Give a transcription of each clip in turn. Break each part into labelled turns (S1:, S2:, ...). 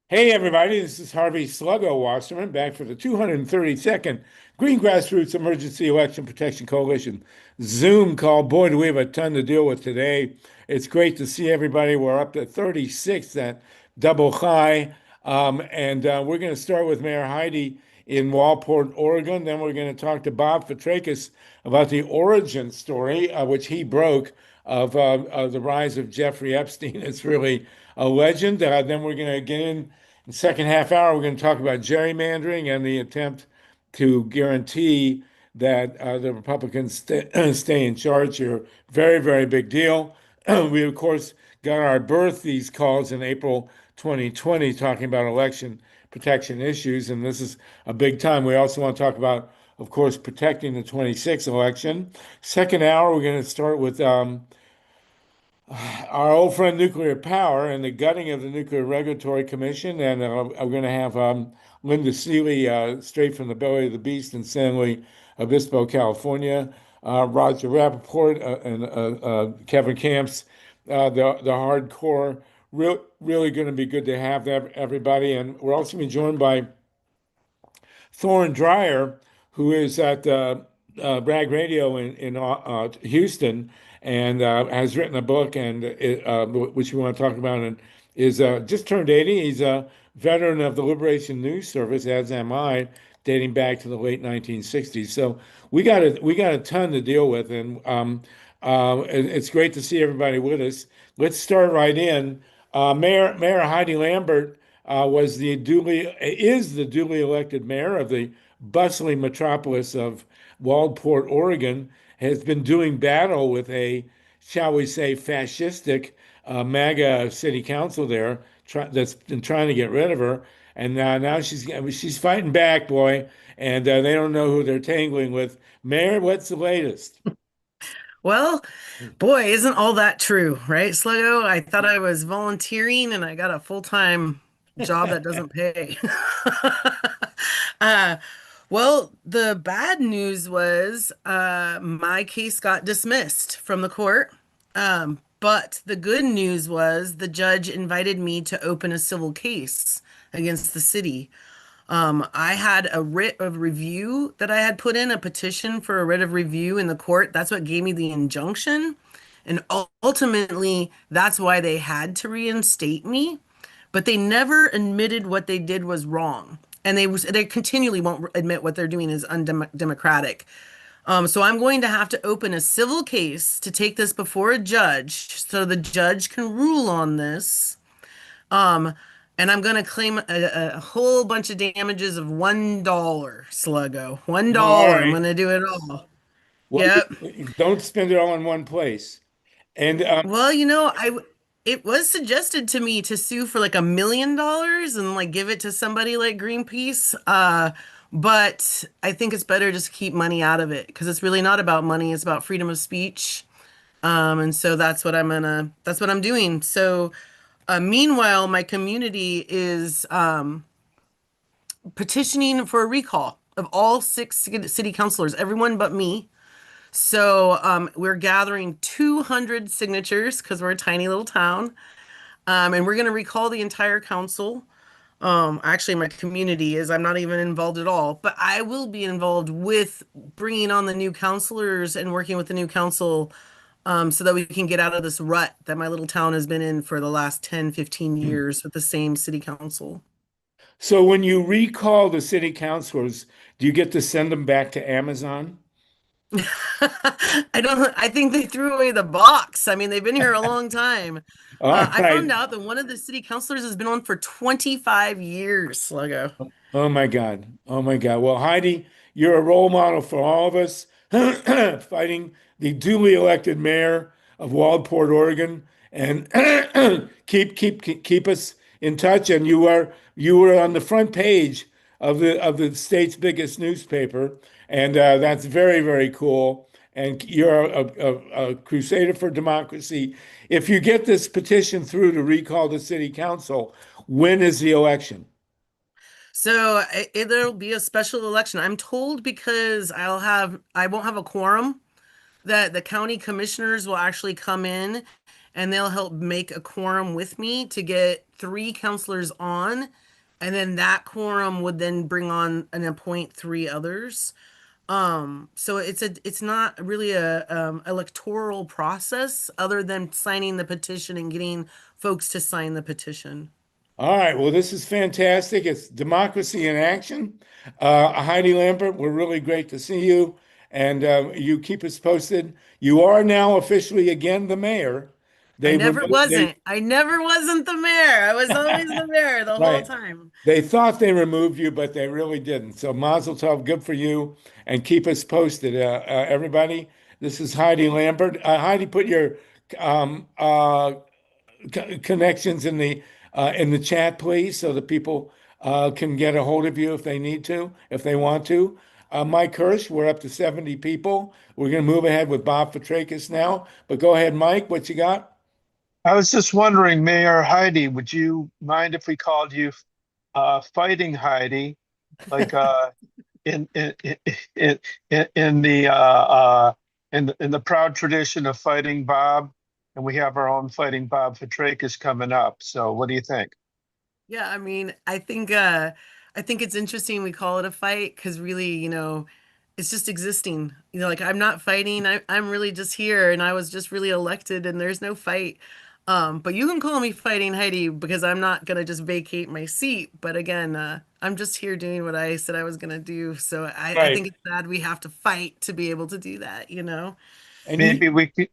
S1: Hey everybody, this is Harvey Sluggo Wasserman back for the 232nd Green Grassroots Emergency Election Protection Coalition Zoom call. Boy, do we have a ton to deal with today. It's great to see everybody. We're up to 36, that double high. And we're going to start with Mayor Heidi in Waldport, Oregon. Then we're going to talk to Bob FITRAKIS about the origin story, which he broke of the rise of Jeffrey Epstein. It's really a legend. Then we're going to get in the second half hour. We're going to talk about gerrymandering and the attempt to guarantee that the Republicans stay in charge here. Very, very big deal. We, of course, got our birth these calls in April 2020 talking about election protection issues, and this is a big time. We also want to talk about, of course, protecting the 26th election. Second hour, we're going to start with our old friend nuclear power and the gutting of the Nuclear Regulatory Commission. And I'm going to have Linda Seeley straight from the belly of the beast in San Luis Obispo, California. Roger Rappaport and Kevin Camps, the hardcore. Really going to be good to have everybody. And we're also going to be joined by THORNE DREYER, who is at Bragg Radio in Houston and has written a book and which we want to talk about and is just turned 80. He's a veteran of the Liberation News Service, as am I, dating back to the late 1960s. So we got a ton to deal with, and it's great to see everybody with us. Let's start right in. Mayor Heidi Lambert is the duly elected mayor of the bustling metropolis of Waldport, Oregon, has been doing battle with a, shall we say, fascistic MAGA city council there that's been trying to get rid of her. And now she's fighting back, boy, and they don't know who they're tangling with. Mayor, what's the latest?
S2: Well, boy, isn't all that true, right, Sluggo? I thought I was volunteering and I got a full-time job that doesn't pay. Uh, well, the bad news was my case got dismissed from the court. But the good news was the judge invited me to open a civil case against the city. I had a writ of review that I had put in, a petition for a writ of review in the court. That's what gave me the injunction. And ultimately, that's why they had to reinstate me. But they never admitted what they did was wrong. And they continually won't admit what they're doing is undemocratic. So I'm going to have to open a civil case to take this before a judge so the judge can rule on this. Um, and I'm gonna claim a whole bunch of damages of $1, Sluggo.
S1: All
S2: $1. I'm
S1: right.
S2: gonna do it all.
S1: Well,
S2: Yep.
S1: don't spend it all in one place. And
S2: Well, it was suggested to me to sue for like $1 million and like give it to somebody like Greenpeace. But I think it's better just to keep money out of it because it's really not about money, it's about freedom of speech. And so that's what I'm doing. So meanwhile, my community is petitioning for a recall of all six city councilors, everyone but me. So we're gathering 200 signatures because we're a tiny little town. And we're going to recall the entire council. Actually, my community is, I'm not even involved at all, but I will be involved with bringing on the new councilors and working with the new council so that we can get out of this rut that my little town has been in for the last 10, 15 years with the same city council.
S1: so when you recall the city councilors, do you get to send them back to Amazon?
S2: I think they threw away the box. I mean, they've been here a long time.
S1: All
S2: I
S1: right.
S2: found out that one of the city councilors has been on for 25 years, Sluggo.
S1: Oh my God. Oh my God. Well, Heidi, you're a role model for all of us fighting the duly elected mayor of Waldport, Oregon, and keep us in touch. And you were on the front page of the state's biggest newspaper, and that's very, very cool. And you're a crusader for democracy. If you get this petition through to recall the city council, when is the election?
S2: So there'll be a special election. I'm told because I won't have a quorum that the county commissioners will actually come in and they'll help make a quorum with me to get three counselors on, and then that quorum would then bring on and appoint three others. So it's not really a electoral process other than signing the petition and getting folks to sign the petition.
S1: All right. Well, this is fantastic. It's democracy in action. Heidi Lampert, we're really great to see you. And you keep us posted. You are now officially again the mayor.
S2: I
S1: They
S2: never
S1: removed they
S2: wasn't. I never wasn't the mayor. I was always the mayor the whole
S1: right.
S2: time.
S1: They thought they removed you, but they really didn't. So Mazel Tov, good for you, and keep us posted, everybody. This is Heidi Lambert. Heidi, put your um, uh, connections in the chat, please, so that people can get a hold of you if they need to, if they want to. Mike Hirsch, we're up to 70 people. We're going to move ahead with Bob Fitrakis now. But go ahead, Mike. What you got?
S3: I was just wondering, Mayor Heidi, would you mind if we called you Fighting Heidi, like in in in in the in the proud tradition of Fighting Bob, and we have our own Fighting Bob Fitrakis coming up. So, what do you think?
S2: Yeah, I mean, I think it's interesting we call it a fight because really, it's just existing. Like I'm not fighting. I'm really just here and I was just really elected and there's no fight. But you can call me Fighting Heidi because I'm not gonna just vacate my seat. But again, I'm just here doing what I said I was gonna do. So I think
S1: Right.
S2: it's sad we have to fight to be able to do that,
S1: And you,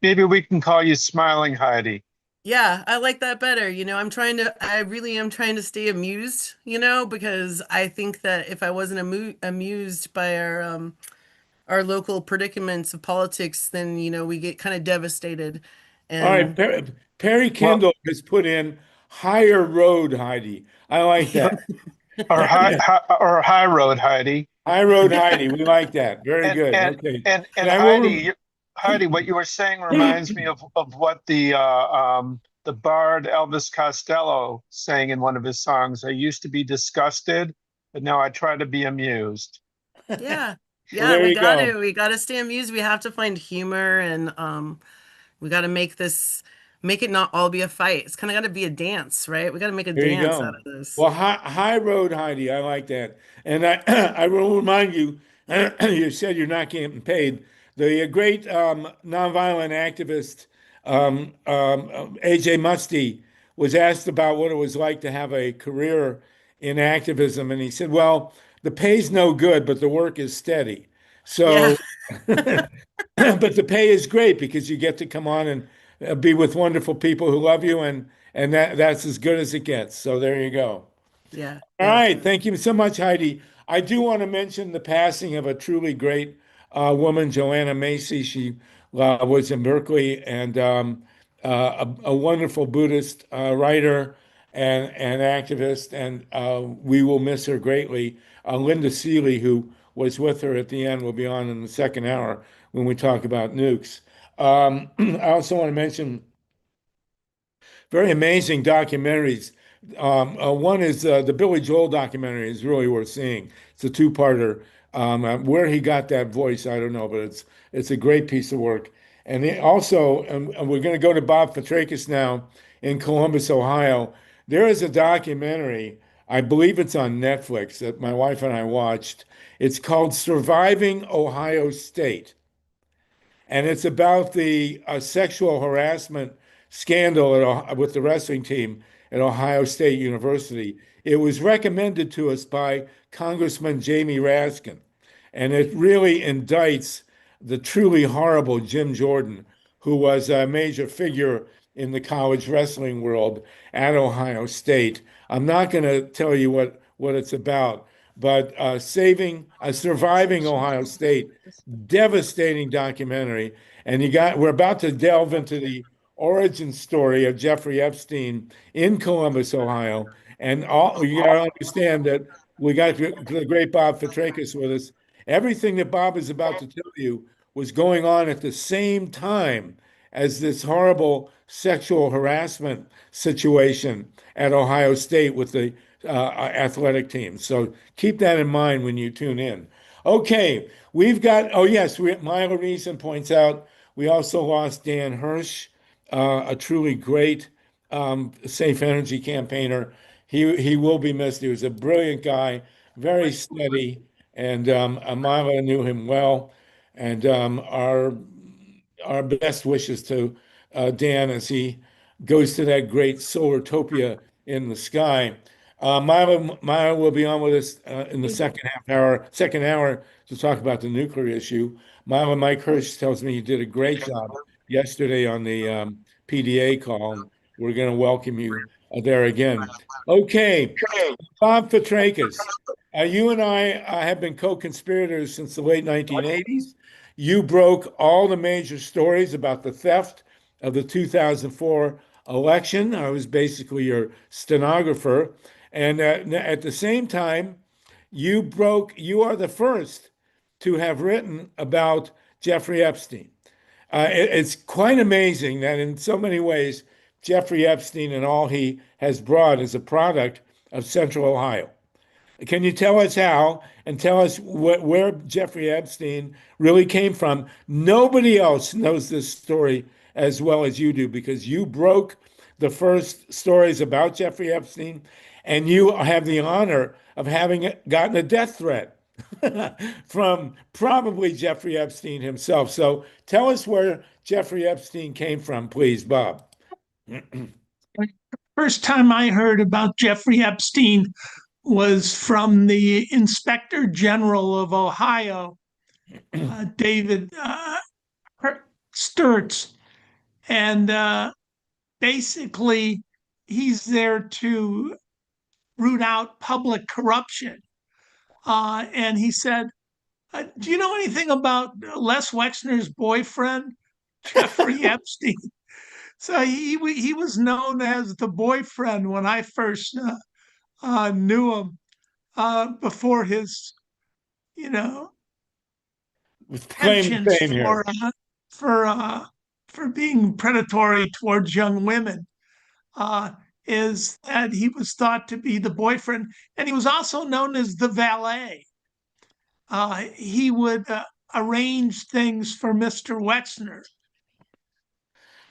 S3: Maybe we can call you Smiling Heidi.
S2: Yeah, I like that better. I really am trying to stay amused, because I think that if I wasn't amused by our local predicaments of politics, then, we get kind of devastated.
S1: all right,
S2: And
S1: Perry
S3: Well,
S1: Kendall has put in higher road, Heidi. I like that.
S3: or High Road Heidi.
S1: High road, Heidi. We like that. Very
S3: And
S1: good.
S3: and
S1: Okay.
S3: and
S1: And I will.
S3: Heidi, what you were saying reminds me of what the bard Elvis Costello sang in one of his songs. I used to be disgusted, but now I try to be amused.
S2: yeah,
S1: Well,
S2: yeah,
S1: there you go.
S2: we gotta stay amused. We have to find humor and we gotta make it not all be a fight. It's kind of gotta be a dance, right? We gotta make a
S1: There you
S2: dance out
S1: go.
S2: of this.
S1: Well, high road, Heidi. I like that. And I, I will remind you, you said you're not getting paid. The great nonviolent activist AJ Musty was asked about what it was like to have a career in activism, and he said, "Well, the pay's no good, but the work is steady."
S2: Yeah,
S1: So, but the pay is great because you get to come on and be with wonderful people who love you, and that's as good as it gets. So there you go.
S2: yeah,
S1: All
S2: yeah.
S1: right, thank you so much, Heidi. I do want to mention the passing of a truly great woman, Joanna Macy. She was in Berkeley and a wonderful Buddhist writer and activist, and we will miss her greatly. Linda Seeley, who was with her at the end, will be on in the second hour when we talk about nukes. I also want to mention very amazing documentaries. One is the Billy Joel documentary is really worth seeing. It's a two-parter. Where he got that voice, I don't know, but it's a great piece of work. And we're going to go to Bob Fitrakis now in Columbus, Ohio. There is a documentary, I believe it's on Netflix, that my wife and I watched. It's called Surviving Ohio State, and it's about the sexual harassment scandal with the wrestling team at Ohio State University. It was recommended to us by Congressman Jamie Raskin, and it really indicts the truly horrible Jim Jordan, who was a major figure in the college wrestling world at Ohio State. I'm not going to tell you what it's about, but surviving Ohio State, devastating documentary. And we're about to delve into the origin story of Jeffrey Epstein in Columbus, Ohio. And all you got to understand that we got the great Bob Fitrakis with us. Everything that Bob is about to tell you was going on at the same time as this horrible sexual harassment situation at Ohio State with the athletic team. So keep that in mind when you tune in. Okay, we've got, oh yes, Myla Reason points out we also lost Dan Hirsch. a truly great safe energy campaigner. He will be missed. He was a brilliant guy, very steady, and Amara knew him well. And our best wishes to Dan as he goes to that great solartopia in the sky. Myra will be on with us in the second hour to talk about the nuclear issue. Myra, Mike Hirsch tells me you did a great job yesterday on the PDA call. And we're going to welcome you there again. Okay, Bob FITRAKIS. You and I have been co-conspirators since the late 1980s. You broke all the major stories about the theft of the 2004 election. I was basically your stenographer. And at the same time, you are the first to have written about Jeffrey Epstein. It's quite amazing that in so many ways, Jeffrey Epstein and all he has brought is a product of Central Ohio. Can you tell us how and tell us where Jeffrey Epstein really came from? Nobody else knows this story as well as you do because you broke the first stories about Jeffrey Epstein and you have the honor of having gotten a death threat from probably Jeffrey Epstein himself. So tell us where Jeffrey Epstein came from, please, Bob.
S4: First time I heard about Jeffrey Epstein was from the Inspector General of Ohio, David Sturtz. And basically, he's there to root out public corruption. And he said, do you know anything about Les Wexner's boyfriend, Jeffrey Epstein? So he was known as the boyfriend when I first knew him before his,
S1: Claim
S4: penchant
S1: fame here.
S4: for being predatory towards young women. Is that he was thought to be the boyfriend, and he was also known as the valet. He would arrange things for Mr. Wexner.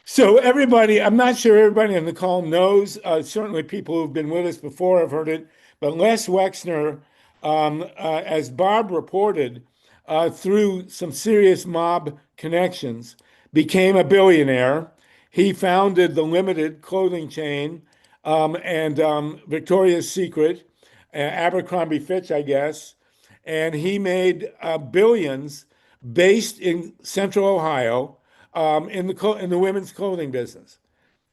S1: So everybody, I'm not sure everybody on the call knows. Certainly, people who've been with us before have heard it. But Les Wexner, as Bob reported, through some serious mob connections, became a billionaire. He founded the Limited clothing chain and Victoria's Secret, Abercrombie Fitch, I guess, and he made billions based in Central Ohio in the women's clothing business,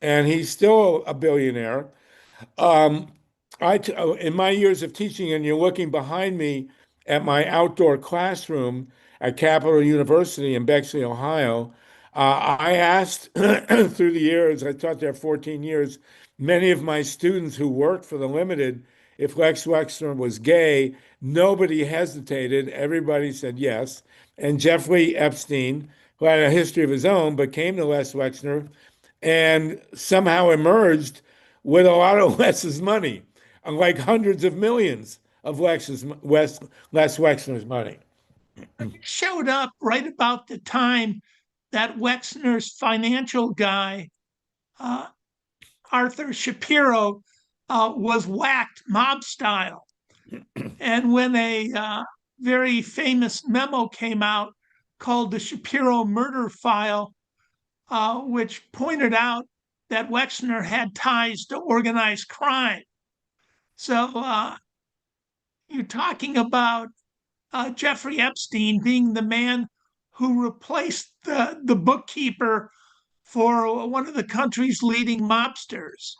S1: and he's still a billionaire. In my years of teaching, and you're looking behind me at my outdoor classroom at Capital University in Bexley, Ohio, I asked through the years, I taught there 14 years, many of my students who worked for the Limited if Lex Wexner was gay. Nobody hesitated. Everybody said yes. And Jeffrey Epstein, who had a history of his own, but came to Les Wexner and somehow emerged with a lot of Les's money, like hundreds of millions of Les Wexner's money.
S4: It showed up right about the time that Wexner's financial guy, Arthur Shapiro, was whacked mob style. And when a very famous memo came out called the Shapiro murder file, which pointed out that Wexner had ties to organized crime. So you're talking about Jeffrey Epstein being the man who replaced the bookkeeper for one of the country's leading mobsters.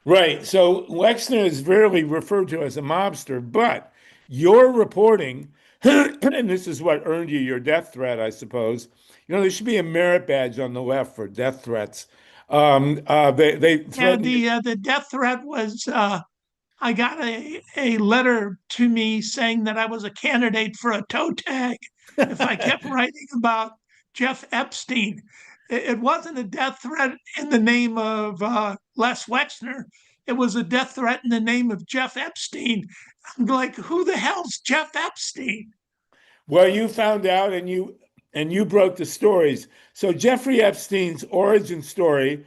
S1: Right. So Wexner is rarely referred to as a mobster, but your reporting, and this is what earned you your death threat, I suppose. There should be a merit badge on the left for death threats. They threatened
S4: the death threat was I got a letter to me saying that I was a candidate for a toe tag if I kept writing about Jeff Epstein. It wasn't a death threat in the name of Les Wexner. It was a death threat in the name of Jeff Epstein. I'm like, who the hell's Jeff Epstein?
S1: Well, you found out and you and you broke the stories. So Jeffrey Epstein's origin story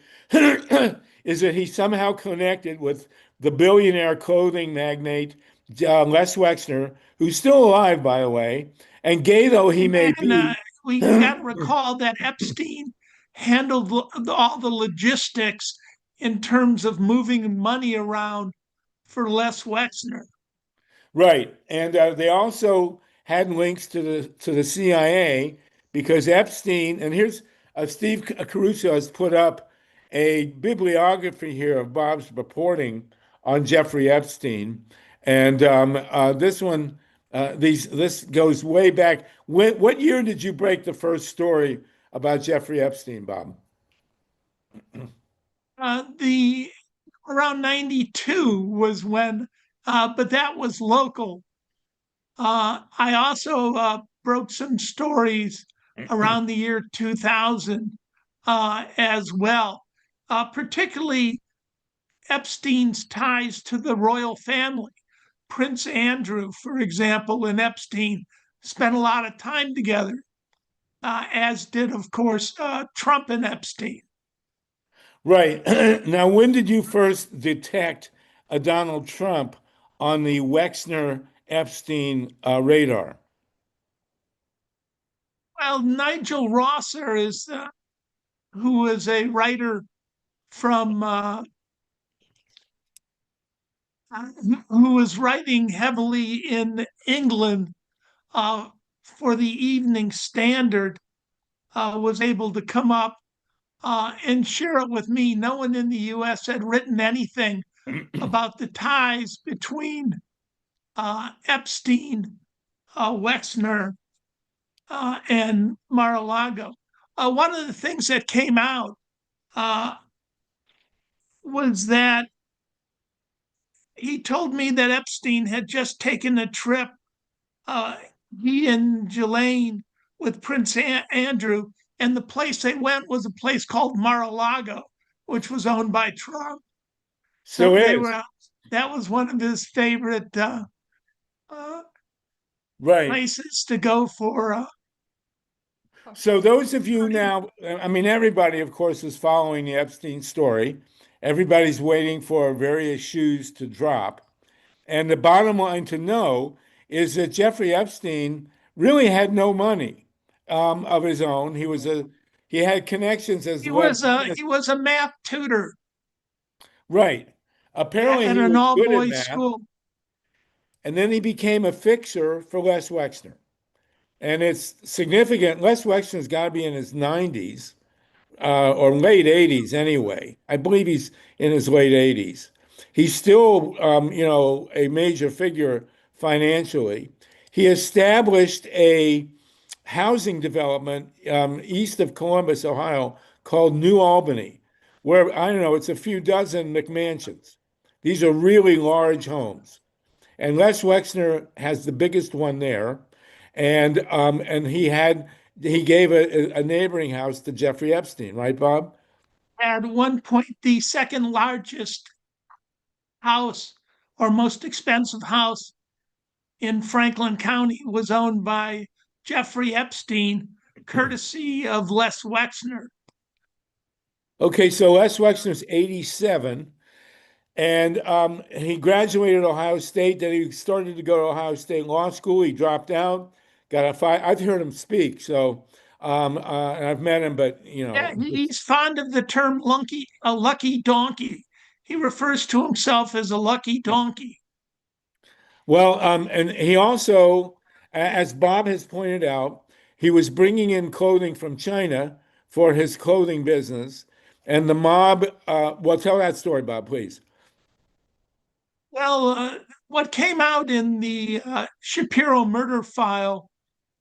S1: is that he somehow connected with the billionaire clothing magnate Les Wexner, who's still alive, by the way, and gay though he may
S4: And
S1: be.
S4: we got to recall that Epstein handled all the logistics in terms of moving money around for Les Wexner.
S1: Right, and they also had links to the CIA because Epstein. And here's Steve Caruso has put up a bibliography here of Bob's reporting on Jeffrey Epstein, and this one, this goes way back. What year did you break the first story about Jeffrey Epstein, Bob?
S4: The around 92 was when, but that was local. I also broke some stories around the year 2000 as well, particularly Epstein's ties to the royal family. Prince Andrew, for example, and Epstein spent a lot of time together, as did, of course, Trump and Epstein.
S1: Right. Now, when did you first detect a Donald Trump on the Wexner Epstein radar?
S4: Well, Nigel Rosser is who is a writer from who was writing heavily in England for the Evening Standard, was able to come up and share it with me. No one in the U.S. had written anything about the ties between Epstein, Wexner, and Mar-a-Lago. One of the things that came out was that he told me that Epstein had just taken a trip, he and Ghislaine, with Prince Andrew, and the place they went was a place called Mar-a-Lago, which was owned by Trump. So they were. That was one of his favorite
S1: right.
S4: places to go for.
S1: So those of you now, I mean, everybody, of course, is following the Epstein story. Everybody's waiting for various shoes to drop. And the bottom line to know is that Jeffrey Epstein really had no money of his own. He had connections as
S4: He
S1: well.
S4: was a math tutor.
S1: Right. Apparently
S4: at
S1: he
S4: an
S1: was good at
S4: all-boys
S1: math.
S4: school.
S1: And then he became a fixer for Les Wexner. And it's significant. Les Wexner's got to be in his 90s or late 80s anyway. I believe he's in his late 80s. He's still, a major figure financially. He established a housing development east of Columbus, Ohio, called New Albany, where, I don't know, it's a few dozen McMansions. These are really large homes. And Les Wexner has the biggest one there. And he gave a neighboring house to Jeffrey Epstein, right, Bob?
S4: At one point, the second largest house or most expensive house in Franklin County was owned by Jeffrey Epstein, courtesy of Les Wexner.
S1: Okay, so Les Wexner's 87, and he graduated Ohio State. Then he started to go to Ohio State Law School. He dropped out, got a five. I've heard him speak, so and I've met him, but
S4: Yeah, he's fond of the term a lucky donkey. He refers to himself as a lucky donkey.
S1: Well, and he also, as Bob has pointed out, he was bringing in clothing from China for his clothing business, and the mob. Well, tell that story, Bob, please.
S4: Well, what came out in the Shapiro murder file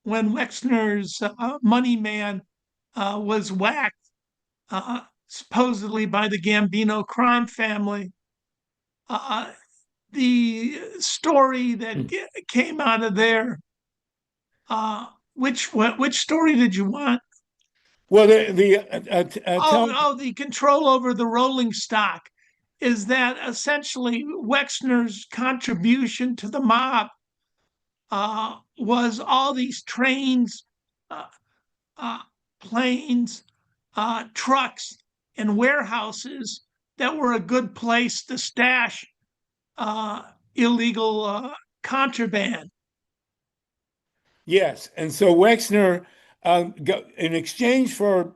S4: when Wexner's money man was whacked, supposedly by the Gambino crime family, the story that came out of there. Which story did you want?
S1: Well,
S4: the control over the rolling stock is that essentially Wexner's contribution to the mob was all these trains uh, planes, trucks, and warehouses that were a good place to stash illegal contraband.
S1: Yes, and so Wexner, in exchange for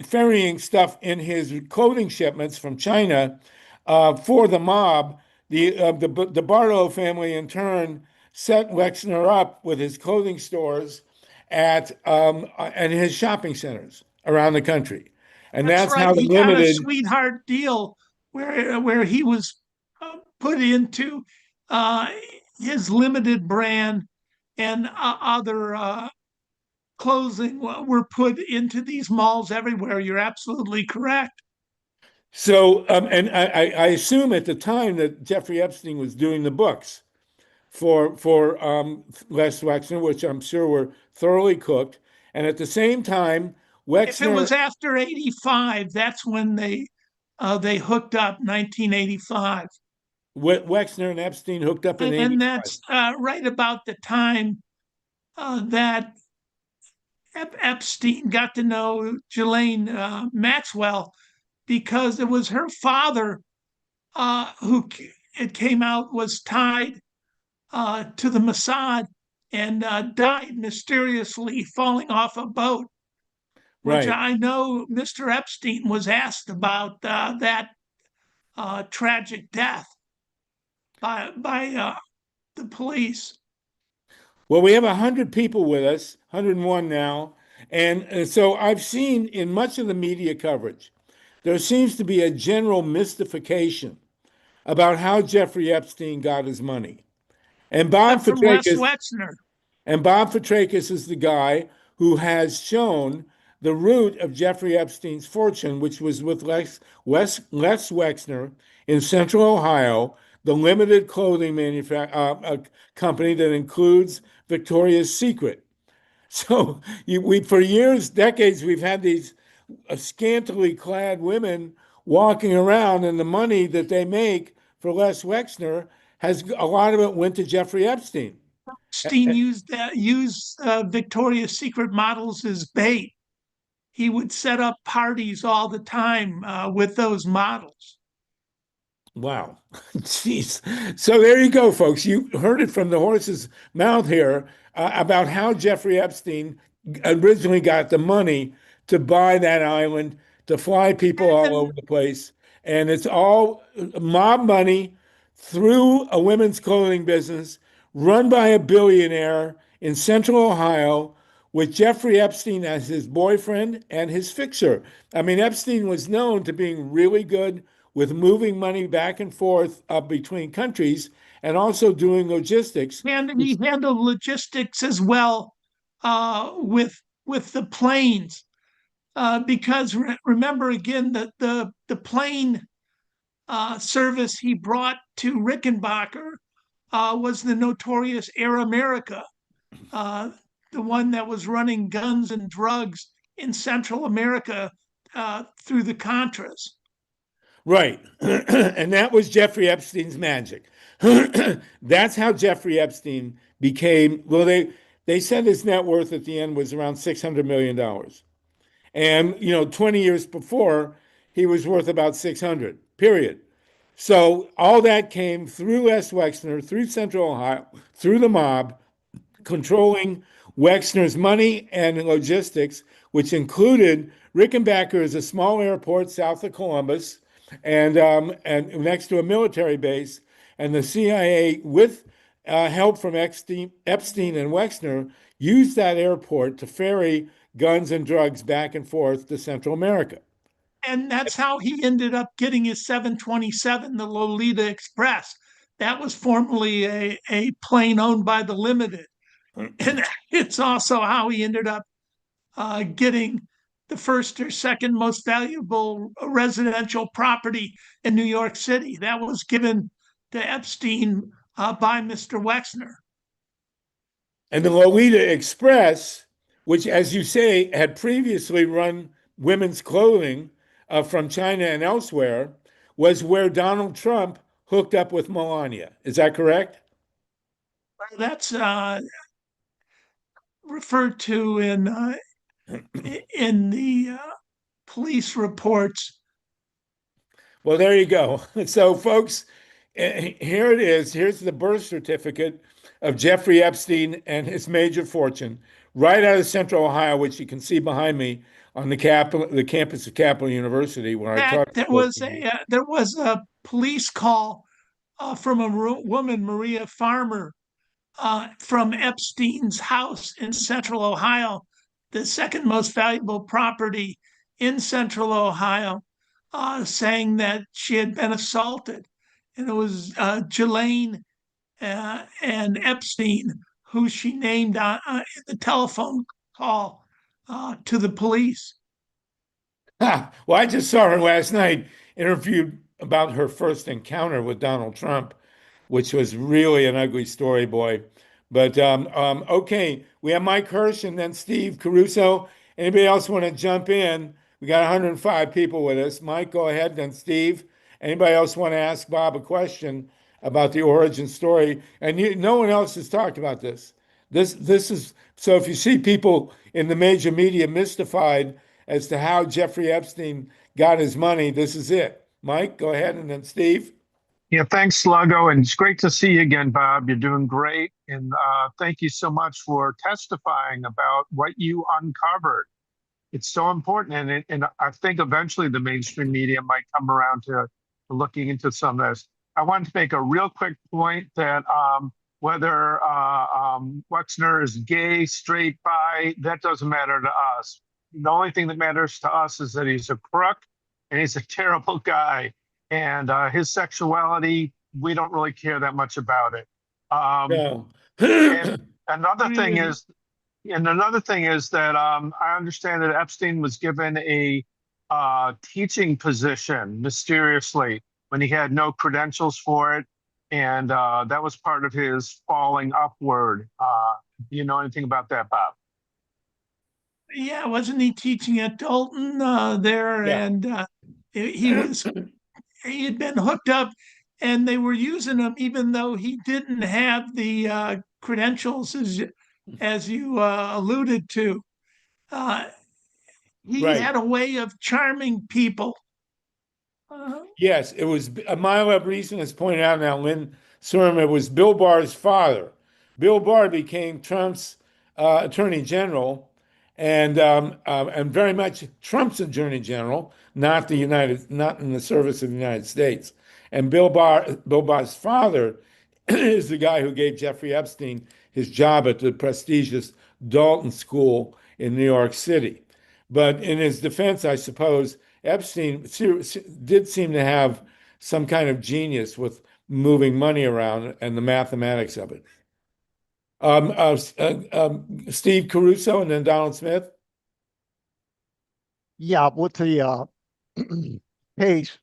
S1: ferrying stuff in his clothing shipments from China for the mob, the Barlow family in turn set Wexner up with his clothing stores at and his shopping centers around the country, and
S4: That's
S1: that's
S4: right.
S1: how the
S4: He got a
S1: limited.
S4: sweetheart deal where he was put into uh, his limited brand and other clothing were put into these malls everywhere. You're absolutely correct.
S1: So, and I assume at the time that Jeffrey Epstein was doing the books for Les Wexner, which I'm sure were thoroughly cooked, and at the same time,
S4: If it
S1: Wexner,
S4: was after 85, that's when they hooked up 1985.
S1: Wexner and Epstein hooked up in
S4: And
S1: '85.
S4: that's right about the time that Epstein got to know Ghislaine Maxwell, because it was her father who, it came out, was tied to the Mossad and died mysteriously falling off a boat, which
S1: Right.
S4: I know Mr. Epstein was asked about that tragic death by the police.
S1: Well, we have 100 people with us, 101 now, and so I've seen in much of the media coverage, there seems to be a general mystification about how Jeffrey Epstein got his money. And Bob
S4: From Les
S1: Fitrakis
S4: Wexner.
S1: And Bob Fitrakis is the guy who has shown the root of Jeffrey Epstein's fortune, which was with Les Wexner in Central Ohio, the limited clothing company that includes Victoria's Secret. So we, for years, decades, we've had these scantily clad women walking around, and the money that they make for Les Wexner has a lot of it went to Jeffrey Epstein.
S4: Epstein used Victoria's Secret models as bait. He would set up parties all the time with those models.
S1: Wow. Jeez. So there you go, folks. You heard it from the horse's mouth here about how Jeffrey Epstein originally got the money to buy that island, to fly people all over
S4: And
S1: the place. And it's all mob money through a women's clothing business run by a billionaire in Central Ohio with Jeffrey Epstein as his boyfriend and his fixer. I mean, Epstein was known to being really good with moving money back and forth between countries and also doing logistics.
S4: he handled logistics as well with the planes. Because remember again that the plane service he brought to Rickenbacker was the notorious Air America, the one that was running guns and drugs in Central America through the Contras.
S1: Right. And that was Jeffrey Epstein's magic. That's how Jeffrey Epstein became, well, they said his net worth at the end was around $600 million. And, 20 years before, he was worth about 600, period. So all that came through S. Wexner, through Central Ohio, through the mob, controlling Wexner's money and logistics, which included Rickenbacker is a small airport south of Columbus and next to a military base. And the CIA, with help from Epstein and Wexner, used that airport to ferry guns and drugs back and forth to Central America.
S4: And that's how he ended up getting his 727, the Lolita Express. That was formerly a plane owned by the Limited. And it's also how he ended up getting the first or second most valuable residential property in New York City. That was given to Epstein by Mr. Wexner.
S1: And the Lolita Express, which, as you say, had previously run women's clothing from China and elsewhere, was where Donald Trump hooked up with Melania. Is that correct?
S4: That's referred to in the police reports.
S1: Well, there you go. So, folks, here it is. Here's the birth certificate of Jeffrey Epstein and his major fortune, right out of Central Ohio, which you can see behind me on the campus of Capital University, where I taught.
S4: There was a police call from a woman, Maria Farmer, from Epstein's house in Central Ohio, the second most valuable property in Central Ohio, saying that she had been assaulted. And it was Ghislaine and Epstein, who she named in the telephone call to the police.
S1: Well, I just saw her last night interviewed about her first encounter with Donald Trump, which was really an ugly story, boy. But okay, we have Mike Hirsch and then Steve Caruso. Anybody else want to jump in? We got 105 people with us. Mike, go ahead, then Steve. Anybody else want to ask Bob a question about the origin story? And no one else has talked about this. This is so. If you see people in the major media mystified as to how Jeffrey Epstein got his money, this is it. Mike, go ahead, and then Steve.
S3: Yeah, thanks, Sluggo. And it's great to see you again, Bob. You're doing great. And thank you so much for testifying about what you uncovered. It's so important. And I think eventually the mainstream media might come around to looking into some of this. I want to make a real quick point that whether Wexner is gay, straight, bi, that doesn't matter to us. The only thing that matters to us is that he's a crook and he's a terrible guy. And his sexuality, we don't really care that much about it.
S1: No.
S3: And another thing is that I understand that Epstein was given a teaching position mysteriously when he had no credentials for it, and that was part of his falling upward. Do you know anything about that, Bob?
S4: Yeah, wasn't he teaching at Dalton there?
S1: Yeah.
S4: And he had been hooked up, and they were using him even though he didn't have the credentials, as you alluded to. He
S1: Right.
S4: had a way of charming people.
S1: Yes, it was Milo Breeson has pointed out now, Lynn Surma, it was Bill Barr's father. Bill Barr became Trump's attorney general and very much Trump's attorney general, not in the service of the United States. And Bill Barr's father is the guy who gave Jeffrey Epstein his job at the prestigious Dalton School in New York City. But in his defense, I suppose, Epstein did seem to have some kind of genius with moving money around and the mathematics of it. Steve Caruso and then Donald Smith.
S5: Yeah, with the case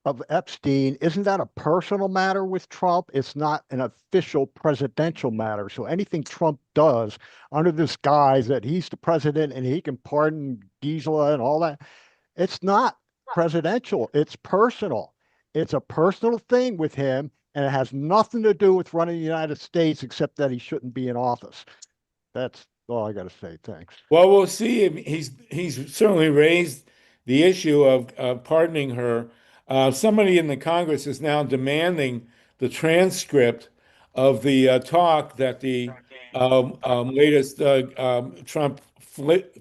S5: of Epstein, isn't that a personal matter with Trump? It's not an official presidential matter. So anything Trump does under this guise that he's the president and he can pardon Gisela and all that, it's not presidential. It's personal. It's a personal thing with him, and it has nothing to do with running the United States except that he shouldn't be in office. That's all I got to say. Thanks.
S1: Well, we'll see. He's certainly raised the issue of pardoning her. Somebody in the Congress is now demanding the transcript of the talk that the latest Trump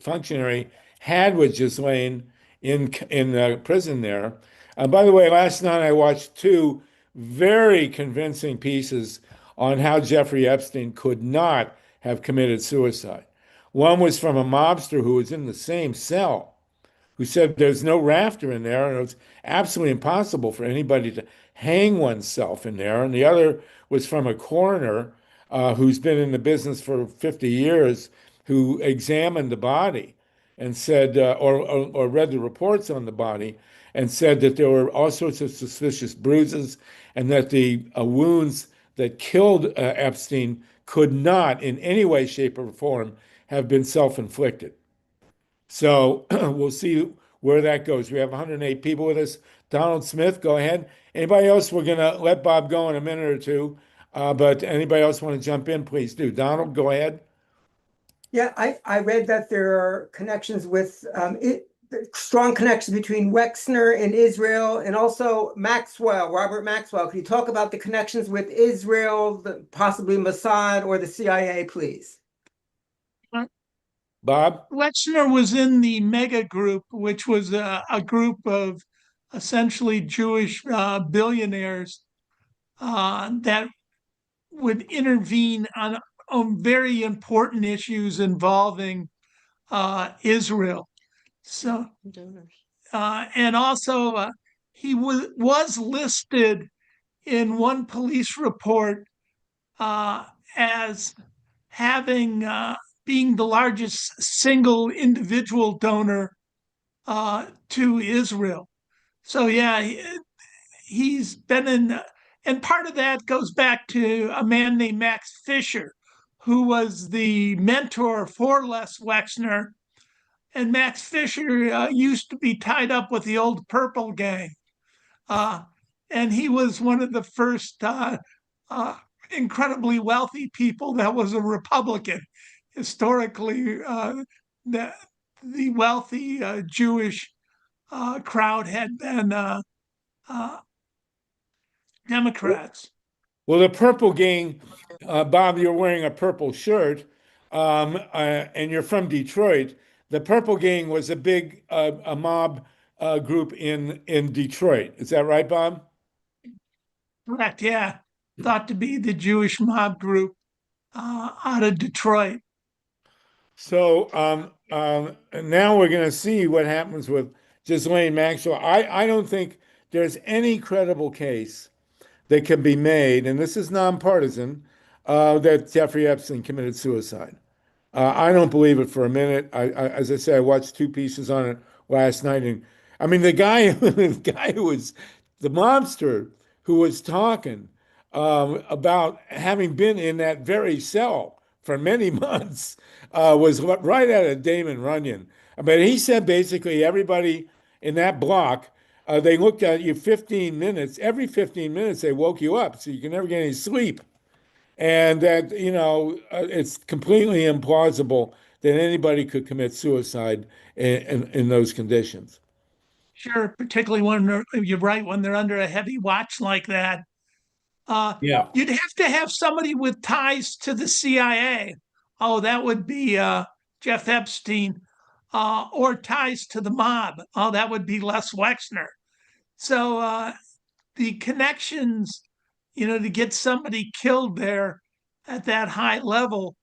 S1: functionary had with Ghislaine in prison there. By the way, last night I watched two very convincing pieces on how Jeffrey Epstein could not have committed suicide. One was from a mobster who was in the same cell, who said there's no rafter in there and it's absolutely impossible for anybody to hang oneself in there. And the other was from a coroner who's been in the business for 50 years, who examined the body and said, or read the reports on the body and said that there were all sorts of suspicious bruises and that the wounds that killed Epstein could not in any way, shape, or form have been self-inflicted. So we'll see where that goes. We have 108 people with us. Donald Smith, go ahead. Anybody else? We're going to let Bob go in a minute or two. But anybody else want to jump in, please do. Donald, go ahead.
S6: Yeah, I read that there are connections with strong connections between Wexner and Israel, and also Maxwell, Robert Maxwell. Could you talk about the connections with Israel, possibly Mossad or the CIA, please?
S1: Bob?
S4: Wexner was in the mega group, which was a group of essentially Jewish billionaires that would intervene on very important issues involving Israel. So, and also he was listed in one police report as having being the largest single individual donor to Israel. So yeah, he's been in, and part of that goes back to a man named Max Fisher, who was the mentor for Les Wexner. And Max Fisher used to be tied up with the old Purple Gang. And he was one of the first incredibly wealthy people that was a Republican. Historically, the wealthy Jewish crowd had been Democrats.
S1: Well, the Purple Gang, Bob, you're wearing a purple shirt, and you're from Detroit. The Purple Gang was a big a mob group in Detroit. Is that right, Bob?
S4: Correct, yeah. Thought to be the Jewish mob group out of Detroit.
S1: So now we're going to see what happens with Ghislaine Maxwell. I don't think there's any credible case that can be made, and this is nonpartisan, that Jeffrey Epstein committed suicide. I don't believe it for a minute. As I say, I watched two pieces on it last night, and I mean the guy who was the mobster who was talking about having been in that very cell for many months was right out of Damon Runyon. I mean, he said basically everybody in that block. They looked at you 15 minutes. Every 15 minutes, they woke you up so you can never get any sleep. And that, it's completely implausible that anybody could commit suicide in those conditions.
S4: Sure, particularly when you're right, when they're under a heavy watch like that.
S1: Yeah.
S4: You'd have to have somebody with ties to the CIA. Oh, that would be Jeff Epstein, or ties to the mob. Oh, that would be Les Wexner. So the connections, to get somebody killed there at that high level,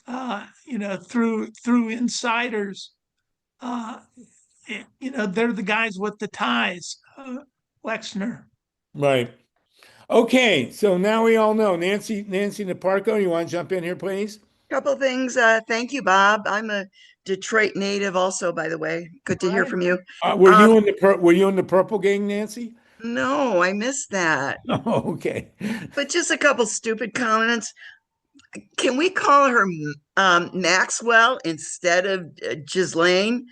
S4: through insiders, they're the guys with the ties, Wexner.
S1: Right. Okay. So now we all know Nancy Naparko. You want to jump in here, please?
S7: Couple things. Thank you, Bob. I'm a Detroit native also, by the way. Good to hear from you.
S1: Were you in the Purple Gang, Nancy?
S7: No, I missed that.
S1: Oh, okay.
S7: But just a couple stupid comments. Can we call her Maxwell instead of Ghislaine?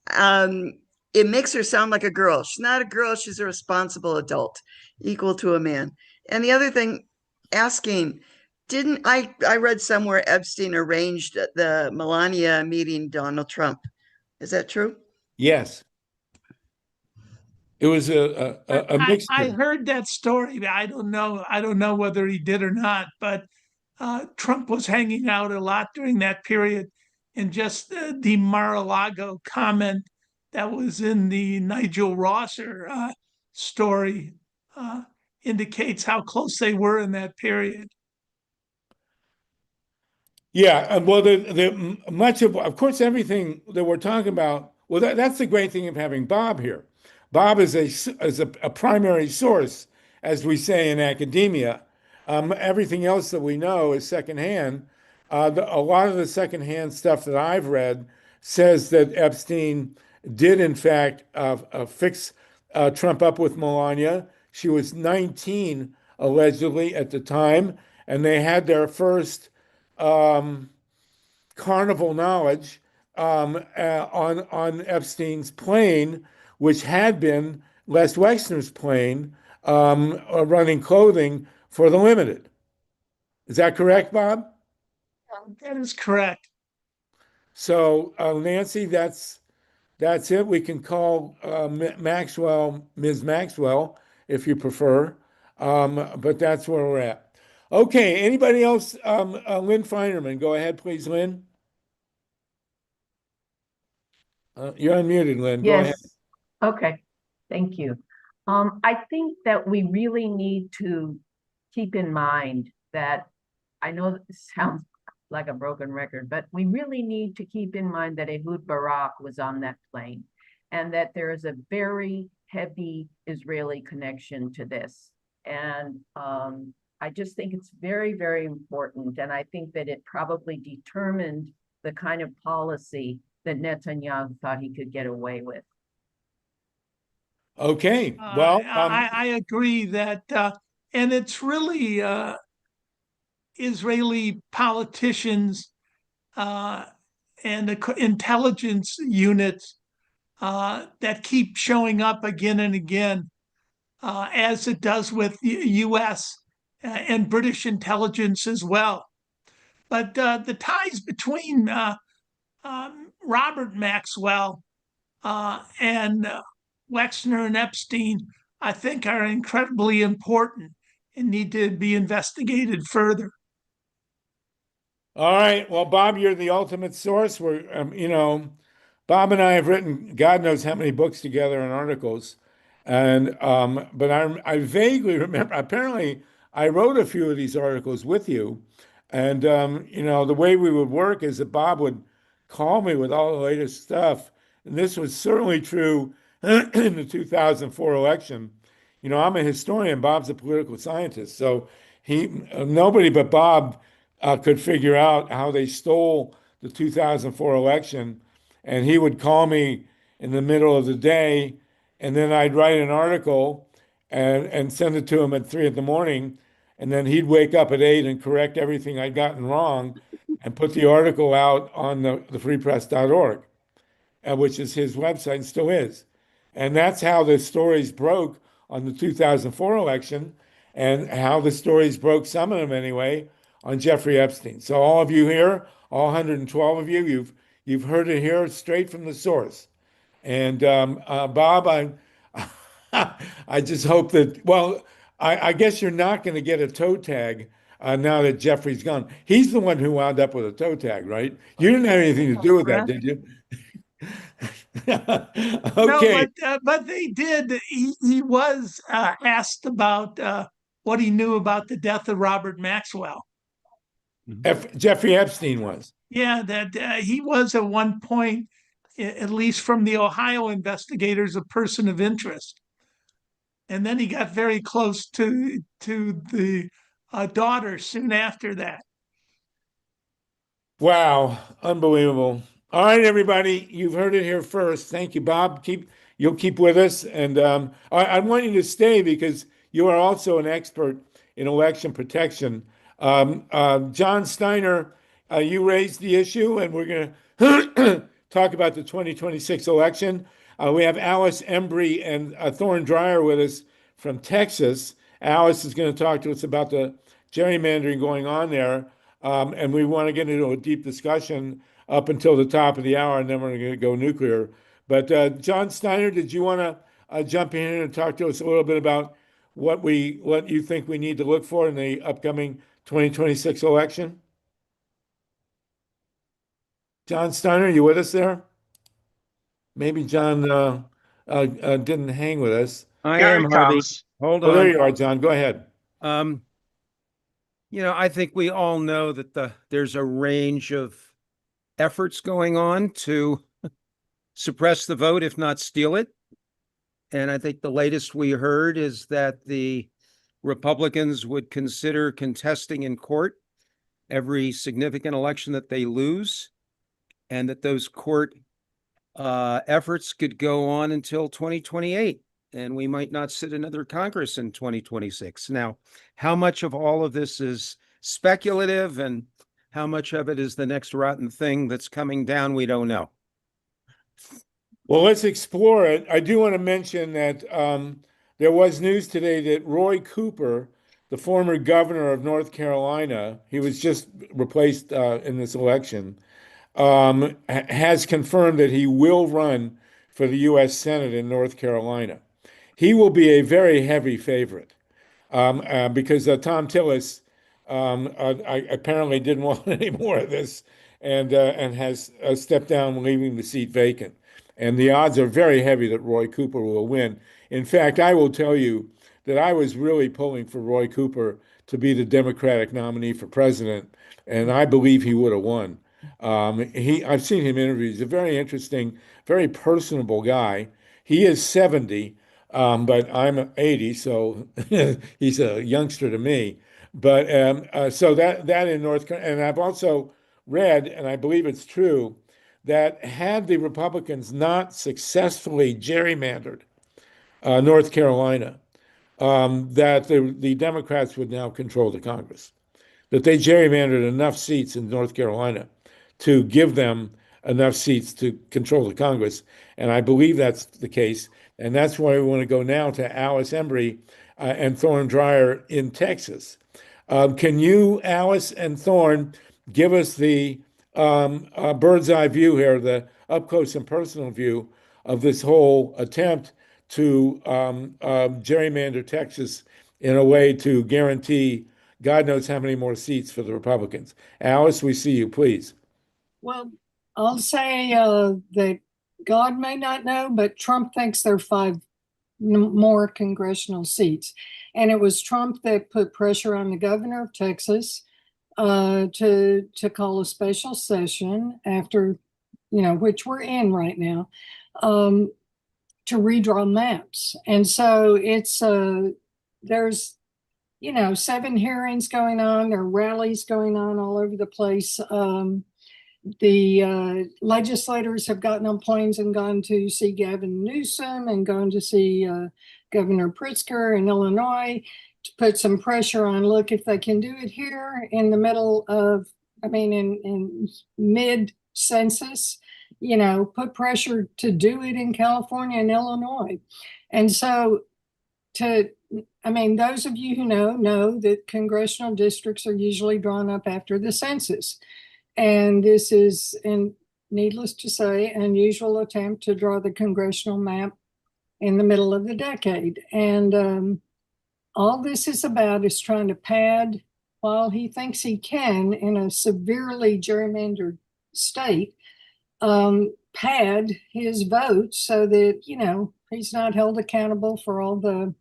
S7: It makes her sound like a girl. She's not a girl. She's a responsible adult, equal to a man. And the other thing, asking, didn't I read somewhere Epstein arranged the Melania meeting Donald Trump? Is that true?
S1: Yes. It was a mixture.
S4: I heard that story. I don't know whether he did or not, but Trump was hanging out a lot during that period. And just the Mar-a-Lago comment that was in the Nigel Rosser story indicates how close they were in that period.
S1: Yeah, well, the much of course, everything that we're talking about. Well, that's the great thing of having Bob here. Bob is a primary source, as we say in academia. Everything else that we know is secondhand. A lot of the secondhand stuff that I've read says that Epstein did, in fact, fix Trump up with Melania. She was 19, allegedly, at the time, and they had their first carnival knowledge on Epstein's plane, which had been Les Wexner's plane, running clothing for the Limited. Is that correct, Bob?
S4: That is correct.
S1: So Nancy, that's it. We can call Maxwell, Ms. Maxwell, if you prefer. But that's where we're at. Okay, anybody else? Lynn Feinerman, go ahead, please, Lynn. You're unmuted, Lynn. Go ahead.
S8: Yes. Okay. Thank you. I think that we really need to keep in mind that I know this sounds like a broken record, but we really need to keep in mind that Ehud Barak was on that plane and that there is a very heavy Israeli connection to this. And I just think it's very, very important. And I think that it probably determined the kind of policy that Netanyahu thought he could get away with.
S1: Okay, well,
S4: I agree that, and it's really Israeli politicians and the intelligence units that keep showing up again and again, as it does with U.S. And British intelligence as well. But the ties between Robert Maxwell and Wexner and Epstein, I think, are incredibly important and need to be investigated further.
S1: all right. Well, Bob, you're the ultimate source. Bob and I have written God knows how many books together and articles. And but I vaguely remember, apparently I wrote a few of these articles with you. And the way we would work is that Bob would call me with all the latest stuff. And this was certainly true in the 2004 election. I'm a historian, Bob's a political scientist. So nobody but Bob could figure out how they stole the 2004 election. And he would call me in the middle of the day, and then I'd write an article and send it to him at 3 in the morning. And then he'd wake up at 8 and correct everything I'd gotten wrong and put the article out on the freepress.org, which is his website and still is. And that's how the stories broke on the 2004 election, and how the stories broke, some of them anyway, on Jeffrey Epstein. So all of you here, all 112 of you, you've heard it here straight from the source. And Bob, I just hope that, well, I guess you're not going to get a toe tag now that Jeffrey's gone. He's the one who wound up with a toe tag, right? You didn't have anything to do with that, did you? Okay.
S4: No, but they did. He was asked about what he knew about the death of Robert Maxwell.
S1: Jeffrey Epstein was.
S4: Yeah, that he was at one point, at least from the Ohio investigators, a person of interest. And then he got very close to the daughter soon after that.
S1: Wow, unbelievable. All right, everybody, you've heard it here first. Thank you, Bob. You'll keep with us, and I want you to stay because you are also an expert in election protection. John Steiner, you raised the issue, and we're going to talk about the 2026 election. We have Alice Embree and THORNE DREYER with us from Texas. Alice is going to talk to us about the gerrymandering going on there, and we want to get into a deep discussion up until the top of the hour, and then we're going to go nuclear. But John Steiner, did you want to jump in and talk to us a little bit about what you think we need to look for in the upcoming 2026 election? John Steiner, you with us there? Maybe John didn't hang with us.
S9: I
S3: Here
S9: am,
S3: he
S9: Harvey.
S3: comes.
S9: Hold
S1: Oh, there
S9: on.
S1: you are, John. Go ahead.
S9: I think we all know that there's a range of efforts going on to suppress the vote, if not steal it. And I think the latest we heard is that the Republicans would consider contesting in court every significant election that they lose, and that those court efforts could go on until 2028, and we might not sit another Congress in 2026. Now, how much of all of this is speculative and how much of it is the next rotten thing that's coming down, we don't know.
S1: Well, let's explore it. I do want to mention that there was news today that Roy Cooper, the former governor of North Carolina, he was just replaced in this election, has confirmed that he will run for the U.S. Senate in North Carolina. He will be a very heavy favorite because Tom Tillis apparently didn't want any more of this and has stepped down, leaving the seat vacant. And the odds are very heavy that Roy Cooper will win. In fact, I will tell you that I was really pulling for Roy Cooper to be the Democratic nominee for president, and I believe he would have won. I've seen him interviewed. He's a very interesting, very personable guy. He is 70, but I'm 80, so he's a youngster to me. But so that in North Carolina, and I've also read, and I believe it's true, that had the Republicans not successfully gerrymandered North Carolina, that the Democrats would now control the Congress. That they gerrymandered enough seats in North Carolina to give them enough seats to control the Congress. And I believe that's the case. And that's why we want to go now to Alice Embree and THORNE DREYER in Texas. Can you, Alice and Thorne, give us the bird's eye view here, the up close and personal view of this whole attempt to gerrymander Texas in a way to guarantee God knows how many more seats for the Republicans? Alice, we see you, please.
S10: Well, I'll say that God may not know, but Trump thinks there are 5 more congressional seats. And it was Trump that put pressure on the governor of Texas to call a special session after, which we're in right now, to redraw maps. And so it's, there's, 7 hearings going on, there are rallies going on all over the place. The legislators have gotten on planes and gone to see Gavin Newsom and gone to see Governor Pritzker in Illinois to put some pressure on, look, if they can do it here in the middle of, in mid-census, put pressure to do it in California and Illinois. And so those of you who know that congressional districts are usually drawn up after the census. And this is, and needless to say, an unusual attempt to draw the congressional map in the middle of the decade. And all this is about is trying to pad, while he thinks he can in a severely gerrymandered state, pad his votes so that, he's not held accountable for all the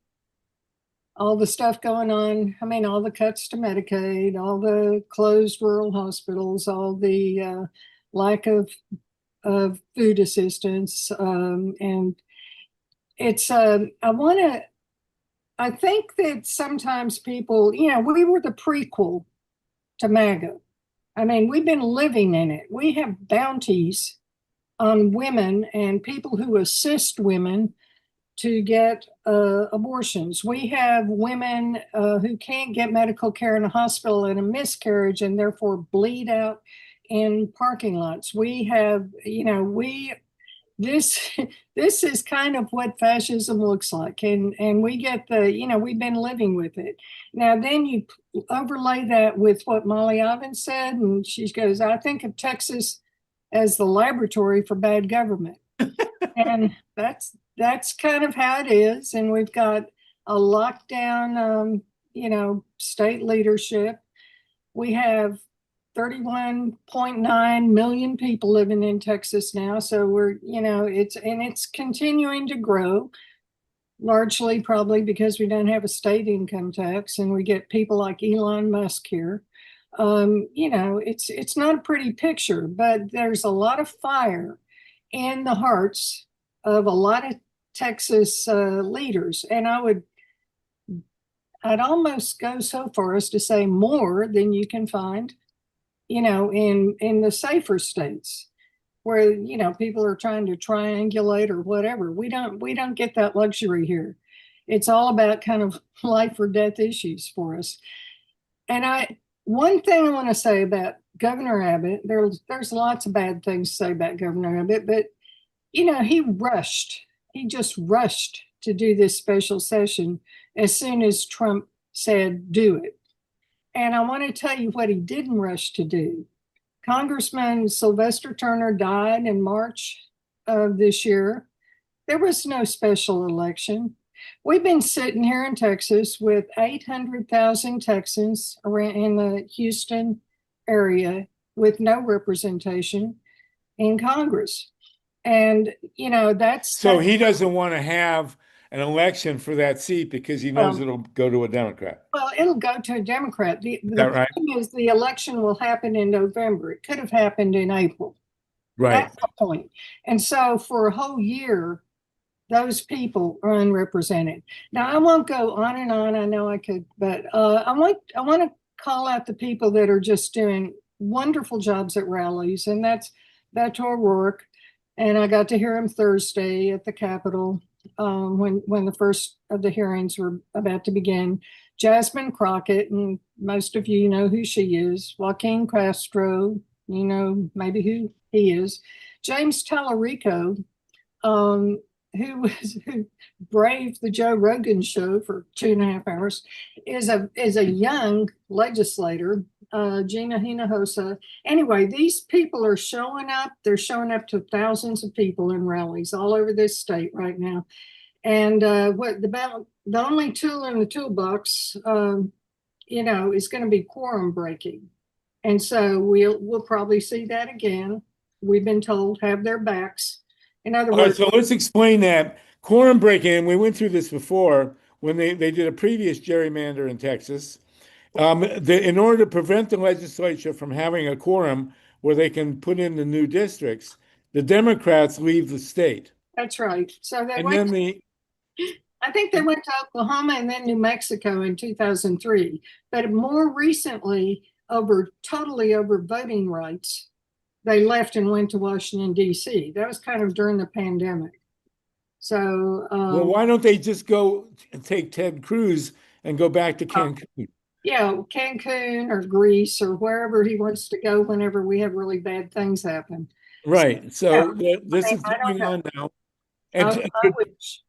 S10: stuff going on. All the cuts to Medicaid, all the closed rural hospitals, all the lack of food assistance. And it's, I think that sometimes people, we were the prequel to MAGA. We've been living in it. We have bounties on women and people who assist women to get abortions. We have women who can't get medical care in a hospital in a miscarriage and therefore bleed out in parking lots. We have, this is kind of what fascism looks like. And we get we've been living with it. Now, then you overlay that with what Molly Ivins said, and she goes, I think of Texas as the laboratory for bad government. And that's kind of how it is. And we've got a lockdown, state leadership. We have 31.9 million people living in Texas now. So we're, it's continuing to grow, largely probably because we don't have a state income tax and we get people like Elon Musk here. It's not a pretty picture, but there's a lot of fire in the hearts of a lot of Texas leaders. And I'd almost go so far as to say more than you can find, in the safer states where, people are trying to triangulate or whatever. We don't get that luxury here. It's all about kind of life or death issues for us. And one thing I want to say about Governor Abbott, there's lots of bad things to say about Governor Abbott, but he just rushed to do this special session as soon as Trump said do it. And I want to tell you what he didn't rush to do. Congressman Sylvester Turner died in March of this year. There was no special election. We've been sitting here in Texas with 800,000 Texans around in the Houston area with no representation in Congress. And, you know,
S1: So he doesn't want to have an election for that seat because he knows it'll go to a Democrat.
S10: Well, it'll go to a Democrat. The
S1: that right?
S10: thing is, the election will happen in November. It could have happened in April.
S1: Right.
S10: That's the point. And so for a whole year, those people are unrepresented. Now, I won't go on and on. I know I could, but I want to call out the people that are just doing wonderful jobs at rallies, and that's Beto O'Rourke. And I got to hear him Thursday at the Capitol when the first of the hearings were about to begin. Jasmine Crockett, and most of you know who she is. Joaquin Castro, you know maybe who he is. James Tallarico, who braved the Joe Rogan show for 2.5 hours, is a young legislator. Gina Hinojosa. Anyway, these people are showing up. They're showing up to thousands of people in rallies all over this state right now. And what the only tool in the toolbox, you know, is going to be quorum breaking. And so we'll probably see that again. We've been told have their backs. In other words,
S1: so let's explain that quorum breaking. We went through this before when they did a previous gerrymander in Texas. In order to prevent the legislature from having a quorum where they can put in the new districts, the Democrats leave the state.
S10: That's right. So they
S1: And
S10: went
S1: then
S10: I think they went to Oklahoma and then New Mexico in 2003. But more recently, totally over voting rights, they left and went to Washington, D.C. That was kind of during the pandemic. So,
S1: well, why don't they just go and take Ted Cruz and go back to Cancun?
S10: Yeah, Cancun or Greece or wherever he wants to go whenever we have really bad things happen.
S1: Right. So this is
S10: I don't
S1: going on now.
S10: I wish.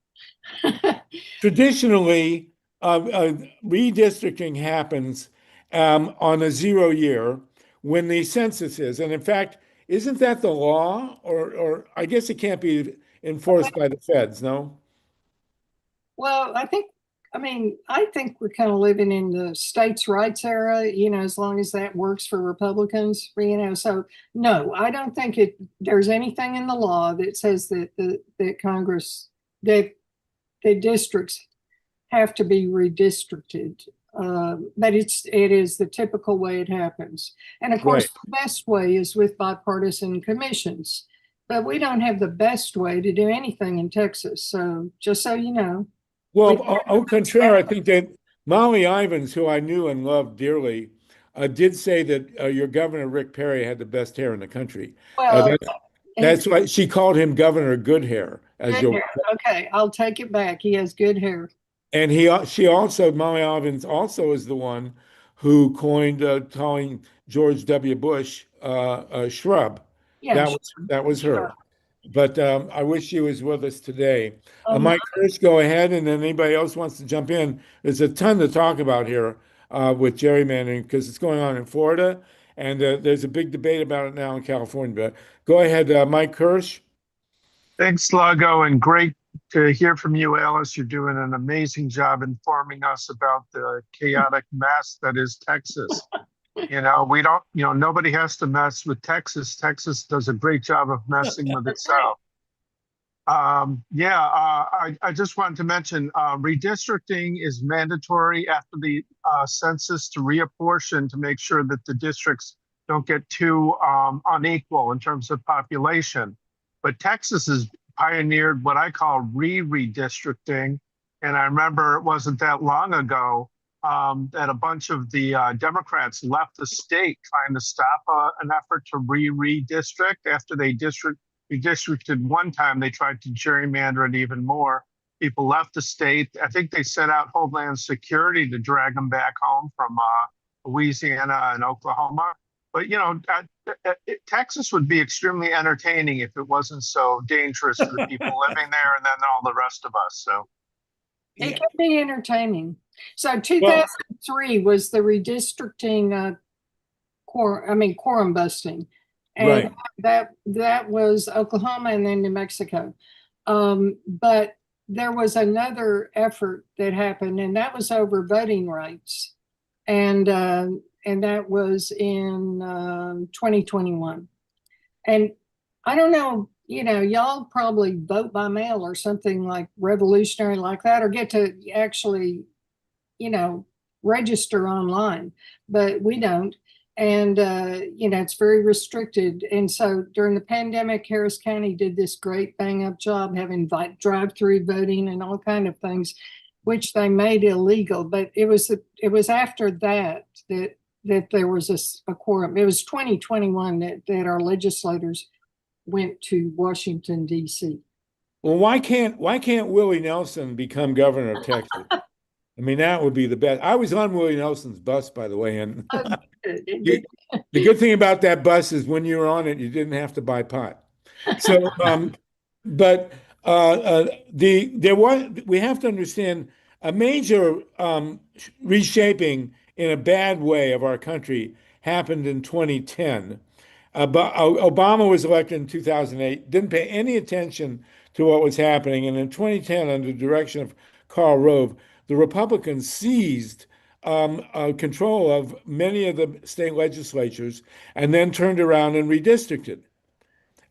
S1: Traditionally, redistricting happens on a 0 year when the census is. And in fact, isn't that the law? Or I guess it can't be enforced by the feds, no?
S10: Well, I think we're kind of living in the states' rights era, you know, as long as that works for Republicans, you know. So no, I don't think there's anything in the law that says that the districts have to be redistricted. But it is the typical way it happens. And of course, the best way is with bipartisan commissions. But we don't have the best way to do anything in Texas. So just so you know.
S1: Well, au contraire, I think that Molly Ivins, who I knew and loved dearly, did say that your governor, Rick Perry, had the best hair in the country.
S10: Well,
S1: that's why she called him Governor Good Hair.
S10: Okay, I'll take it back. He has good hair.
S1: And Molly Ivins also is the one who coined calling George W. Bush a shrub.
S10: Yeah,
S1: that was her. But I wish she was with us today.
S10: Mike
S1: Kirsch, go ahead, and then anybody else wants to jump in. There's a ton to talk about here with gerrymandering because it's going on in Florida, and there's a big debate about it now in California. But go ahead, Mike Kirsch.
S3: Thanks, Lago, and great to hear from you, Alice. You're doing an amazing job informing us about the chaotic mess that is Texas. You know, nobody has to mess with Texas. Texas does a great job of messing with itself. I just wanted to mention redistricting is mandatory after the census to reapportion to make sure that the districts don't get too unequal in terms of population. But Texas has pioneered what I call redistricting. And I remember it wasn't that long ago that a bunch of the Democrats left the state trying to stop an effort to redistrict. After they redistricted one time, they tried to gerrymander it even more. People left the state. I think they sent out Homeland Security to drag them back home from Louisiana and Oklahoma. But, you know, Texas would be extremely entertaining if it wasn't so dangerous for the people living there and then all the rest of us. So
S10: it can be entertaining. So 2003 was the redistricting quorum busting. And that was Oklahoma and then New Mexico. But there was another effort that happened, and that was over voting rights. And that was in 2021. And I don't know, y'all probably vote by mail or something like revolutionary like that, or get to actually, register online, but we don't. And, it's very restricted. And so during the pandemic, Harris County did this great bang up job having drive-through voting and all kind of things, which they made illegal. But it was after that there was a quorum. It was 2021 that our legislators went to Washington, D.C.
S1: Well, why can't Willie Nelson become governor of Texas? I mean, that would be the best. I was on Willie Nelson's bus, by the way, and the good thing about that bus is when you were on it, you didn't have to buy pot. So, but we have to understand a major reshaping in a bad way of our country happened in 2010. Obama was elected in 2008, didn't pay any attention to what was happening. And in 2010, under the direction of Karl Rove, the Republicans seized control of many of the state legislatures and then turned around and redistricted.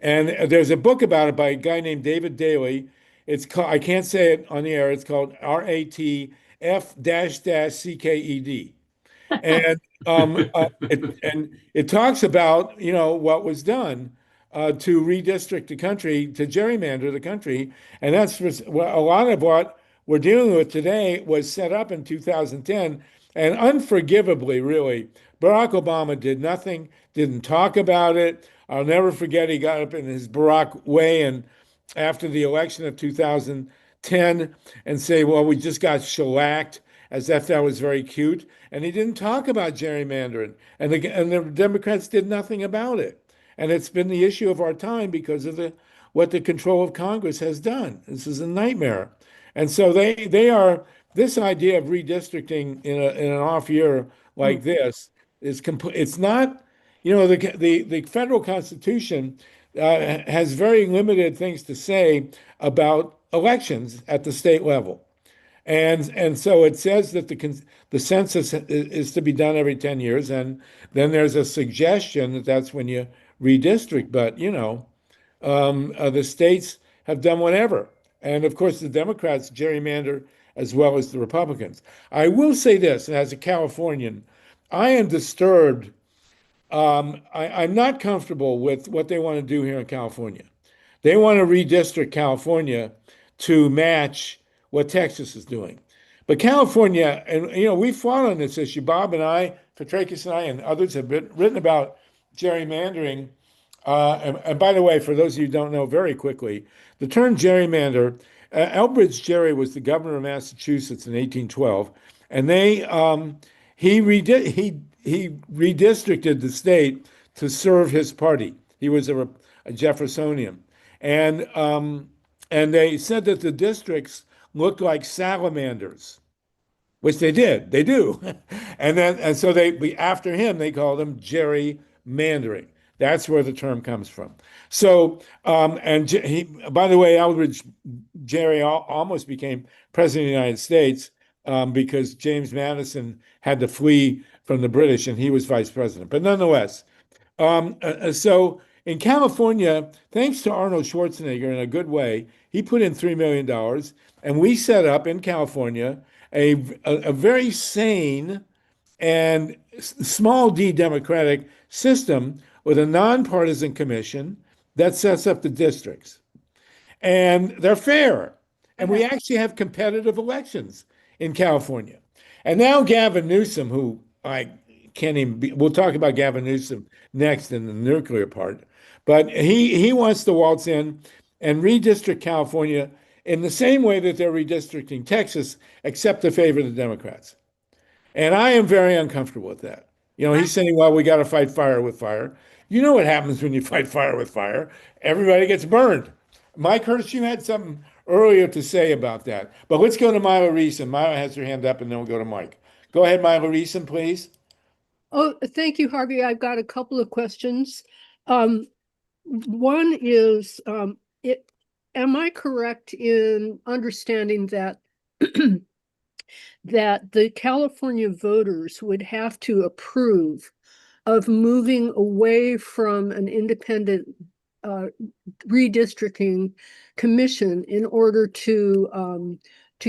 S1: And there's a book about it by a guy named David Daley. It's called, I can't say it on the air, it's called RATF-CKED. And it talks about what was done to redistrict the country, to gerrymander the country, and that's a lot of what we're dealing with today was set up in 2010, and unforgivably, really, Barack Obama did nothing, didn't talk about it. I'll never forget he got up in his Barack way and after the election of 2010 and say, well, we just got shellacked, as if that was very cute. And he didn't talk about gerrymandering. And the Democrats did nothing about it. And it's been the issue of our time because of what the control of Congress has done. This is a nightmare. And so they are, this idea of redistricting in an off year like this is complete. It's not, the federal Constitution has very limited things to say about elections at the state level. And so it says that the census is to be done every 10 years, and then there's a suggestion that that's when you redistrict. But the states have done whatever, and of course the Democrats gerrymander as well as the Republicans. I will say this, and as a Californian, I am disturbed. I'm not comfortable with what they want to do here in California. They want to redistrict California to match what Texas is doing. But California, and we fought on this issue. Bob and I, FITRAKIS and I, and others have written about gerrymandering. And by the way, for those of you who don't know, very quickly, the term gerrymander, Elbridge Gerry was the governor of Massachusetts in 1812, and he redistricted the state to serve his party. He was a Jeffersonian, and they said that the districts looked like salamanders, which they did. They do. And so after him, they called them gerrymandering. That's where the term comes from. So, by the way, Elbridge Gerry almost became president of the United States because James Madison had to flee from the British and he was vice president. But nonetheless, so in California, thanks to Arnold Schwarzenegger in a good way, he put in $3 million, and we set up in California a very sane and small d democratic system with a nonpartisan commission that sets up the districts. And they're fair. And we actually have competitive elections in California. And now Gavin Newsom, who I can't even we'll talk about Gavin Newsom next in the nuclear part, but he wants to waltz in and redistrict California in the same way that they're redistricting Texas, except to favor the Democrats. And I am very uncomfortable with that. He's saying, well, we got to fight fire with fire. You know what happens when you fight fire with fire? Everybody gets burned. Mike Hirsch, you had something earlier to say about that. But let's go to Myla Reeson. Myla has her hand up, and then we'll go to Mike. Go ahead, Myla Reeson, please.
S11: Oh, thank you, Harvey. I've got a couple of questions. One is, am I correct in understanding that that the California voters would have to approve of moving away from an independent redistricting commission in order to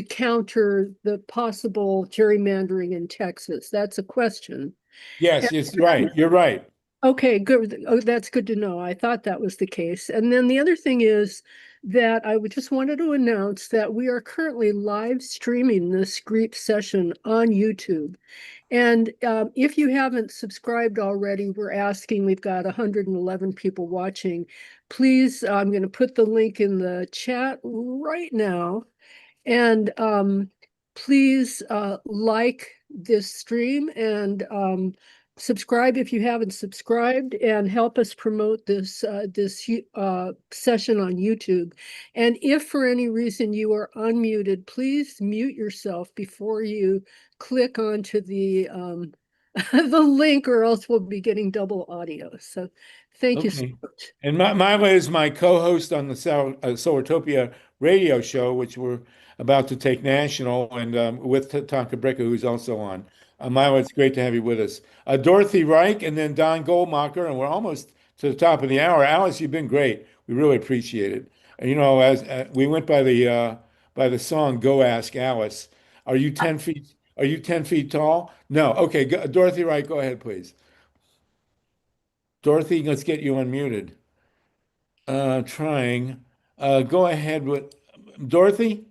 S11: counter the possible gerrymandering in Texas? That's a question.
S1: Yes, it's right. You're right.
S11: Okay, good. Oh, that's good to know. I thought that was the case. And then the other thing is that just wanted to announce that we are currently live streaming this group session on YouTube. And if you haven't subscribed already, we've got 111 people watching. Please, I'm going to put the link in the chat right now. And please like this stream and subscribe if you haven't subscribed, and help us promote this session on YouTube. And if for any reason you are unmuted, please mute yourself before you click onto the the link, or else we'll be getting double audio. So thank you so
S1: Okay.
S11: much.
S1: And Mila is my co-host on the Solartopia radio show, which we're about to take national, and with Tonka Bricka, who's also on. Mila, it's great to have you with us. Dorothy Reich, and then Don Goldmacher, and we're almost to the top of the hour. Alice, you've been great. We really appreciate it. And, you know, as we went by the song "Go Ask Alice." Are you 10 feet? Are you 10 feet tall? No. Okay. Dorothy Reich, go ahead, please. Dorothy, let's get you unmuted. Trying. Go ahead with Dorothy.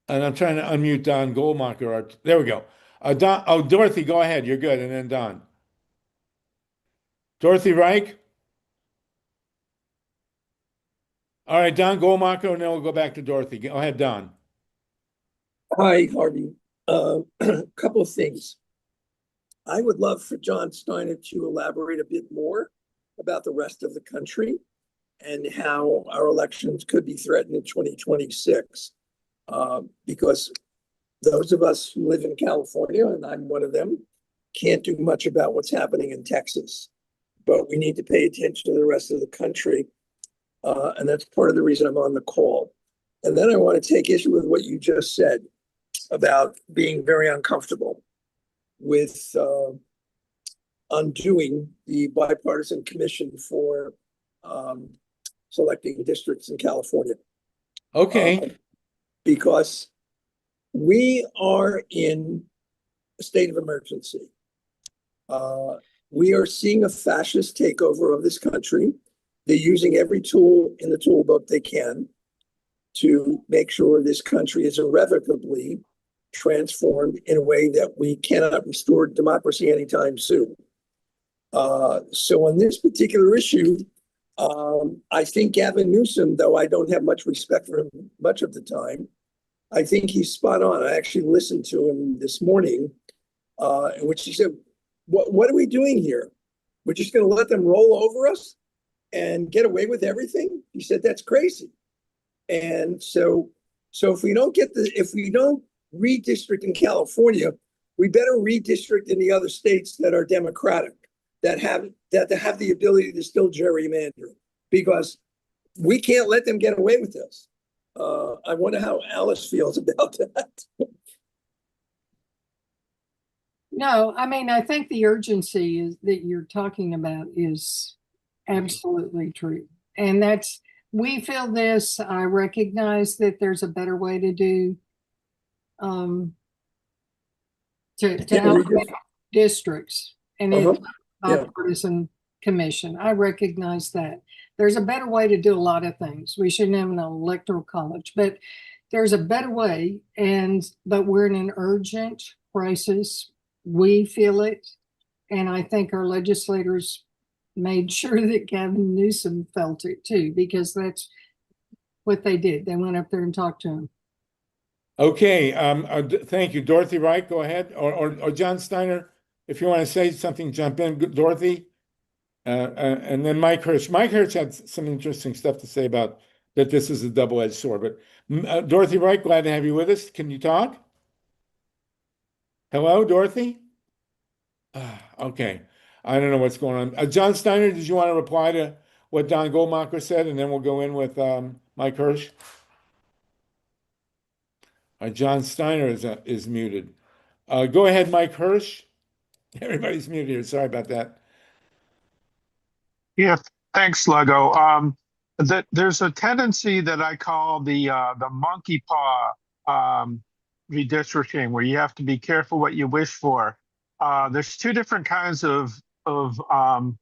S1: And I'm trying to unmute Don Goldmacher. There we go. Dorothy, go ahead. You're good. And then Don. Dorothy Reich. All right, Don Goldmacher, and then we'll go back to Dorothy. Go ahead, Don.
S12: Hi, Harvey. A couple of things. I would love for John Steiner to elaborate a bit more about the rest of the country and how our elections could be threatened in 2026. Because those of us who live in California, and I'm one of them, can't do much about what's happening in Texas. But we need to pay attention to the rest of the country. And that's part of the reason I'm on the call. And then I want to take issue with what you just said about being very uncomfortable with undoing the bipartisan commission for selecting districts in California.
S1: Okay.
S12: Because we are in a state of emergency. We are seeing a fascist takeover of this country. They're using every tool in the toolbox they can to make sure this country is irrevocably transformed in a way that we cannot restore democracy anytime soon. So on this particular issue, I think Gavin Newsom, though I don't have much respect for him much of the time, I think he's spot on. I actually listened to him this morning, in which he said, what are we doing here? We're just going to let them roll over us and get away with everything? He said, that's crazy. And so if we don't redistrict in California, we better redistrict in the other states that are democratic, that have the ability to still gerrymander, because we can't let them get away with this. I wonder how Alice feels about that.
S10: No, I mean, I think the urgency is that you're talking about is absolutely true. And we feel this. I recognize that there's a better way to do to help districts, and it's bipartisan commission. I recognize that. There's a better way to do a lot of things. We shouldn't have an electoral college, but there's a better way. But we're in an urgent crisis. We feel it. And I think our legislators made sure that Gavin Newsom felt it too, because that's what they did. They went up there and talked to him.
S1: Okay. Thank you. Dorothy Wright, go ahead. Or John Steiner, if you want to say something, jump in. Dorothy. And then Mike Hirsch. Mike Hirsch had some interesting stuff to say about that this is a double-edged sword. But Dorothy Wright, glad to have you with us. Can you talk? Hello, Dorothy? Okay. I don't know what's going on. John Steiner, did you want to reply to what Don Goldmacher said? And then we'll go in with Mike Hirsch. John Steiner is muted. Go ahead, Mike Hirsch. Everybody's muted here. Sorry about that.
S3: Yeah, thanks, Sluggo. There's a tendency that I call the monkey paw redistricting, where you have to be careful what you wish for. There's two different kinds of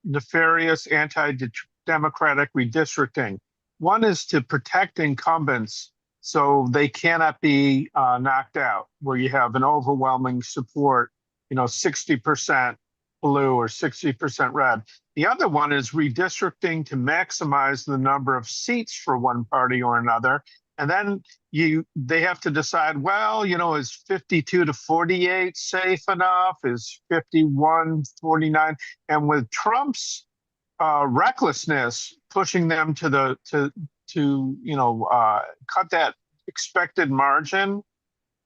S3: nefarious anti-democratic redistricting. One is to protect incumbents so they cannot be knocked out, where you have an overwhelming support, 60% blue or 60% red. The other one is redistricting to maximize the number of seats for one party or another. And then they have to decide, well, is 52 to 48 safe enough? Is 51-49? And with Trump's recklessness pushing them to cut that expected margin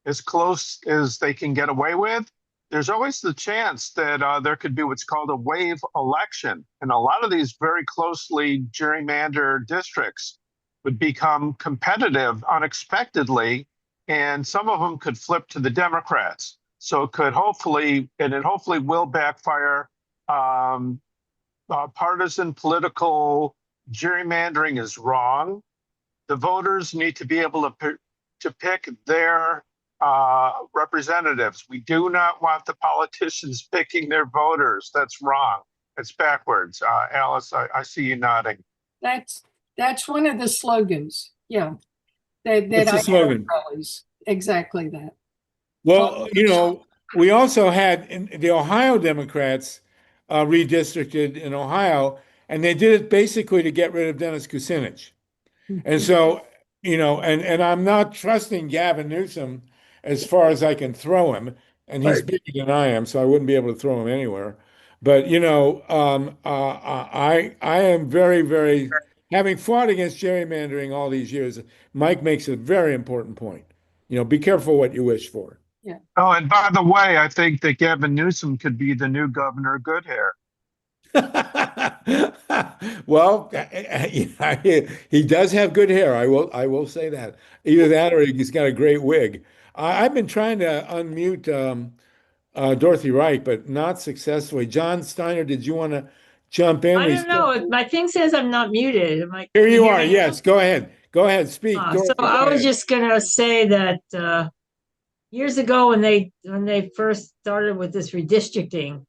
S3: as close as they can get away with, there's always the chance that there could be what's called a wave election. And a lot of these very closely gerrymandered districts would become competitive unexpectedly, and some of them could flip to the Democrats. So it hopefully will backfire. Partisan political gerrymandering is wrong. The voters need to be able to pick their representatives. We do not want the politicians picking their voters. That's wrong. It's backwards. Alice, I see you nodding.
S10: That's one of the slogans. Yeah.
S1: It's a slogan.
S10: Exactly that.
S1: Well, we also had the Ohio Democrats redistricted in Ohio, and they did it basically to get rid of Dennis Kucinich. And so, and I'm not trusting Gavin Newsom as far as I can throw him, and he's bigger than I am, so I wouldn't be able to throw him anywhere. But I am very, very, having fought against gerrymandering all these years. Mike makes a very important point. Be careful what you wish for.
S10: Yeah.
S3: Oh, and by the way, I think that Gavin Newsom could be the new governor of good hair.
S1: Well, he does have good hair. I will say that. Either that or he's got a great wig. I've been trying to unmute Dorothy Wright, but not successfully. John Steiner, did you want to jump in?
S13: I don't know. My thing says I'm not muted.
S1: Here you are. Yes, go ahead. Go ahead. Speak. Dorothy,
S13: so I was just gonna say that years ago when they first started with this redistricting,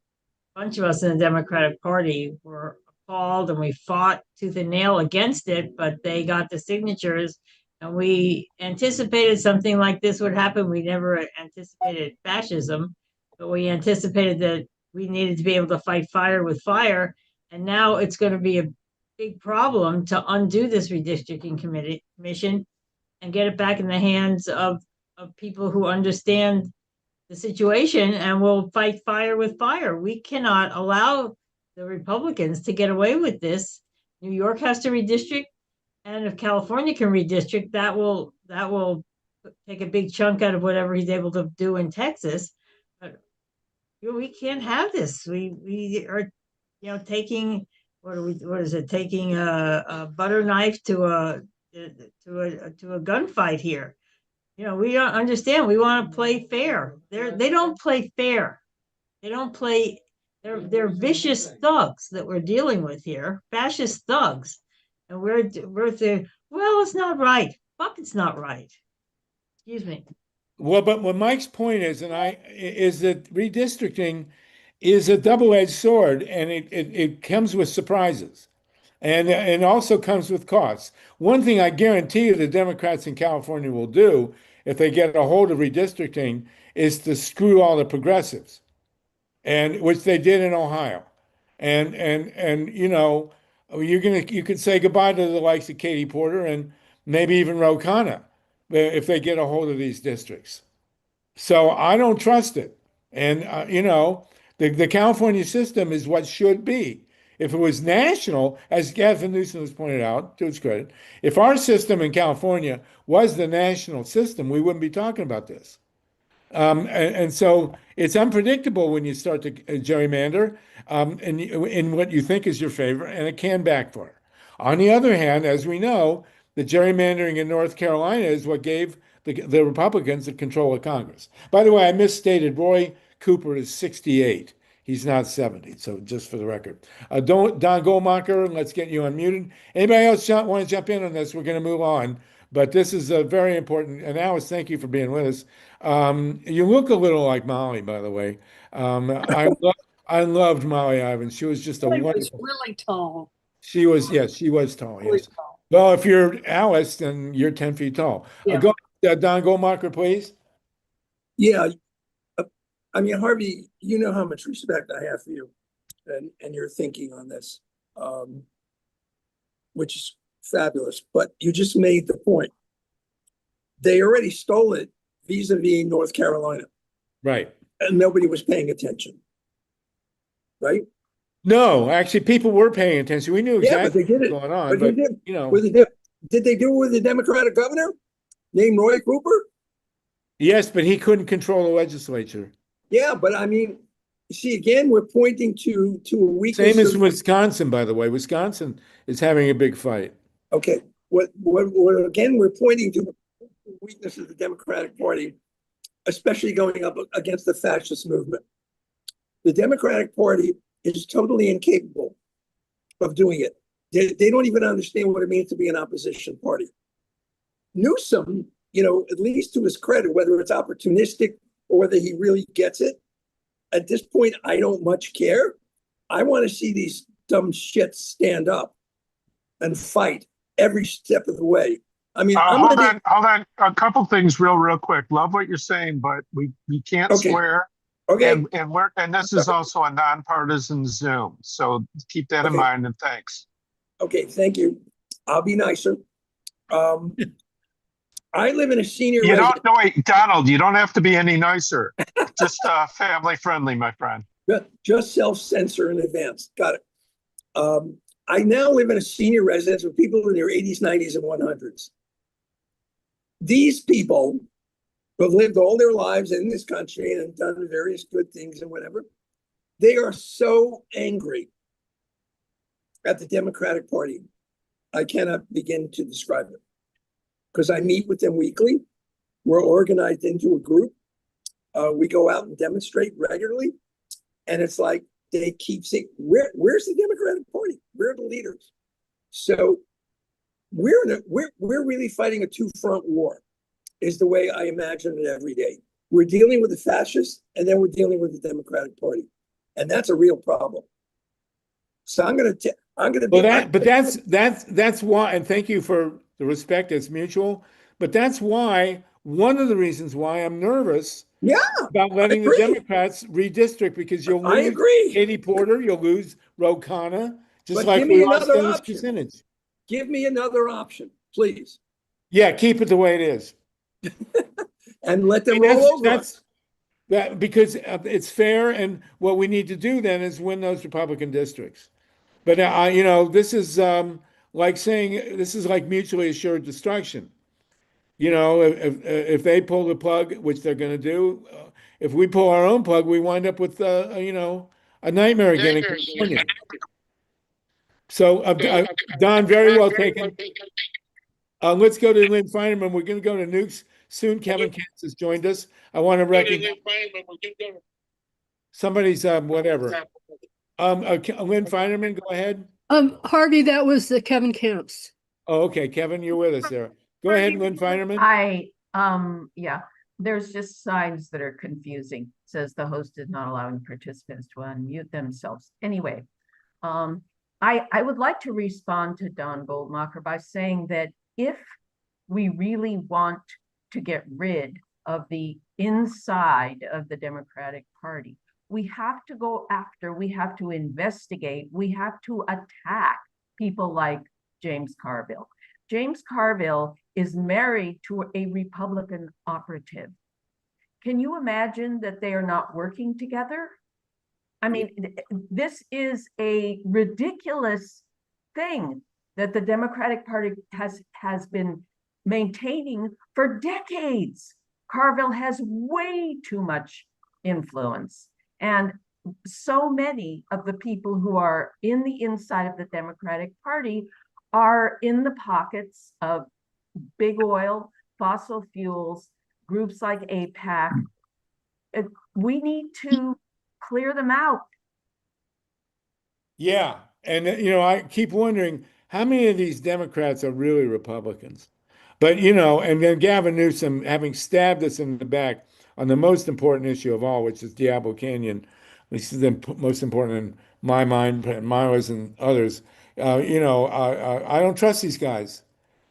S13: a bunch of us in the Democratic Party were appalled and we fought tooth and nail against it, but they got the signatures and we anticipated something like this would happen. We never anticipated fascism, but we anticipated that we needed to be able to fight fire with fire. And now it's going to be a big problem to undo this redistricting commission and get it back in the hands of people who understand the situation and will fight fire with fire. We cannot allow the Republicans to get away with this. New York has to redistrict, and if California can redistrict, that will take a big chunk out of whatever he's able to do in Texas. But we can't have this. We are taking taking a butter knife to a gunfight here. We don't understand. We want to play fair. They don't play fair. They don't play. They're vicious thugs that we're dealing with here, fascist thugs, and we're saying, well, it's not right. Fuck, it's not right. Excuse me.
S1: Well, but what Mike's point is, is that redistricting is a double-edged sword, and it comes with surprises, and also comes with costs. One thing I guarantee you the Democrats in California will do if they get a hold of redistricting is to screw all the progressives, and which they did in Ohio. And you could say goodbye to the likes of Katie Porter and maybe even Ro Khanna if they get a hold of these districts. So I don't trust it. And the California system is what should be. If it was national, as Gavin Newsom has pointed out, to his credit, if our system in California was the national system, we wouldn't be talking about this. And so it's unpredictable when you start to gerrymander in what you think is your favor, and it can backfire. On the other hand, as we know, the gerrymandering in North Carolina is what gave the Republicans the control of Congress. By the way, I misstated. Roy Cooper is 68. He's not 70. So just for the record, Don Goldmacher, let's get you unmuted. Anybody else want to jump in on this? We're going to move on. But this is a very important. And Alice, thank you for being with us. You look a little like Molly, by the way. I loved Molly Ivins. She was just a
S10: He was
S1: wonderful.
S10: really tall.
S1: She was, yes, she was tall.
S10: Really
S1: Yes.
S10: tall.
S1: Well, if you're Alice, then you're 10 feet tall.
S10: Yeah.
S1: Go, Don Goldmacher, please.
S12: Yeah, I mean, Harvey, you know how much respect I have for you and your thinking on this, which is fabulous. But you just made the point. They already stole it vis-a-vis North Carolina,
S1: Right.
S12: and nobody was paying attention, right?
S1: No, actually, people were paying attention. We knew
S12: Yeah, but
S1: exactly
S12: they did
S1: what
S12: it.
S1: was going on.
S12: But
S1: But,
S12: they did.
S1: you know,
S12: Did they do it with the Democratic governor named Roy Cooper?
S1: yes, but he couldn't control the legislature.
S12: Yeah, but I mean, you see, again, we're pointing to a weakness.
S1: Same as Wisconsin, by the way. Wisconsin is having a big fight.
S12: Okay, what again, we're pointing to the weakness of the Democratic Party, especially going up against the fascist movement. The Democratic Party is totally incapable of doing it. They don't even understand what it means to be an opposition party. Newsom, you know, at least to his credit, whether it's opportunistic or whether he really gets it, at this point, I don't much care. I want to see these dumb shits stand up and fight every step of the way. I mean,
S3: hold on. A couple things real quick. Love what you're saying, but we can't swear.
S12: Okay.
S3: And this is also a nonpartisan Zoom. So keep that in mind, and thanks.
S12: Okay, thank you. I'll be nicer. I live in a senior residence.
S3: Wait, Donald, you don't have to be any nicer. Just family friendly, my friend.
S12: Just self-censor in advance. Got it. I now live in a senior residence with people in their 80s, 90s, and 100s. These people who have lived all their lives in this country and have done various good things and whatever, they are so angry at the Democratic Party. I cannot begin to describe it. Because I meet with them weekly. We're organized into a group. We go out and demonstrate regularly. And it's like they keep saying, where's the Democratic Party? Where are the leaders? So we're really fighting a two-front war, is the way I imagine it every day. We're dealing with the fascists, and then we're dealing with the Democratic Party. And that's a real problem. So I'm going to
S1: that's why, and thank you for the respect, it's mutual. But that's why, one of the reasons why I'm nervous about letting the Democrats redistrict, because you'll lose Katie Porter, you'll lose Ro Khanna, just like we lost Dennis Kucinich.
S12: Give me another option, please.
S1: Yeah, keep it the way it is.
S12: And let them roll over us.
S1: That, because it's fair, and what we need to do then is win those Republican districts. But you know, this is like saying, this is like mutually assured destruction. You know, if they pull the plug, which they're going to do, if we pull our own plug, we wind up with you know, a nightmare again in California. So Don, very well taken. Let's go to Lynn Feinerman. We're going to go to nukes soon. Kevin Katz has joined us. I want to recognize somebody's whatever. Lynn Feinerman, go ahead.
S11: Harvey, that was the Kevin Camps.
S1: Oh, okay. Kevin, you're with us there. Go ahead, Lynn Feinerman.
S8: Yeah, there's just signs that are confusing. It says the host is not allowing participants to unmute themselves. Anyway, I would like to respond to Don Goldmacher by saying that if we really want to get rid of the inside of the Democratic Party, we have to go after, we have to investigate, we have to attack people like James Carville. James Carville is married to a Republican operative. Can you imagine that they are not working together? I mean, this is a ridiculous thing that the Democratic Party has been maintaining for decades. Carville has way too much influence. And so many of the people who are in the inside of the Democratic Party are in the pockets of big oil, fossil fuels, groups like APAC. We need to clear them out.
S1: Yeah. And, I keep wondering how many of these Democrats are really Republicans? But, and then Gavin Newsom having stabbed us in the back on the most important issue of all, which is Diablo Canyon, which is the most important in my mind, and Myra's and others. I don't trust these guys.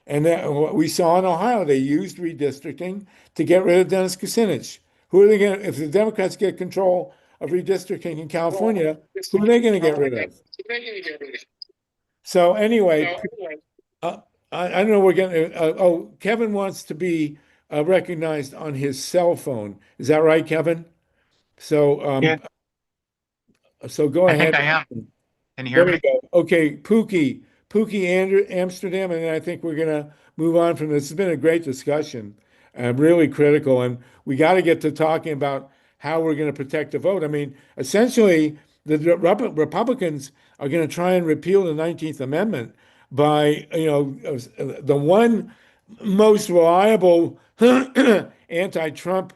S1: And that, what we saw in Ohio, they used redistricting to get rid of Dennis Kucinich. Who are they going to, if the Democrats get control of redistricting in California, who are they going to get rid of? So anyway, I don't know, we're going to, Kevin wants to be recognized on his cell phone. Is that right, Kevin? So,
S14: Yeah.
S1: so go
S14: I
S1: ahead.
S14: think I am. Can you hear
S1: There
S14: me?
S1: we go. Okay, Pookie Amsterdam, and then I think we're gonna move on from this. It's been a great discussion, really critical, and we got to get to talking about how we're going to protect the vote. I mean, essentially, the Republicans are going to try and repeal the 19th Amendment by, the one most reliable anti-Trump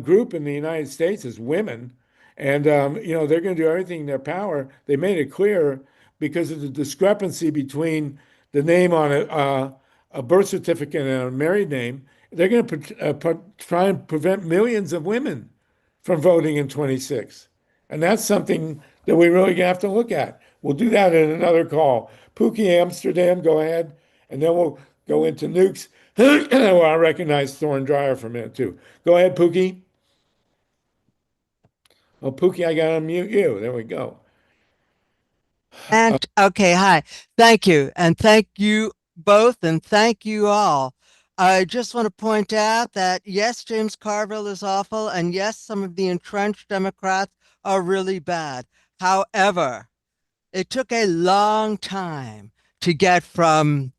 S1: group in the United States is women. And, they're going to do everything in their power. They made it clear because of the discrepancy between the name on a birth certificate and a married name. They're going to try and prevent millions of women from voting in 26. And that's something that we really have to look at. We'll do that in another call. Pookie Amsterdam, go ahead. And then we'll go into nukes. Well, I recognize THORNE DREYER for a minute, too. Go ahead, Pookie. Oh, Pookie, I got to unmute you. There we go.
S15: And okay, hi. Thank you. And thank you both, and thank you all. I just want to point out that yes, James Carville is awful, and yes, some of the entrenched Democrats are really bad. However, it took a long time to get from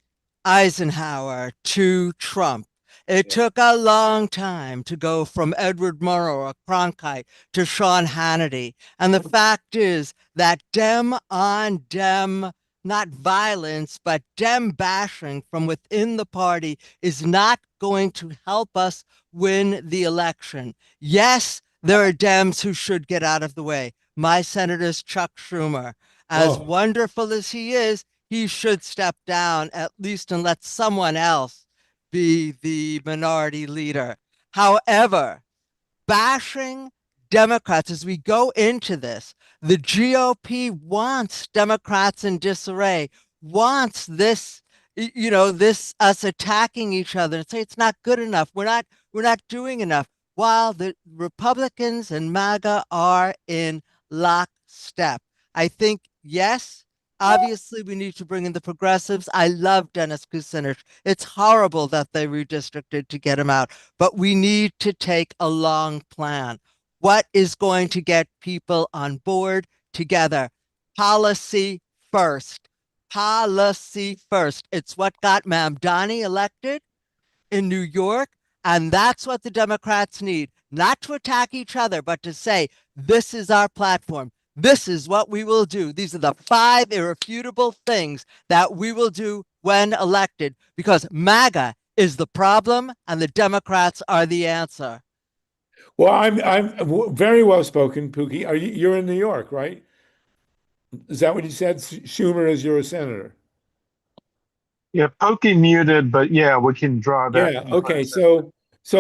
S15: Eisenhower to Trump. It took a long time to go from Edward Murrow or Cronkite to Sean Hannity. And the fact is that Dem on Dem, not violence, but Dem bashing from within the party is not going to help us win the election. Yes, there are Dems who should get out of the way. My senator's Chuck Schumer. As wonderful as he is, he should step down at least and let someone else be the minority leader. However, bashing Democrats as we go into this, the GOP wants Democrats in disarray, wants this, this us attacking each other and say it's not good enough. We're not doing enough. While the Republicans and MAGA are in lockstep. I think, yes, obviously we need to bring in the progressives. I love Dennis Kucinich. It's horrible that they redistricted to get him out, but we need to take a long plan. What is going to get people on board together? Policy first. Policy first. It's what got Mamdani elected in New York. And that's what the Democrats need, not to attack each other, but to say, this is our platform. This is what we will do. These are the 5 irrefutable things that we will do when elected, because MAGA is the problem and the Democrats are the answer.
S1: Well, I'm very well spoken, Pookie. You're in New York, right? Is that what you said? Schumer is your senator.
S3: Yeah, Pokey muted, but yeah, we can draw that.
S1: Yeah. Okay. So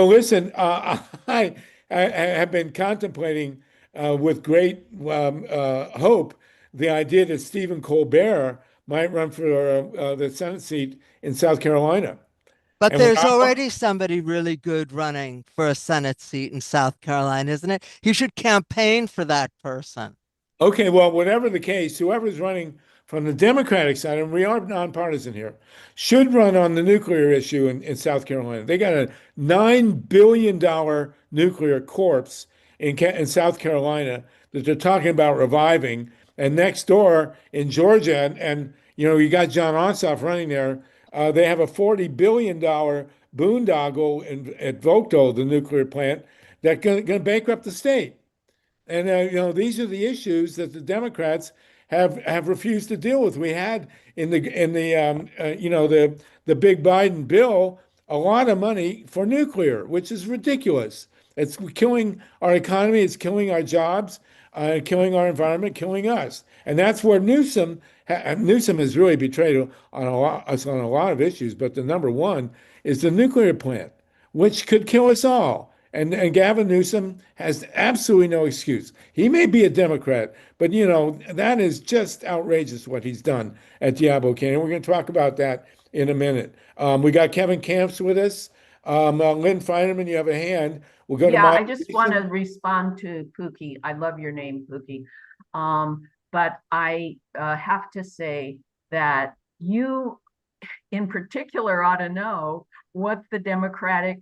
S1: listen, I have been contemplating with great hope the idea that Stephen Colbert might run for the Senate seat in South Carolina.
S15: But there's already somebody really good running for a Senate seat in South Carolina, isn't it? He should campaign for that person.
S1: Okay, well, whatever the case, whoever's running from the Democratic side, and we are nonpartisan here, should run on the nuclear issue in South Carolina. They got a $9 billion nuclear corpse in South Carolina that they're talking about reviving. And next door in Georgia, and you got John Ossoff running there, they have a $40 billion boondoggle at Vogtle, the nuclear plant, that's going to bankrupt the state. And these are the issues that the Democrats have refused to deal with. We had in the big Biden bill a lot of money for nuclear, which is ridiculous. It's killing our economy, it's killing our jobs, killing our environment, killing us. And that's where Newsom has really betrayed us on a lot of issues. But the number one is the nuclear plant, which could kill us all. And Gavin Newsom has absolutely no excuse. He may be a Democrat, but that is just outrageous what he's done at Diablo Canyon. We're going to talk about that in a minute. We got Kevin Camps with us. Lynn Feinerman, you have a hand. We'll go to
S8: I just want to respond to Pookie. I love your name, Pookie. But I have to say that you in particular ought to know what the Democratic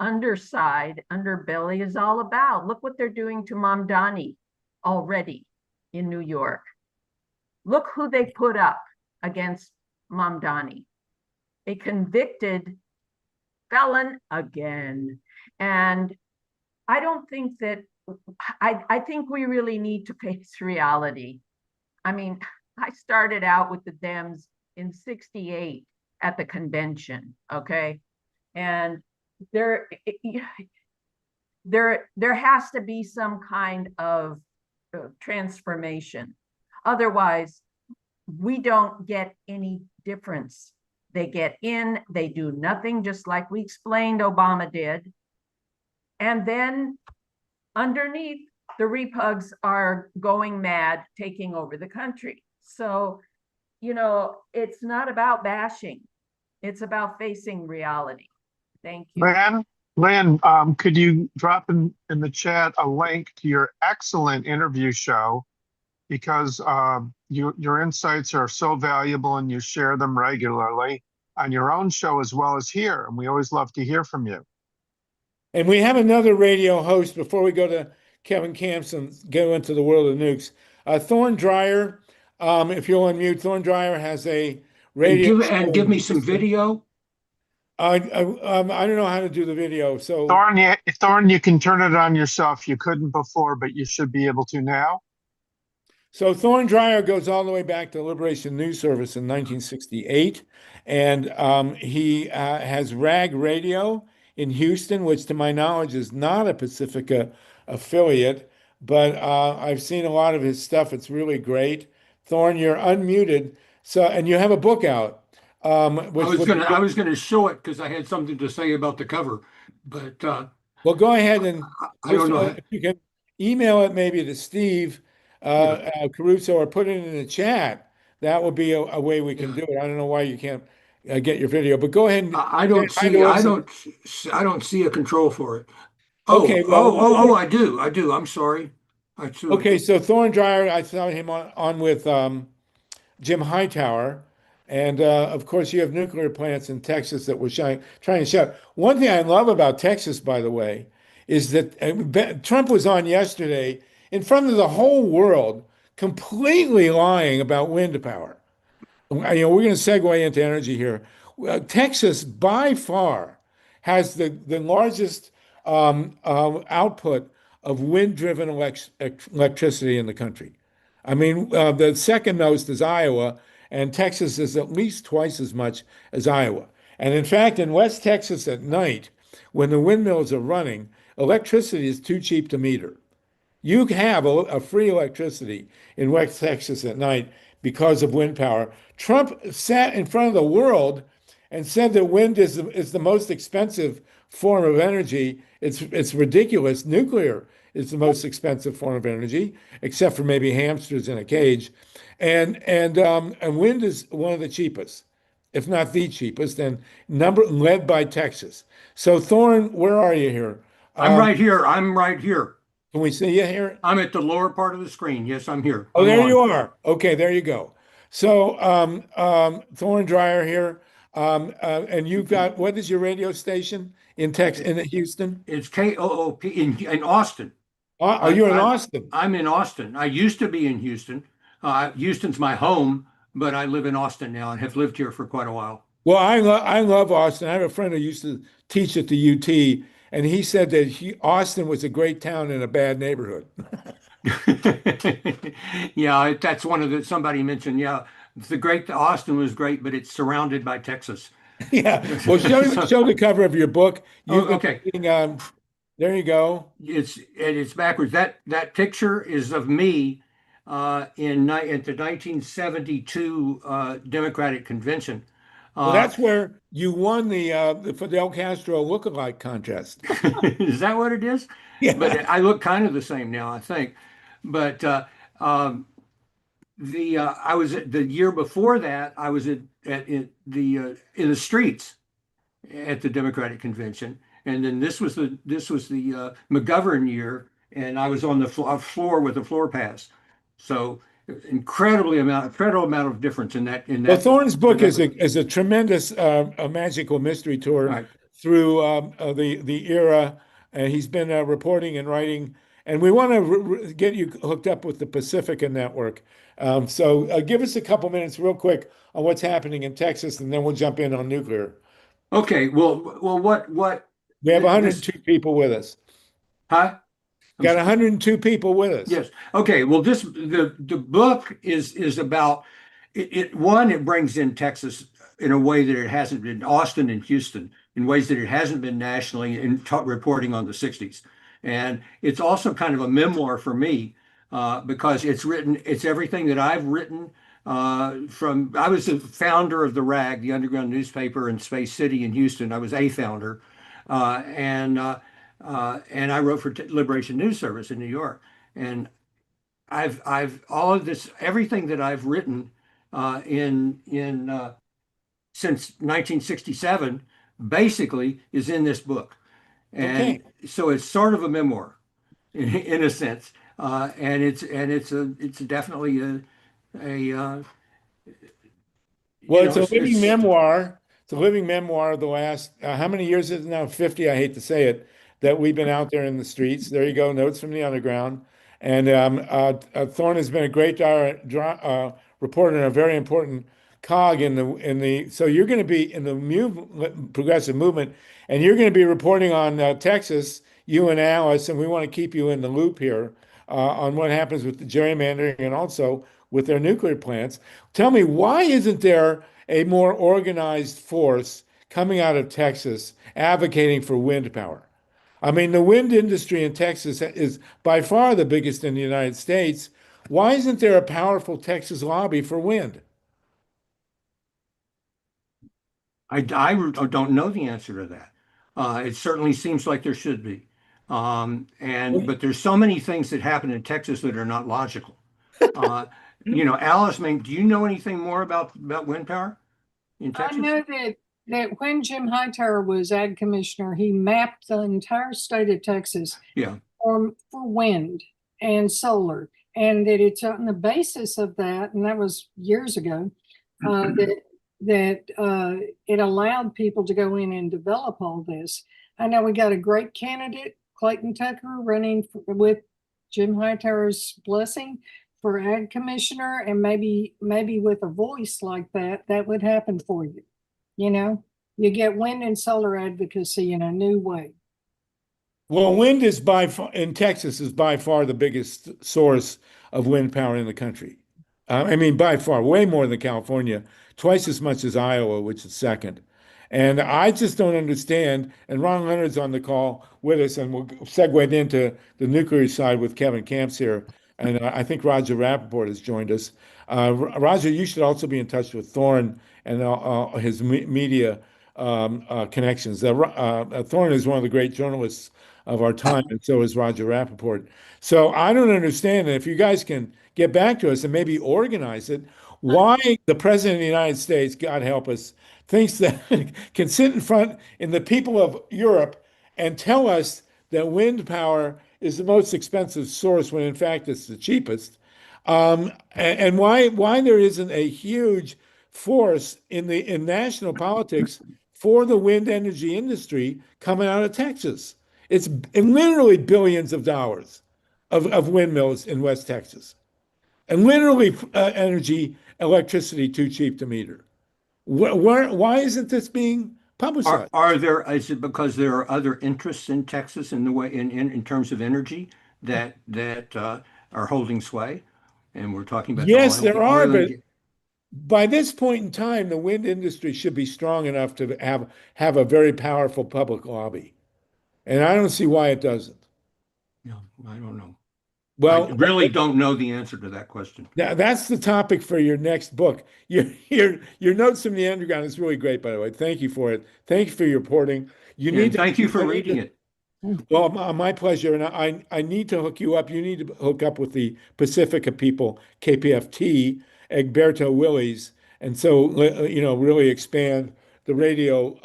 S8: underbelly is all about. Look what they're doing to Mamdani already in New York. Look who they put up against Mamdani, a convicted felon again. And I don't think that, I think we really need to face reality. I mean, I started out with the Dems in '68 at the convention, okay? And there has to be some kind of transformation. Otherwise, we don't get any difference. They get in, they do nothing, just like we explained Obama did. And then underneath, the repugs are going mad, taking over the country. So, it's not about bashing. It's about facing reality. Thank you.
S3: Lynn, could you drop in the chat a link to your excellent interview show? Because your insights are so valuable and you share them regularly on your own show as well as here. And we always love to hear from you.
S1: And we have another radio host before we go to Kevin Camps and go into the world of nukes. Thorne Dreyer, if you'll unmute, Thorne Dreyer has a radio.
S14: And give me some video.
S1: I don't know how to do the video. So
S3: Thorne, you can turn it on yourself. You couldn't before, but you should be able to now.
S1: So Thorne Dreyer goes all the way back to Liberation News Service in 1968. And he has RAG Radio in Houston, which to my knowledge is not a Pacifica affiliate, but I've seen a lot of his stuff. It's really great. Thorne, you're unmuted. So, and you have a book out.
S14: I was gonna show it because I had something to say about the cover, but
S1: well, go ahead and
S14: I don't know.
S1: If you can email it maybe to Steve Caruso or put it in the chat. That would be a way we can do it. I don't know why you can't get your video, but go ahead. And
S14: I don't see a control for it.
S1: Okay.
S14: I do. I'm sorry.
S1: Okay, so Thorne Dreyer, I saw him on with Jim Hightower. And of course, you have nuclear plants in Texas that we're trying to shut. One thing I love about Texas, by the way, is that Trump was on yesterday in front of the whole world, completely lying about wind power. We're going to segue into energy here. Texas, by far, has the largest output of wind-driven electricity in the country. I mean, the second most is Iowa, and Texas is at least twice as much as Iowa. And in fact, in West Texas at night, when the windmills are running, electricity is too cheap to meter. You have a free electricity in West Texas at night because of wind power. Trump sat in front of the world and said that wind is the most expensive form of energy. It's ridiculous. Nuclear is the most expensive form of energy, except for maybe hamsters in a cage. And wind is one of the cheapest, if not the cheapest, and led by Texas. So Thorne, where are you here?
S14: I'm right here.
S1: Can we see you here?
S14: I'm at the lower part of the screen. Yes, I'm here.
S1: Oh, there you are. Okay, there you go. So Thorne Dreyer here. And you've got, what is your radio station in Texas, in Houston?
S14: It's KOOP in Austin.
S1: Oh, you're in Austin.
S14: I'm in Austin. I used to be in Houston. Houston's my home, but I live in Austin now and have lived here for quite a while.
S1: Well, I love Austin. I have a friend who used to teach at the UT, and he said that Austin was a great town in a bad neighborhood.
S14: Yeah, that's one of the, somebody mentioned, yeah, Austin was great, but it's surrounded by Texas.
S1: Yeah. Well, show the cover of your book.
S14: Oh,
S1: You've been
S14: okay.
S1: reading, there you go.
S14: It's backwards. That picture is of me at the 1972 Democratic Convention.
S1: Well, that's where you won the Fidel Castro lookalike contest.
S14: Is that what it is?
S1: Yeah.
S14: But I look kind of the same now, I think. But I was the year before that, I was in the streets at the Democratic Convention, and then this was the McGovern year, and I was on the floor with a floor pass. So incredible amount of difference in that.
S1: Well, Thorne's book is a tremendous a magical mystery tour
S14: Right.
S1: through the era, and he's been reporting and writing. And we want to get you hooked up with the Pacifica Network. So give us a couple minutes, real quick, on what's happening in Texas, and then we'll jump in on nuclear.
S14: Okay. Well, what?
S1: We have 102 people with us.
S14: Huh?
S1: Got 102 people with us.
S14: Yes. Okay. Well, the book is about it brings in Texas in a way that it hasn't been, Austin and Houston, in ways that it hasn't been nationally in reporting on the 60s. And it's also kind of a memoir for me because it's everything that I've written I was the founder of the RAG, the underground newspaper in Space City in Houston. I was a founder. And I wrote for Liberation News Service in New York. And I've all of this, everything that I've written since 1967 basically is in this book. And so it's sort of a memoir in a sense. And it's definitely
S1: it's a living memoir. It's a living memoir of the last, how many years is it now? 50, I hate to say it, that we've been out there in the streets. There you go, Notes from the Underground. And Thorne has been a great reporter and a very important cog so you're going to be in the progressive movement, and you're going to be reporting on Texas, you and Alice, and we want to keep you in the loop here on what happens with the gerrymandering and also with their nuclear plants. Tell me, why isn't there a more organized force coming out of Texas advocating for wind power? I mean, the wind industry in Texas is by far the biggest in the United States. Why isn't there a powerful Texas lobby for wind?
S14: I don't know the answer to that. It certainly seems like there should be. But there's so many things that happen in Texas that are not logical. Alice, do you know anything more about wind power in Texas?
S10: I know that when Jim Hightower was ag commissioner, he mapped the entire state of Texas for wind and solar, and that it's on the basis of that, and that was years ago, that it allowed people to go in and develop all this. I know we got a great candidate, Clayton Tucker, running with Jim Hightower's blessing for ag commissioner, and maybe with a voice like that would happen for you. You get wind and solar advocacy in a new way.
S1: Well, wind is in Texas is by far the biggest source of wind power in the country. By far, way more than California, twice as much as Iowa, which is second. And I just don't understand. And Ron Leonard's on the call with us, and we'll segue into the nuclear side with Kevin Camps here. And I think Roger Rappaport has joined us. Roger, you should also be in touch with Thorne and his media connections. Thorne is one of the great journalists of our time, and so is Roger Rappaport. So I don't understand, and if you guys can get back to us and maybe organize it, why the President of the United States, God help us, thinks that can sit in the people of Europe and tell us that wind power is the most expensive source when in fact it's the cheapest, and why there isn't a huge force in national politics for the wind energy industry coming out of Texas. It's literally billions of dollars of windmills in West Texas, and literally electricity too cheap to meter. Why isn't this being publicized?
S14: Is it because there are other interests in Texas in the way in terms of energy that are holding sway? And we're talking about
S1: Yes, there are,
S14: oil
S1: but by this point in time, the wind industry should be strong enough to have a very powerful public lobby. And I don't see why it doesn't.
S14: No, I don't know.
S1: Well,
S14: I really don't know the answer to that question.
S1: now that's the topic for your next book. Your notes from the underground is really great, by the way. Thank you for it. Thank you for your reporting. You
S14: And
S1: need to
S14: thank you for reading it.
S1: Well, my pleasure. And I need to hook you up. You need to hook up with the Pacifica people, KPFT, Egberto Willies, and so really expand the radio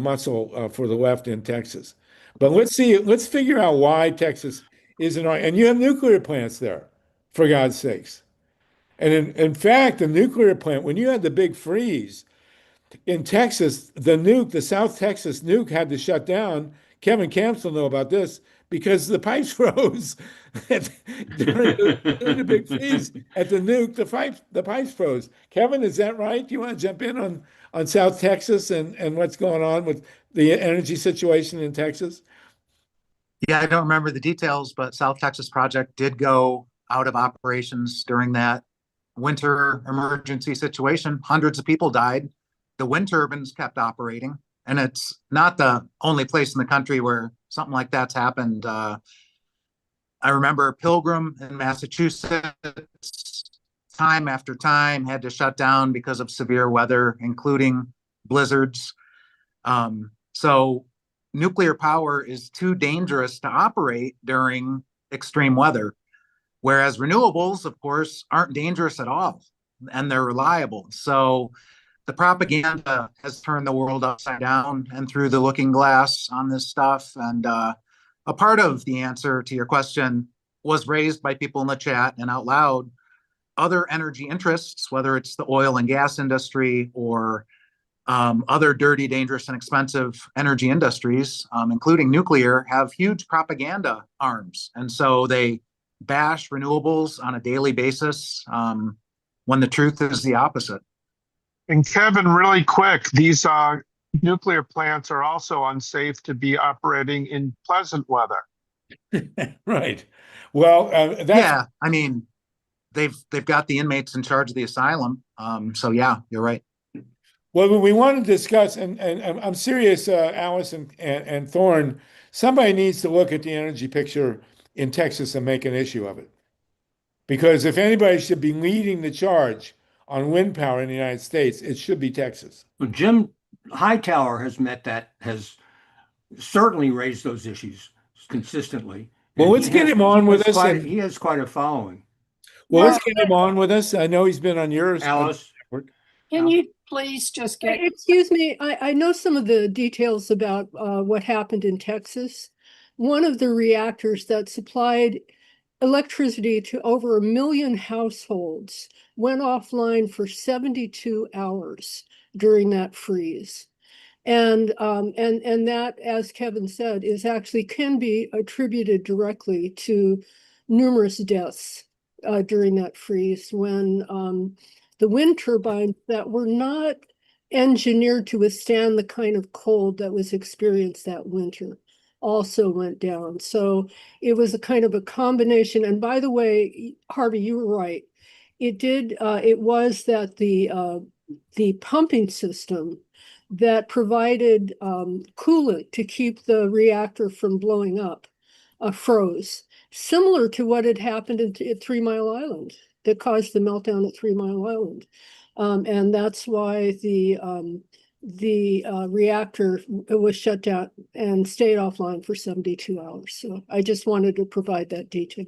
S1: muscle for the left in Texas. But let's figure out why Texas isn't. And you have nuclear plants there, for God's sakes. And in fact, the nuclear plant, when you had the big freeze in Texas, the South Texas nuke had to shut down. Kevin Camps will know about this because the pipes froze during the big freeze at the nuke. The pipes froze. Kevin, is that right? Do you want to jump in on South Texas and what's going on with the energy situation in Texas?
S16: Yeah, I don't remember the details, but South Texas Project did go out of operations during that winter emergency situation. Hundreds of people died. The wind turbines kept operating, and it's not the only place in the country where something like that's happened. I remember Pilgrim in Massachusetts, time after time, had to shut down because of severe weather, including blizzards. So nuclear power is too dangerous to operate during extreme weather, whereas renewables, of course, aren't dangerous at all, and they're reliable. So the propaganda has turned the world upside down and through the looking glass on this stuff. And a part of the answer to your question was raised by people in the chat and out loud. Other energy interests, whether it's the oil and gas industry or other dirty, dangerous, and expensive energy industries, including nuclear, have huge propaganda arms. And so they bash renewables on a daily basis when the truth is the opposite.
S3: And Kevin, really quick, these nuclear plants are also unsafe to be operating in pleasant weather.
S1: Right. Well,
S16: yeah, I mean, they've got the inmates in charge of the asylum. So yeah, you're right.
S1: Well, we want to discuss, and I'm serious, Alice and Thorne, somebody needs to look at the energy picture in Texas and make an issue of it. Because if anybody should be leading the charge on wind power in the United States, it should be Texas.
S14: Well, Jim Hightower has certainly raised those issues consistently.
S1: Well, let's get him on with us.
S14: He has quite a following.
S1: Well, let's get him on with us. I know he's been on yours.
S14: Alice.
S10: Can you please just get...
S11: Excuse me, I know some of the details about what happened in Texas. One of the reactors that supplied electricity to over 1 million households went offline for 72 hours during that freeze. And that, as Kevin said, is actually can be attributed directly to numerous deaths during that freeze when the wind turbines that were not engineered to withstand the kind of cold that was experienced that winter also went down. So it was a kind of a combination. And by the way, Harvey, you were right. It was that the pumping system that provided coolant to keep the reactor from blowing up froze, similar to what had happened at 3 Mile Island that caused the meltdown at 3 Mile Island. And that's why the reactor was shut down and stayed offline for 72 hours. So I just wanted to provide that detail.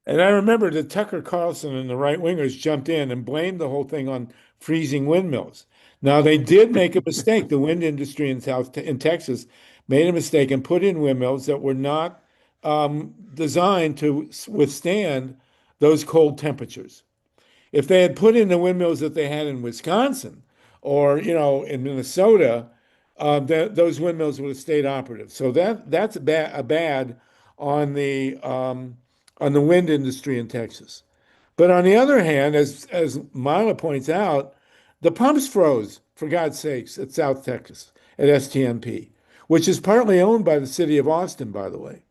S1: And I remember that Tucker Carlson and the right-wingers jumped in and blamed the whole thing on freezing windmills. Now, they did make a mistake. The wind industry in Texas made a mistake and put in windmills that were not designed to withstand those cold temperatures. If they had put in the windmills that they had in Wisconsin or, in Minnesota, those windmills would have stayed operative. So that's a bad on the wind industry in Texas. But on the other hand, as Mila points out, The pumps froze, for God's sakes, at South Texas, at STMP, which is partly owned by the city of Austin, by the way.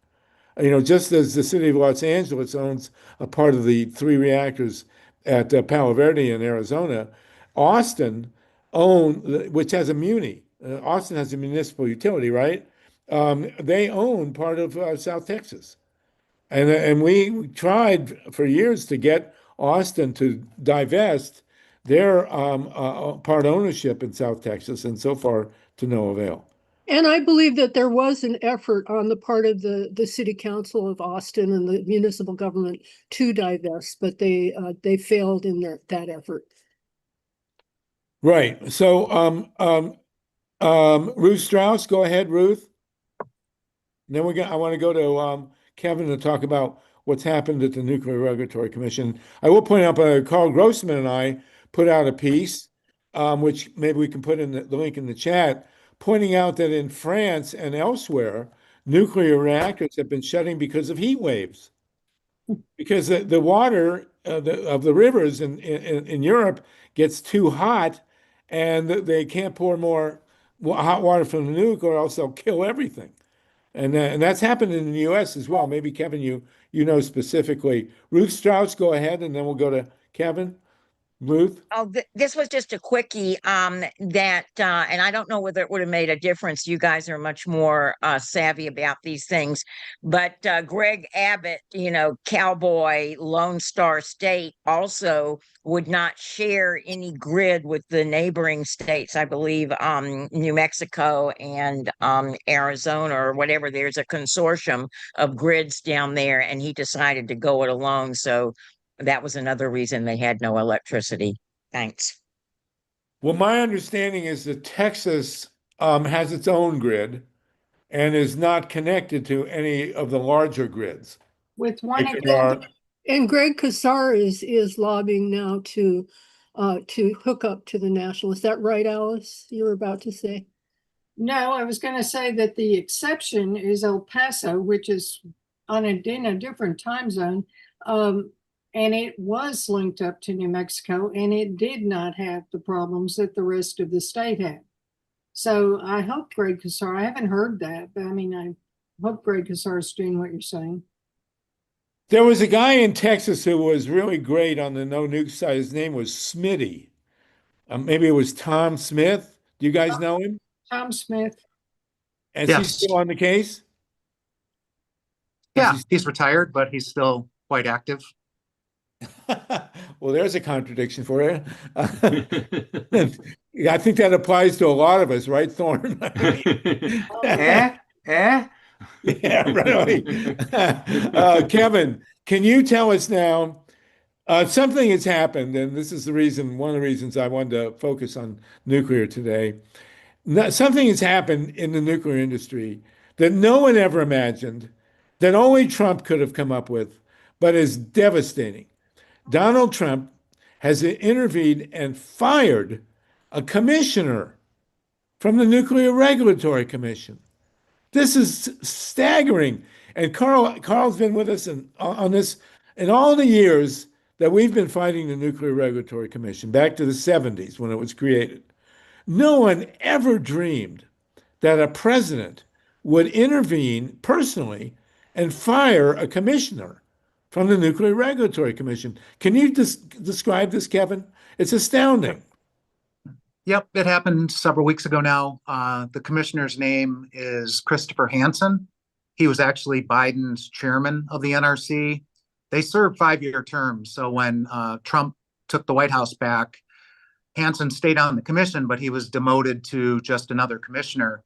S1: Just as the city of Los Angeles owns a part of the 3 reactors at Palo Verde in Arizona, Austin which has a muni. Austin has a municipal utility, right? They own part of South Texas. And we tried for years to get Austin to divest their part ownership in South Texas, and so far to no avail.
S11: And I believe that there was an effort on the part of the city council of Austin and the municipal government to divest, but they failed in that effort.
S1: Right. So, Ruth Strauss, go ahead, Ruth. And then I want to go to Kevin to talk about what's happened at the Nuclear Regulatory Commission. I will point out, Carl Grossman and I put out a piece, which maybe we can put in the link in the chat, pointing out that in France and elsewhere, nuclear reactors have been shutting because of heat waves. Because the water of the rivers in Europe gets too hot, and they can't pour more hot water from the nuke, or else they'll kill everything. And that's happened in the U.S. as well. Maybe, Kevin, you know specifically. Ruth Strauss, go ahead, and then we'll go to Kevin. Ruth?
S17: Oh, this was just a quickie that, and I don't know whether it would have made a difference. You guys are much more savvy about these things. But Greg Abbott, cowboy, Lone Star State, also would not share any grid with the neighboring states. I believe New Mexico and Arizona or whatever. There's a consortium of grids down there, and he decided to go it alone. So that was another reason they had no electricity. Thanks.
S1: Well, my understanding is that Texas has its own grid and is not connected to any of the larger grids.
S11: With one
S1: Like
S11: and Greg Casar is lobbying now to hook up to the national. Is that right, Alice? You were about to say?
S10: No, I was going to say that the exception is El Paso, which is in a different time zone. And it was linked up to New Mexico, and it did not have the problems that the rest of the state had. So I hope Greg Casar, I haven't heard that, but I hope Greg Casar is doing what you're saying.
S1: There was a guy in Texas who was really great on the no nuke side. His name was Smitty. Maybe it was Tom Smith. Do you guys know him?
S10: Tom Smith.
S1: Is he still on the case?
S16: Yeah, he's retired, but he's still quite active.
S1: Well, there's a contradiction for you. I think that applies to a lot of us, right, Thorne? Yeah, really. Kevin, can you tell us now, something has happened, and this is one of the reasons I wanted to focus on nuclear today. Something has happened in the nuclear industry that no one ever imagined, that only Trump could have come up with, but is devastating. Donald Trump has intervened and fired a commissioner from the Nuclear Regulatory Commission. This is staggering. And Carl's been with us on this in all the years that we've been fighting the Nuclear Regulatory Commission, back to the 70s when it was created. No one ever dreamed that a president would intervene personally and fire a commissioner from the Nuclear Regulatory Commission. Can you describe this, Kevin? It's astounding.
S16: Yep, it happened several weeks ago now. The commissioner's name is Christopher Hansen. He was actually Biden's chairman of the NRC. They served 5-year terms. So when Trump took the White House back, Hansen stayed on the commission, but he was demoted to just another commissioner.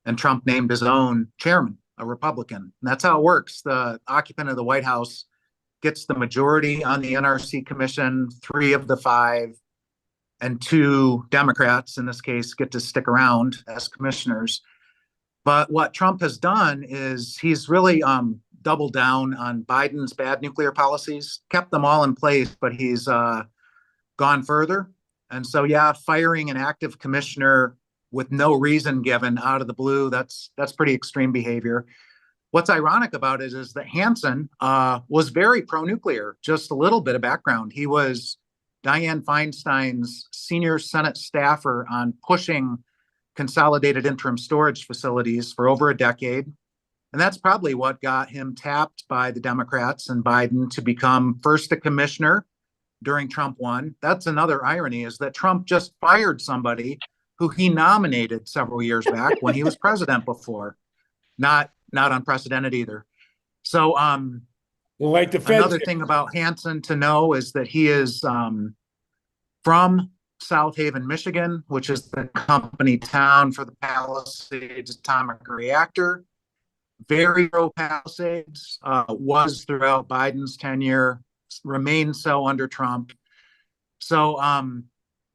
S16: And Trump named his own chairman, a Republican. And that's how it works. The occupant of the White House gets the majority on the NRC commission, 3 of the 5, and 2 Democrats, in this case, get to stick around as commissioners. But what Trump has done is he's really doubled down on Biden's bad nuclear policies, kept them all in place, but he's gone further. And so, yeah, firing an active commissioner with no reason given out of the blue, that's pretty extreme behavior. What's ironic about it is that Hansen was very pro-nuclear. Just a little bit of background. He was Dianne Feinstein's senior Senate staffer on pushing consolidated interim storage facilities for over a decade. And that's probably what got him tapped by the Democrats and Biden to become first a commissioner during Trump 1. That's another irony, is that Trump just fired somebody who he nominated several years back when he was president before. Not unprecedented either. So
S1: like the Fed
S16: another thing about Hansen to know is that he is from South Haven, Michigan, which is the company town for the Palisades atomic reactor. Very pro Palisades, was throughout Biden's tenure, remains so under Trump. So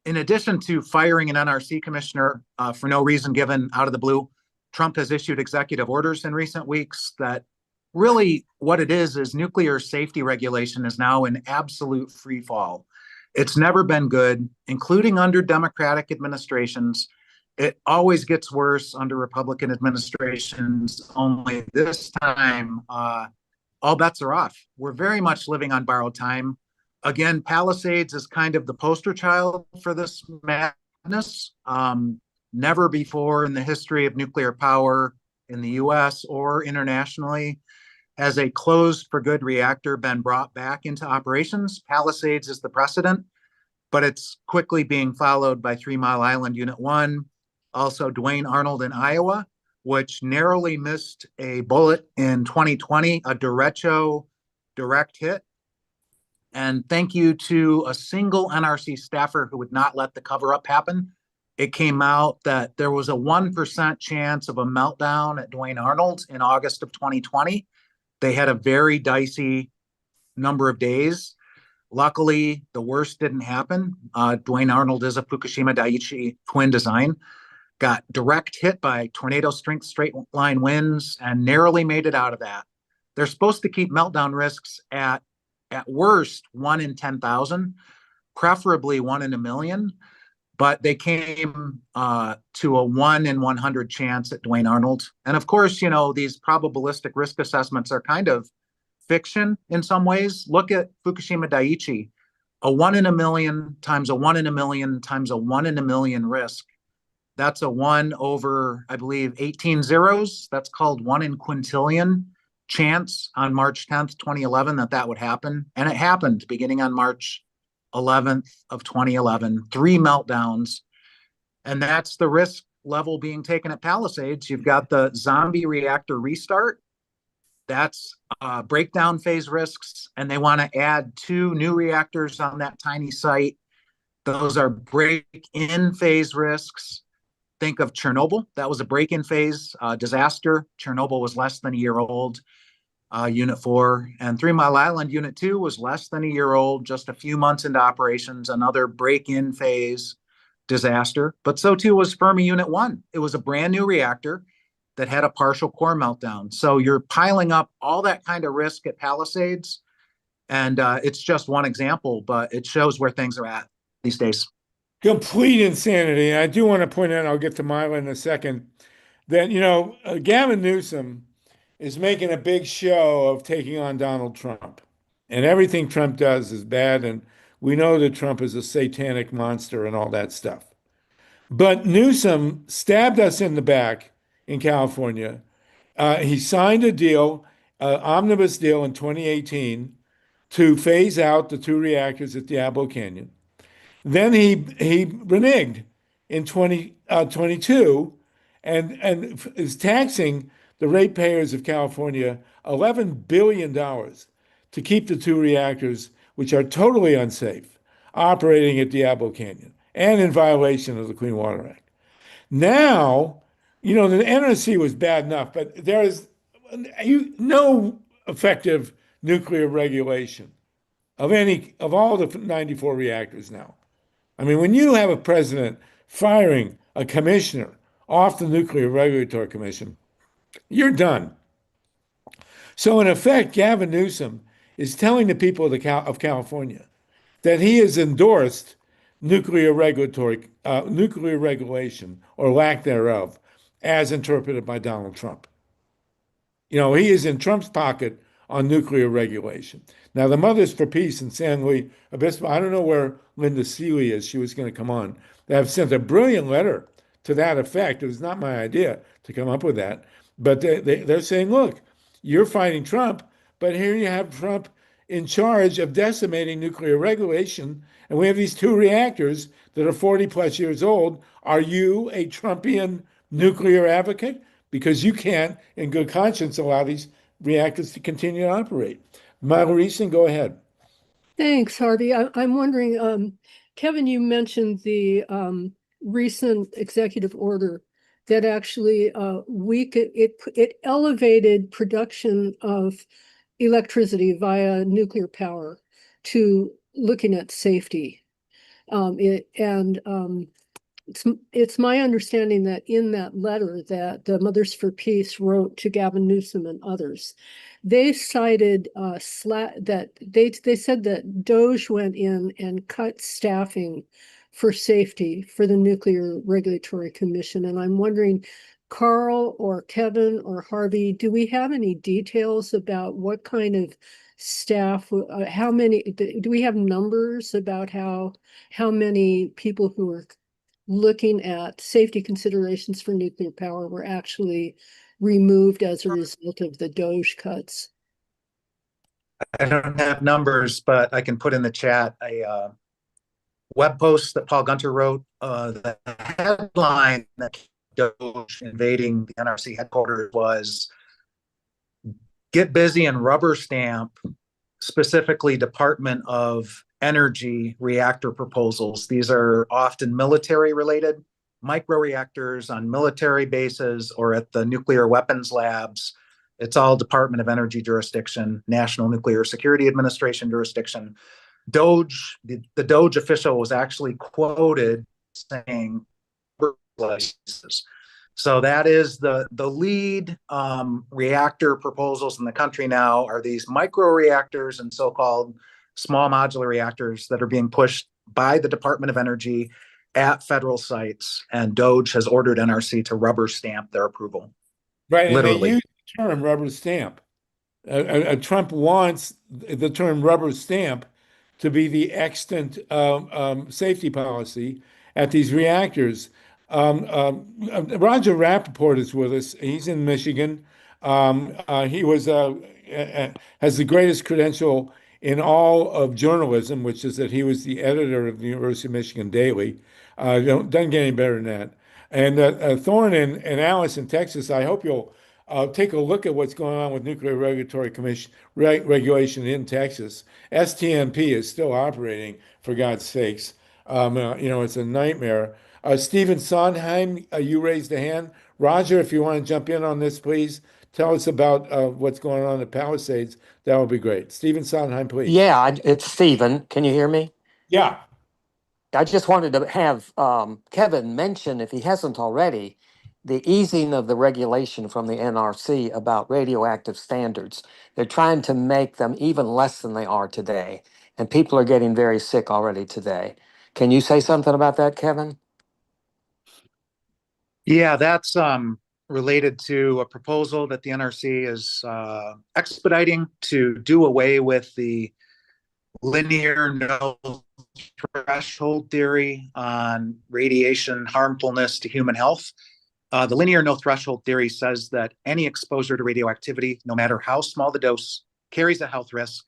S16: in addition to firing an NRC commissioner for no reason given out of the blue, Trump has issued executive orders in recent weeks that really what it is nuclear safety regulation is now in absolute free fall. It's never been good, including under Democratic administrations. It always gets worse under Republican administrations, only this time all bets are off. We're very much living on borrowed time. Again, Palisades is kind of the poster child for this madness. Never before in the history of nuclear power in the US or internationally has a closed for good reactor been brought back into operations. Palisades is the precedent, but it's quickly being followed by 3 Mile Island Unit 1, also Duane Arnold in Iowa, which narrowly missed a bullet in 2020, a derecho direct hit. And thank you to a single NRC staffer who would not let the cover up happen. It came out that there was a 1% chance of a meltdown at Duane Arnold in August of 2020. They had a very dicey number of days. Luckily, the worst didn't happen. Duane Arnold is a Fukushima Daiichi twin design. Got direct hit by tornado strength straight line winds and narrowly made it out of that. They're supposed to keep meltdown risks at worst 1 in 10,000, preferably 1 in a million. But they came to a 1 in 100 chance at Duane Arnold. And of course, you know, these probabilistic risk assessments are kind of fiction in some ways. Look at Fukushima Daiichi, a 1 in a million times a 1 in a million times a 1 in a million risk. That's a 1 over, I believe, 18 zeros. That's called 1 in quintillion chance on March 10th, 2011, that would happen. And it happened beginning on March 11th of 2011, 3 meltdowns. And that's the risk level being taken at Palisades. You've got the zombie reactor restart. That's breakdown phase risks. And they want to add 2 new reactors on that tiny site. Those are break-in phase risks. Think of Chernobyl. That was a break-in phase disaster. Chernobyl was less than a year old. Unit 4 and 3 Mile Island Unit 2 was less than a year old, just a few months into operations, another break-in phase disaster. But so too was Fermi Unit 1. It was a brand new reactor that had a partial core meltdown. So you're piling up all that kind of risk at Palisades. And it's just one example, but it shows where things are at these days.
S1: Complete insanity. And I do want to point out, I'll get to Mila in a second, that, you know, Gavin Newsom is making a big show of taking on Donald Trump. And everything Trump does is bad. And we know that Trump is a satanic monster and all that stuff. But Newsom stabbed us in the back in California. He signed a deal, omnibus deal in 2018 to phase out the 2 reactors at Diablo Canyon. Then he reneged in 2022 and is taxing the ratepayers of California $11 billion to keep the 2 reactors, which are totally unsafe, operating at Diablo Canyon and in violation of the Clean Water Act. Now, you know, the NRC was bad enough, but there is no effective nuclear regulation of all the 94 reactors now. I mean, when you have a president firing a commissioner off the Nuclear Regulatory Commission, you're done. So in effect, Gavin Newsom is telling the people of California that he has endorsed nuclear regulation or lack thereof, as interpreted by Donald Trump. You know, he is in Trump's pocket on nuclear regulation. Now, the Mothers for Peace in San Luis Obispo, I don't know where Linda Seeley is. She was going to come on. They have sent a brilliant letter to that effect. It was not my idea to come up with that. But they're saying, look, you're fighting Trump, but here you have Trump in charge of decimating nuclear regulation. And we have these two reactors that are 40 plus years old. Are you a Trumpian nuclear advocate? Because you can't, in good conscience, allow these reactors to continue to operate. Marguerite, go ahead.
S11: Thanks, Harvey. I'm wondering, Kevin, you mentioned the recent executive order that actually it elevated production of electricity via nuclear power to looking at safety. It's my understanding that in that letter that the Mothers for Peace wrote to Gavin Newsom and others, they cited that they said that DOGE went in and cut staffing for safety for the Nuclear Regulatory Commission. And I'm wondering, Carl or Kevin or Harvey, do we have any details about what kind of staff, how many, do we have numbers about how many people who are looking at safety considerations for nuclear power were actually removed as a result of the DOGE cuts?
S16: I don't have numbers, but I can put in the chat a web post that Paul Gunter wrote. The headline that DOGE invading the NRC headquarters was "Get busy and rubber stamp," specifically Department of Energy reactor proposals. These are often military related, microreactors on military bases or at the nuclear weapons labs. It's all Department of Energy jurisdiction, National Nuclear Security Administration jurisdiction. DOGE, the DOGE official was actually quoted saying, so that is the lead reactor proposals in the country now are these micro reactors and so-called small modular reactors that are being pushed by the Department of Energy at federal sites, and DOGE has ordered NRC to rubber stamp their approval.
S1: Right,
S16: literally.
S1: and they use the term rubber stamp. Trump wants the term rubber stamp to be the extant safety policy at these reactors. Roger Rappaport is with us. He's in Michigan. He was has the greatest credential in all of journalism, which is that he was the editor of the University of Michigan Daily. Doesn't get any better than that. And Thorne and Alice in Texas, I hope you'll take a look at what's going on with Nuclear Regulatory Commission regulation in Texas. STMP is still operating, for God's sakes. It's a nightmare. Stephen Sondheim, you raised a hand. Roger, if you want to jump in on this, please tell us about what's going on at Palisades. That would be great. Stephen Sondheim, please.
S18: Yeah, it's Stephen. Can you hear me?
S1: Yeah.
S18: I just wanted to have Kevin mention, if he hasn't already, the easing of the regulation from the NRC about radioactive standards. They're trying to make them even less than they are today, and people are getting very sick already today. Can you say something about that, Kevin?
S16: Yeah, that's related to a proposal that the NRC is expediting to do away with the linear no threshold theory on radiation harmfulness to human health. The linear no threshold theory says that any exposure to radioactivity, no matter how small the dose, carries a health risk.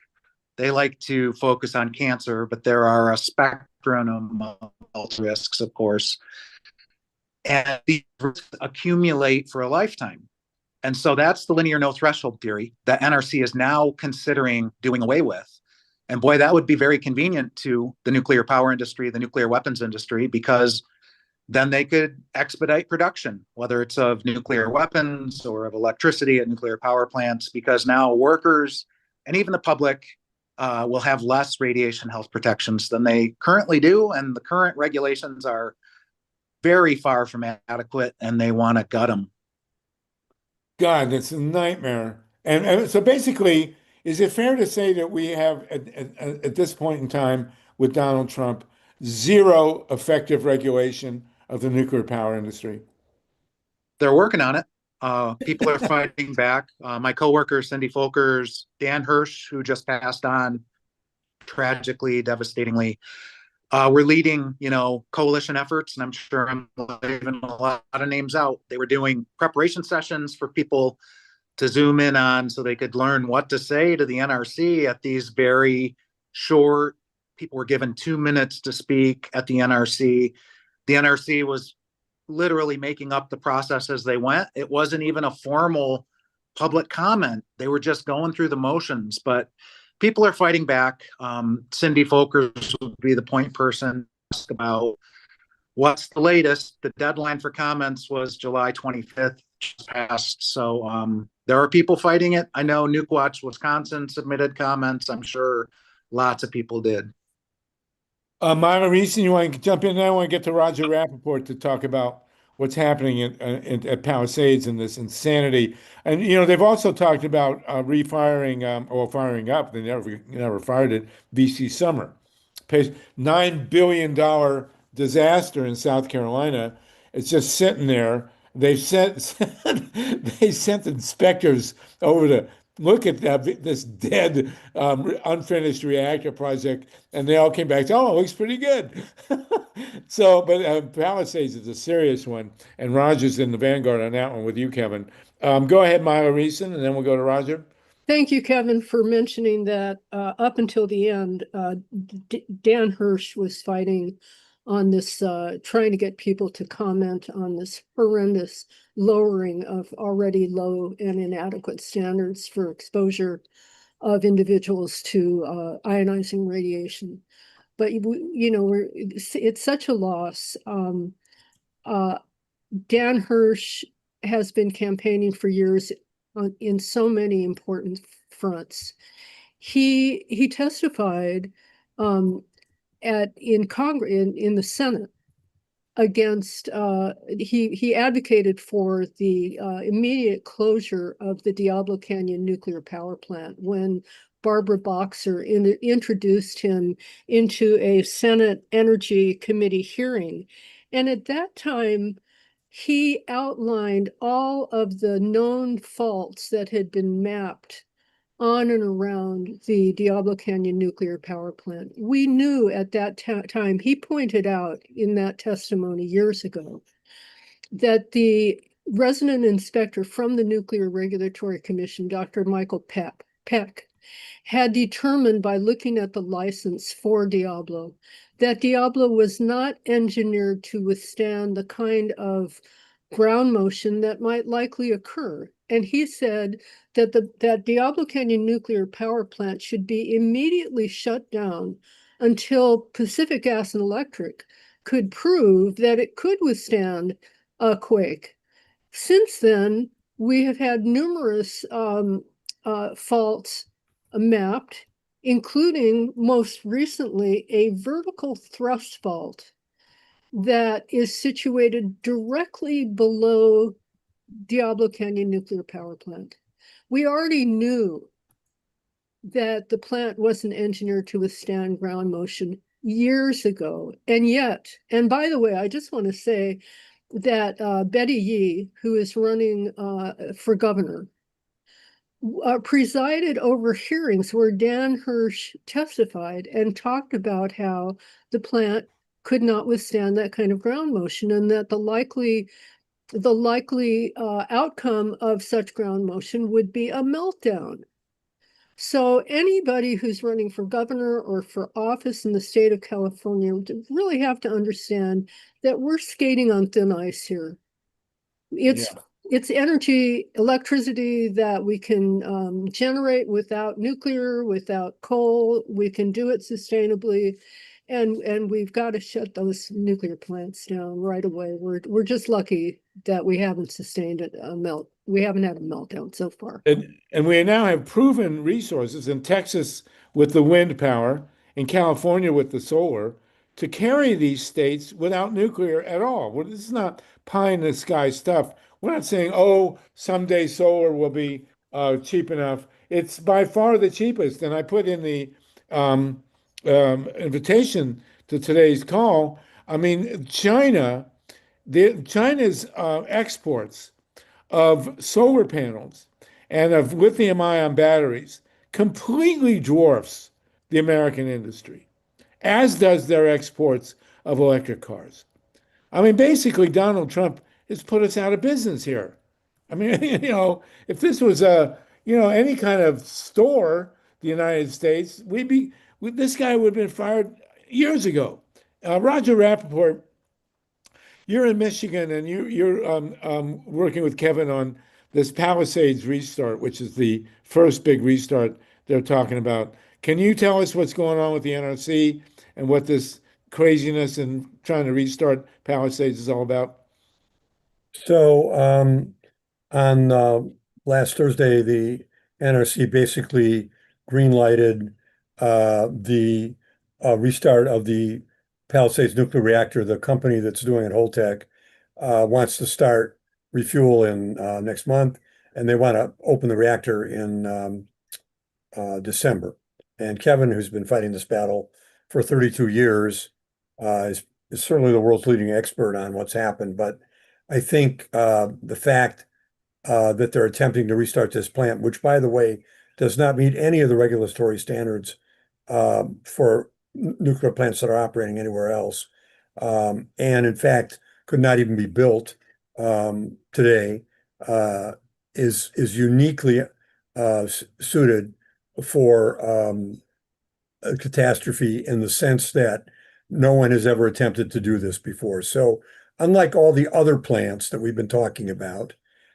S16: They like to focus on cancer, but there are a spectrum of health risks, of course. And these accumulate for a lifetime. And so that's the linear no threshold theory that NRC is now considering doing away with. And boy, that would be very convenient to the nuclear power industry, the nuclear weapons industry, because then they could expedite production, whether it's of nuclear weapons or of electricity at nuclear power plants, because now workers and even the public will have less radiation health protections than they currently do. And the current regulations are very far from adequate, and they want to gut them.
S1: God, that's a nightmare. And so basically, is it fair to say that we have, at this point in time with Donald Trump, zero effective regulation of the nuclear power industry?
S16: They're working on it. People are fighting back. My coworker, Cindy Folkers, Dan Hirsch, who just passed on tragically, devastatingly, we're leading, coalition efforts, and I'm sure I'm leaving a lot of names out. They were doing preparation sessions for people to zoom in on so they could learn what to say to the NRC at these very short, people were given 2 minutes to speak at the NRC. The NRC was literally making up the process as they went. It wasn't even a formal public comment. They were just going through the motions, but people are fighting back. Cindy Folkers would be the point person to ask about what's the latest. The deadline for comments was July 25th, just passed. So there are people fighting it. I know Nuke Watch Wisconsin submitted comments. I'm sure lots of people did.
S1: Myra Reeson, you want to jump in there? I want to get to Roger Rappaport to talk about what's happening at Palisades and this insanity. And, they've also talked about refiring or firing up. They never fired it. VC Summer. Pays $9 billion disaster in South Carolina. It's just sitting there. They sent inspectors over to look at this dead, unfinished reactor project, and they all came back. Oh, it looks pretty good. So, but Palisades is a serious one, and Roger's in the vanguard on that one with you, Kevin. Go ahead, Myra Reeson, and then we'll go to Roger.
S11: Thank you, Kevin, for mentioning that. Up until the end, Dan Hirsch was fighting on this, trying to get people to comment on this horrendous lowering of already low and inadequate standards for exposure of individuals to ionizing radiation. But it's such a loss. Dan Hirsch has been campaigning for years in so many important fronts. He testified in Congress, in the Senate, against he advocated for the immediate closure of the Diablo Canyon nuclear power plant when Barbara Boxer introduced him into a Senate Energy Committee hearing. And at that time, he outlined all of the known faults that had been mapped on and around the Diablo Canyon nuclear power plant. We knew at that time, he pointed out in that testimony years ago, that the resident inspector from the Nuclear Regulatory Commission, Dr. Michael Peck, had determined by looking at the license for Diablo that Diablo was not engineered to withstand the kind of ground motion that might likely occur. And he said that that Diablo Canyon nuclear power plant should be immediately shut down until Pacific Gas and Electric could prove that it could withstand a quake. Since then, we have had numerous faults mapped, including most recently a vertical thrust fault that is situated directly below Diablo Canyon nuclear power plant. We already knew that the plant wasn't engineered to withstand ground motion years ago. And yet, and by the way, I just want to say that Betty Yee, who is running for governor, presided over hearings where Dan Hirsch testified and talked about how the plant could not withstand that kind of ground motion, and that the likely outcome of such ground motion would be a meltdown. So anybody who's running for governor or for office in the state of California would really have to understand that we're skating on thin ice here. It's energy, electricity that we can generate without nuclear, without coal. We can do it sustainably. And we've got to shut those nuclear plants down right away. We're just lucky that we haven't sustained we haven't had a meltdown so far.
S1: And we now have proven resources in Texas with the wind power, in California with the solar, to carry these states without nuclear at all. Well, this is not pie in the sky stuff. We're not saying, oh, someday solar will be cheap enough. It's by far the cheapest. And I put in the invitation to today's call. I mean, China's exports of solar panels and of lithium ion batteries completely dwarfs the American industry, as does their exports of electric cars. I mean, basically, Donald Trump has put us out of business here. I mean, if this was any kind of store, the United States, this guy would have been fired years ago. Roger Rappaport, you're in Michigan and you're working with Kevin on this Palisades restart, which is the first big restart they're talking about. Can you tell us what's going on with the NRC and what this craziness and trying to restart Palisades is all about?
S19: So on last Thursday, the NRC basically green-lighted the restart of the Palisades nuclear reactor. The company that's doing it, Holtec, wants to start refuel in next month, and they want to open the reactor in December. And Kevin, who's been fighting this battle for 32 years, is certainly the world's leading expert on what's happened. But I think the fact that they're attempting to restart this plant, which, by the way, does not meet any of the regulatory standards for nuclear plants that are operating anywhere else, and in fact could not even be built today, is uniquely suited for a catastrophe in the sense that no one has ever attempted to do this before. So unlike all the other plants that we've been talking about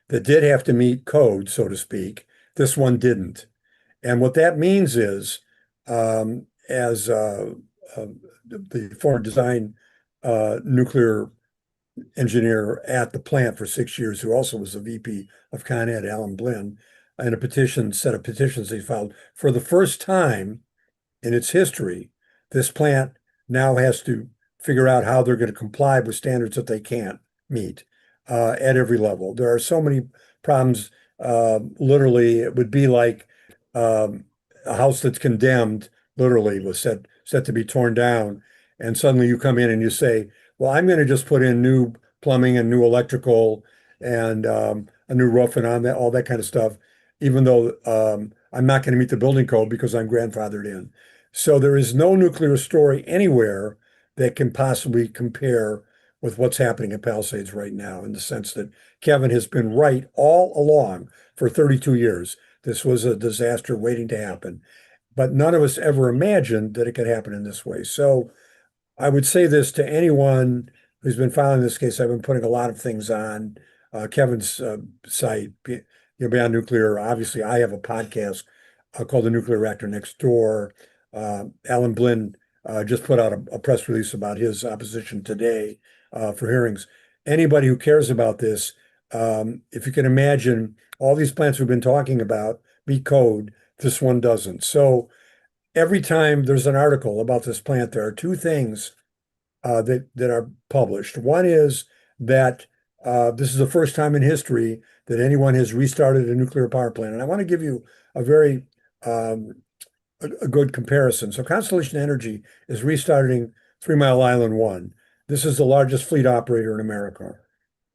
S19: that did have to meet code, so to speak, this one didn't. And what that means is, as the former design nuclear engineer at the plant for 6 years, who also was the VP of Con Ed, Alan Blinn, in a set of petitions they filed, for the first time in its history, this plant now has to figure out how they're going to comply with standards that they can't meet at every level. There are so many problems. Literally, it would be like a house that's condemned, literally was set to be torn down, and suddenly you come in and you say, well, I'm going to just put in new plumbing and new electrical and a new roof and all that kind of stuff, even though I'm not going to meet the building code because I'm grandfathered in. So there is no nuclear story anywhere that can possibly compare with what's happening at Palisades right now, in the sense that Kevin has been right all along for 32 years. This was a disaster waiting to happen, but none of us ever imagined that it could happen in this way. So I would say this to anyone who's been following this case. I've been putting a lot of things on Kevin's site, Beyond Nuclear. Obviously, I have a podcast called The Nuclear Reactor Next Door. Alan Blinn just put out a press release about his opposition today for hearings. Anybody who cares about this, if you can imagine, all these plants we've been talking about meet code, this one doesn't. So every time there's an article about this plant, there are two things that are published. One is that this is the first time in history that anyone has restarted a nuclear power plant. And I want to give you a very a good comparison. So Constellation Energy is restarting 3 Mile Island 1. This is the largest fleet operator in America.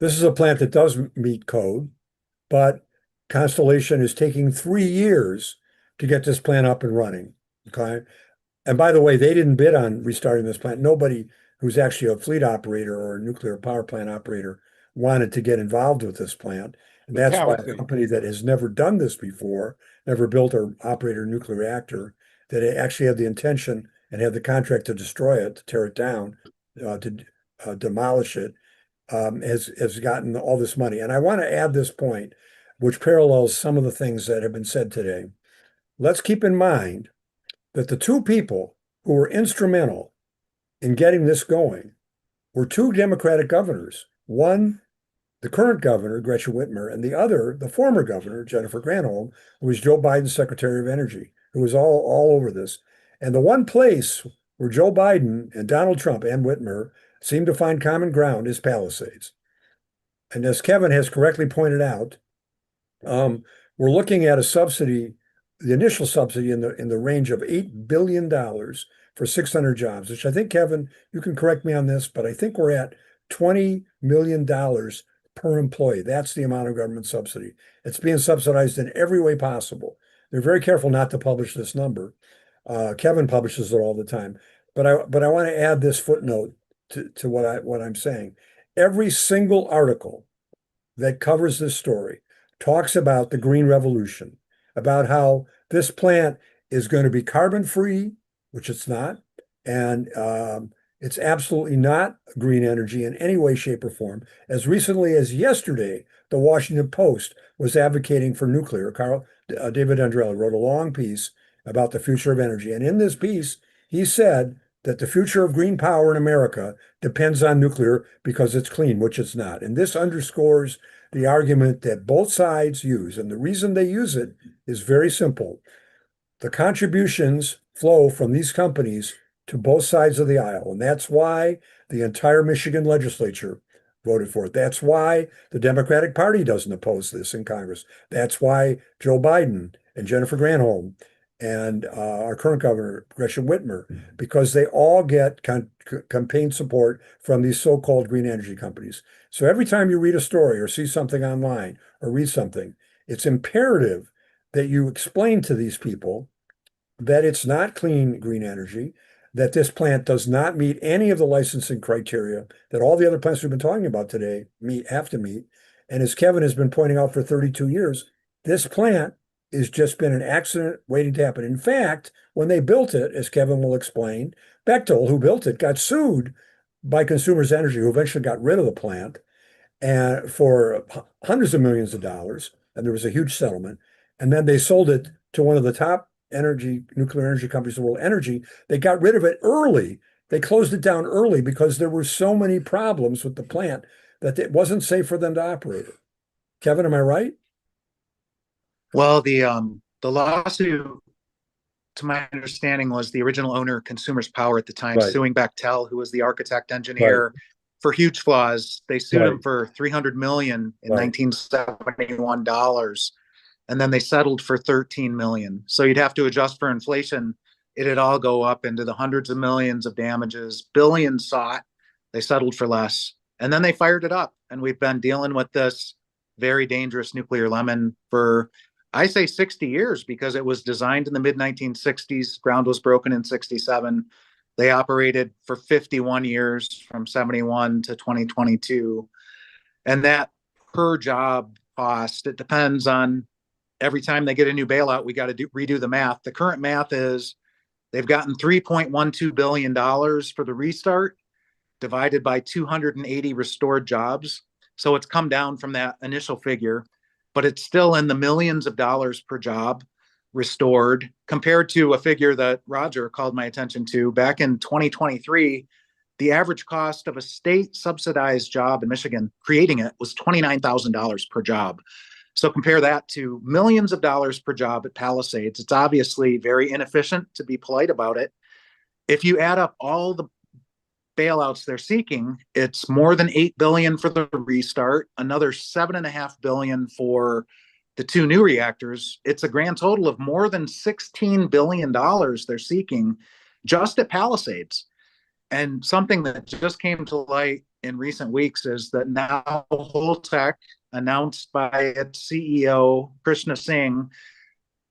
S19: This is a plant that does meet code, but Constellation is taking 3 years to get this plant up and running. Okay. And by the way, they didn't bid on restarting this plant. Nobody who's actually a fleet operator or a nuclear power plant operator wanted to get involved with this plant. And that's why a company that has never done this before, never built or operated a nuclear reactor, that actually had the intention and had the contract to destroy it, to tear it down, to demolish it, has gotten all this money. And I want to add this point, which parallels some of the things that have been said today. Let's keep in mind that the two people who were instrumental in getting this going were two Democratic governors. One, the current governor, Gretchen Whitmer, and the other, the former governor, Jennifer Granholm, who was Joe Biden's Secretary of Energy, who was all over this. And the one place where Joe Biden and Donald Trump and Whitmer seem to find common ground is Palisades. And as Kevin has correctly pointed out, we're looking at a subsidy, the initial subsidy in the range of $8 billion for 600 jobs, which I think, Kevin, you can correct me on this, but I think we're at $20 million per employee. That's the amount of government subsidy. It's being subsidized in every way possible. They're very careful not to publish this number. Kevin publishes it all the time. But I want to add this footnote to what I'm saying. Every single article that covers this story talks about the green revolution, about how this plant is going to be carbon free, which it's not, and it's absolutely not green energy in any way, shape, or form. As recently as yesterday, the Washington Post was advocating for nuclear. David Andrelli wrote a long piece about the future of energy. And in this piece, he said that the future of green power in America depends on nuclear because it's clean, which it's not. And this underscores the argument that both sides use. And the reason they use it is very simple. The contributions flow from these companies to both sides of the aisle. And that's why the entire Michigan legislature voted for it. That's why the Democratic Party doesn't oppose this in Congress. That's why Joe Biden and Jennifer Granholm and our current governor, Gretchen Whitmer, because they all get campaign support from these so-called green energy companies. So every time you read a story or see something online or read something, it's imperative that you explain to these people that it's not clean green energy, that this plant does not meet any of the licensing criteria that all the other plants we've been talking about today have to meet. And as Kevin has been pointing out for 32 years, this plant has just been an accident waiting to happen. In fact, when they built it, as Kevin will explain, Bechtel, who built it, got sued by Consumers Energy, who eventually got rid of the plant, and for hundreds of millions of dollars, and there was a huge settlement. And then they sold it to one of the top nuclear energy companies in the world, Energy. They got rid of it early. They closed it down early because there were so many problems with the plant that it wasn't safe for them to operate it. Kevin, am I right?
S16: Well, the lawsuit, to my understanding, was the original owner, Consumers Power at the time,
S19: Right.
S16: suing Bechtel, who was the architect engineer, for huge flaws. They sued him for $300 million in 1971 dollars, and then they settled for $13 million. So you'd have to adjust for inflation. It'd all go up into the hundreds of millions of damages, billions sought. They settled for less, and then they fired it up. And we've been dealing with this very dangerous nuclear lemon for, I say, 60 years, because it was designed in the mid 1960s. Ground was broken in 67. They operated for 51 years from 71 to 2022. And that per job cost, it depends on every time they get a new bailout, we got to redo the math. The current math is they've gotten $3.12 billion for the restart, divided by 280 restored jobs. So it's come down from that initial figure, but it's still in the millions of dollars per job restored, compared to a figure that Roger called my attention to back in 2023. The average cost of a state subsidized job in Michigan, creating it, was $29,000 per job. So compare that to millions of dollars per job at Palisades. It's obviously very inefficient, to be polite about it. If you add up all the bailouts they're seeking, it's more than $8 billion for the restart, another $7.5 billion for the two new reactors. It's a grand total of more than $16 billion they're seeking just at Palisades. And something that just came to light in recent weeks is that now Holtec, announced by its CEO, Krishna Singh,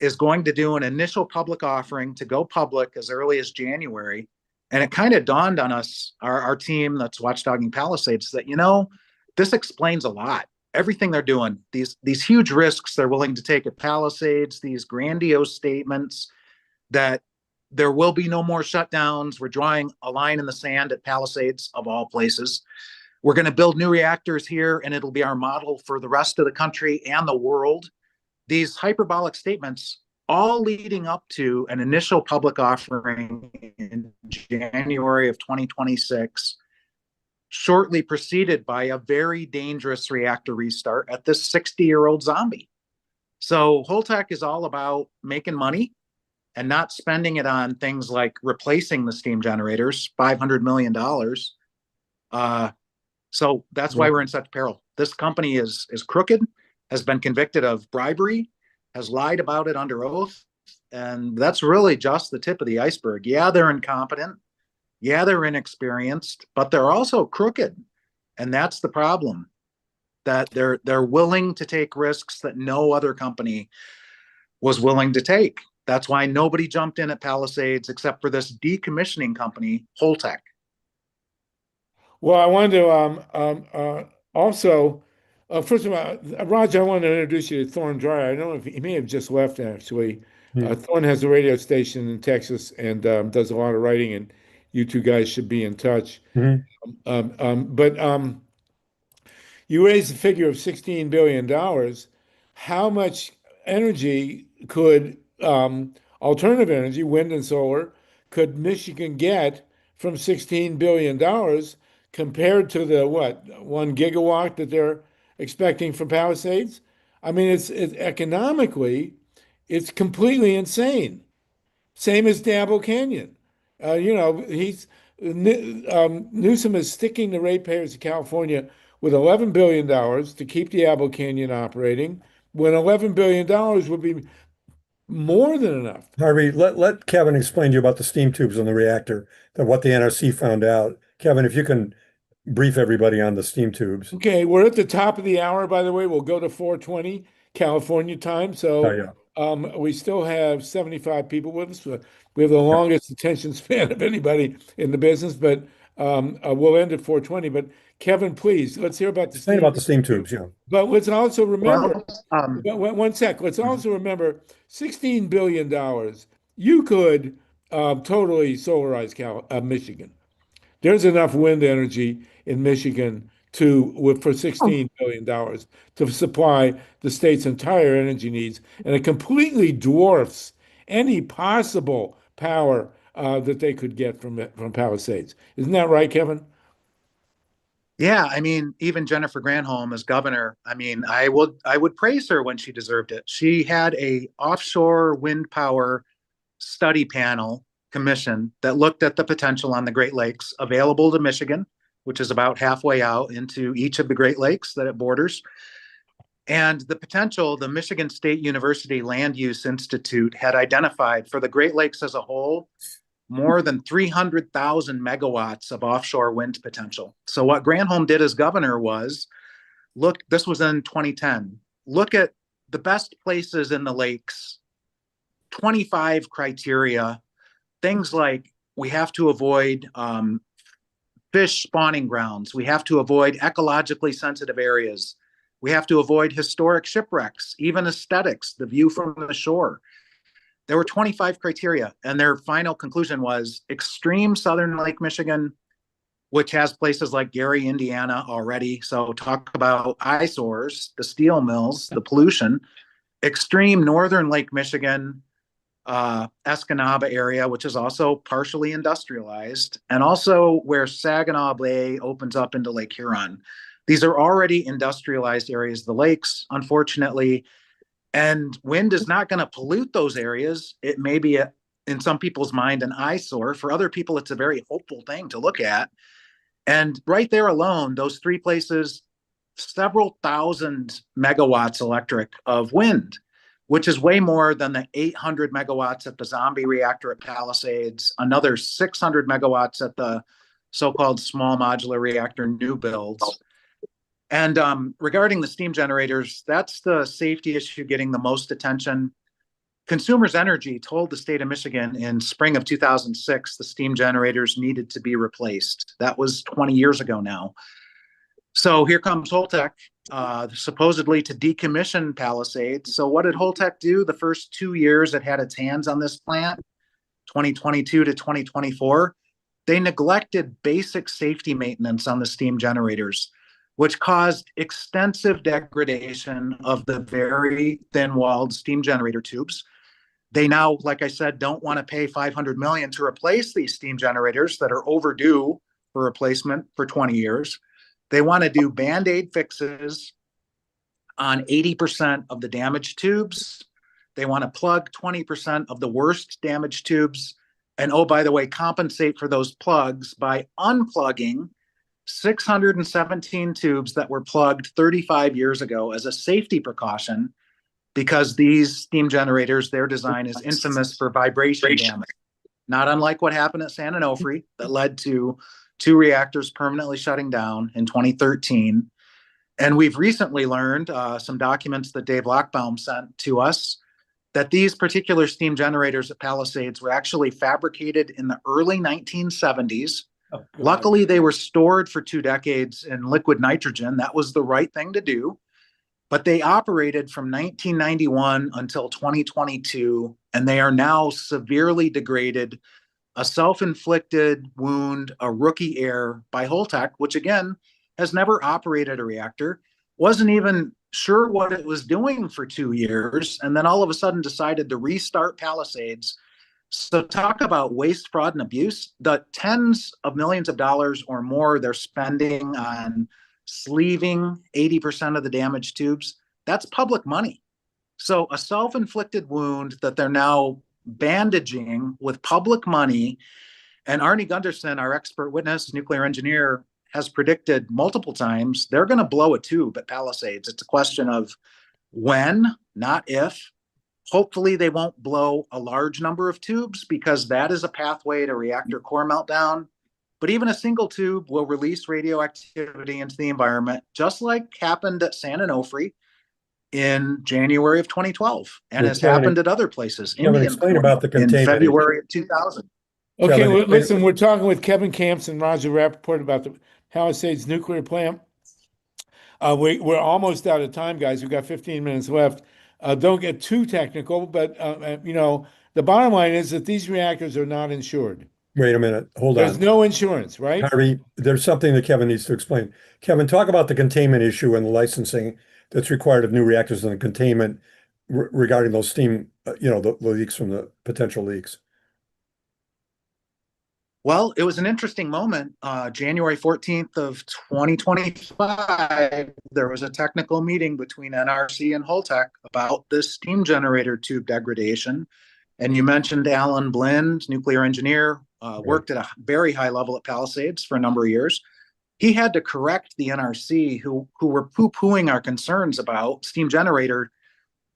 S16: is going to do an initial public offering to go public as early as January. And it kind of dawned on us, our team that's watchdogging Palisades, that, this explains a lot. Everything they're doing, these huge risks they're willing to take at Palisades, these grandiose statements that there will be no more shutdowns. We're drawing a line in the sand at Palisades, of all places. We're going to build new reactors here, and it'll be our model for the rest of the country and the world. These hyperbolic statements, all leading up to an initial public offering in January of 2026, shortly preceded by a very dangerous reactor restart at this 60-year-old zombie. So Holtec is all about making money and not spending it on things like replacing the steam generators, $500 million. So that's why we're in such peril. This company is crooked, has been convicted of bribery, has lied about it under oath. And that's really just the tip of the iceberg. Yeah, they're incompetent. Yeah, they're inexperienced, but they're also crooked. And that's the problem. that they're willing to take risks that no other company was willing to take. That's why nobody jumped in at Palisades except for this decommissioning company, Holtec.
S1: Well, I wanted to also, first of all, Roger, I want to introduce you to Thorne Dryer. I don't know if he may have just left, actually. Thorne has a radio station in Texas and does a lot of writing, and you two guys should be in touch. But you raised the figure of $16 billion. How much energy could alternative energy, wind and solar, could Michigan get from $16 billion compared to the 1 gigawatt that they're expecting from Palisades? I mean, it's economically, it's completely insane. Same as Dabble Canyon. Newsom is sticking the ratepayers of California with $11 billion to keep Diablo Canyon operating, when $11 billion would be more than enough.
S19: Harvey, let Kevin explain to you about the steam tubes on the reactor, that what the NRC found out. Kevin, if you can brief everybody on the steam tubes.
S1: Okay, we're at the top of the hour, by the way. We'll go to 4:20 California time. So we still have 75 people with us. We have the longest attention span of anybody in the business, but we'll end at 4:20. But Kevin, please, let's hear about the
S19: steam tubes. Yeah.
S1: But let's also remember, one sec. Let's also remember, $16 billion. You could totally solarize Michigan. There's enough wind energy in Michigan for $16 billion to supply the state's entire energy needs, and it completely dwarfs any possible power that they could get from Palisades. Isn't that right, Kevin?
S16: Yeah, I mean, even Jennifer Granholm as governor, I mean, I would praise her when she deserved it. She had a offshore wind power study panel commission that looked at the potential on the Great Lakes available to Michigan, which is about halfway out into each of the Great Lakes that it borders. And the potential, the Michigan State University Land Use Institute had identified for the Great Lakes as a whole, more than 300,000 megawatts of offshore wind potential. So what Granholm did as governor was, this was in 2010, look at the best places in the lakes, 25 criteria, things like we have to avoid fish spawning grounds. We have to avoid ecologically sensitive areas. We have to avoid historic shipwrecks, even aesthetics, the view from the shore. There were 25 criteria, and their final conclusion was extreme southern Lake Michigan, which has places like Gary, Indiana already. So talk about eyesores, the steel mills, the pollution. Extreme northern Lake Michigan, Escanaba area, which is also partially industrialized, and also where Saginaw Bay opens up into Lake Huron. These are already industrialized areas of the lakes, unfortunately, and wind is not going to pollute those areas. It may be, in some people's mind, an eyesore. For other people, it's a very hopeful thing to look at. And right there alone, those three places, several thousand megawatts electric of wind, which is way more than the 800 megawatts at the zombie reactor at Palisades, another 600 megawatts at the so-called small modular reactor new builds. And regarding the steam generators, that's the safety issue getting the most attention. Consumers Energy told the state of Michigan in spring of 2006 the steam generators needed to be replaced. That was 20 years ago now. So here comes Holtec, supposedly to decommission Palisades. So what did Holtec do? The first 2 years it had its hands on this plant, 2022 to 2024, they neglected basic safety maintenance on the steam generators, which caused extensive degradation of the very thin-walled steam generator tubes. They now, like I said, don't want to pay $500 million to replace these steam generators that are overdue for replacement for 20 years. They want to do Band-Aid fixes on 80% of the damaged tubes. They want to plug 20% of the worst damaged tubes. And oh, by the way, compensate for those plugs by unplugging 617 tubes that were plugged 35 years ago as a safety precaution, because these steam generators, their design is infamous for vibration damage. Not unlike what happened at San Onofre that led to 2 reactors permanently shutting down in 2013. And we've recently learned some documents that Dave Lockbaum sent to us that these particular steam generators at Palisades were actually fabricated in the early 1970s.
S1: Oh,
S16: Luckily, they were stored for 2 decades in liquid nitrogen. That was the right thing to do. But they operated from 1991 until 2022, and they are now severely degraded. A self-inflicted wound, a rookie error by Holtec, which again has never operated a reactor, wasn't even sure what it was doing for 2 years, and then all of a sudden decided to restart Palisades. So talk about waste, fraud, and abuse. The tens of millions of dollars or more they're spending on sleeving 80% of the damaged tubes, that's public money. So a self-inflicted wound that they're now bandaging with public money. And Arnie Gunderson, our expert witness, nuclear engineer, has predicted multiple times they're going to blow a tube at Palisades. It's a question of when, not if. Hopefully they won't blow a large number of tubes, because that is a pathway to reactor core meltdown. But even a single tube will release radioactivity into the environment, just like happened at San Onofre in January of 2012, and has happened at other places.
S19: Kevin, explain about the
S16: in
S19: containment
S16: February of 2000.
S1: Okay,
S19: Kevin,
S1: well, listen, we're talking with Kevin Camps and Roger Rappaport about the Palisades nuclear plant. We're almost out of time, guys. We've got 15 minutes left. Don't get too technical, but the bottom line is that these reactors are not insured.
S19: Wait a minute, hold on.
S1: There's no insurance, right?
S19: Harvey, there's something that Kevin needs to explain. Kevin, talk about the containment issue and the licensing that's required of new reactors and the containment regarding those steam, the leaks from the potential leaks.
S16: Well, it was an interesting moment. January 14th of 2025, there was a technical meeting between NRC and Holtec about this steam generator tube degradation. And you mentioned Alan Blind, nuclear engineer, worked at a very high level at Palisades for a number of years. He had to correct the NRC who were poo-pooing our concerns about steam generator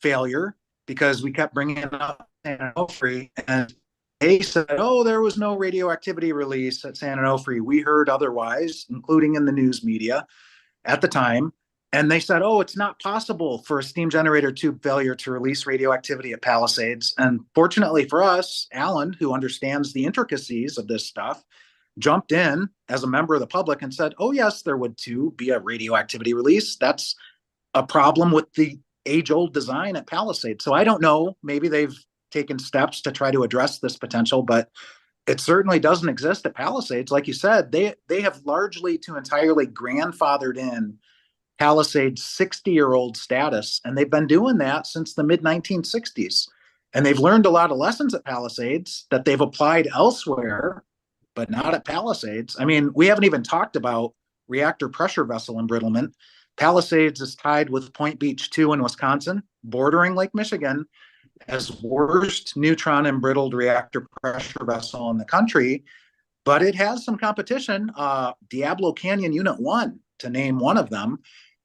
S16: failure, because we kept bringing up San Onofre, and they said, oh, there was no radioactivity release at San Onofre. We heard otherwise, including in the news media at the time. And they said, oh, it's not possible for a steam generator tube failure to release radioactivity at Palisades. And fortunately for us, Alan, who understands the intricacies of this stuff, jumped in as a member of the public and said, oh, yes, there would too be a radioactivity release. That's a problem with the age-old design at Palisades. So I don't know, maybe they've taken steps to try to address this potential, but it certainly doesn't exist at Palisades. Like you said, they have largely to entirely grandfathered in Palisades' 60-year-old status, and they've been doing that since the mid-1960s. And they've learned a lot of lessons at Palisades that they've applied elsewhere, but not at Palisades. I mean, we haven't even talked about reactor pressure vessel embrittlement. Palisades is tied with Point Beach 2 in Wisconsin, bordering Lake Michigan, as worst neutron embrittled reactor pressure vessel in the country. But it has some competition, Diablo Canyon Unit 1, to name one of them.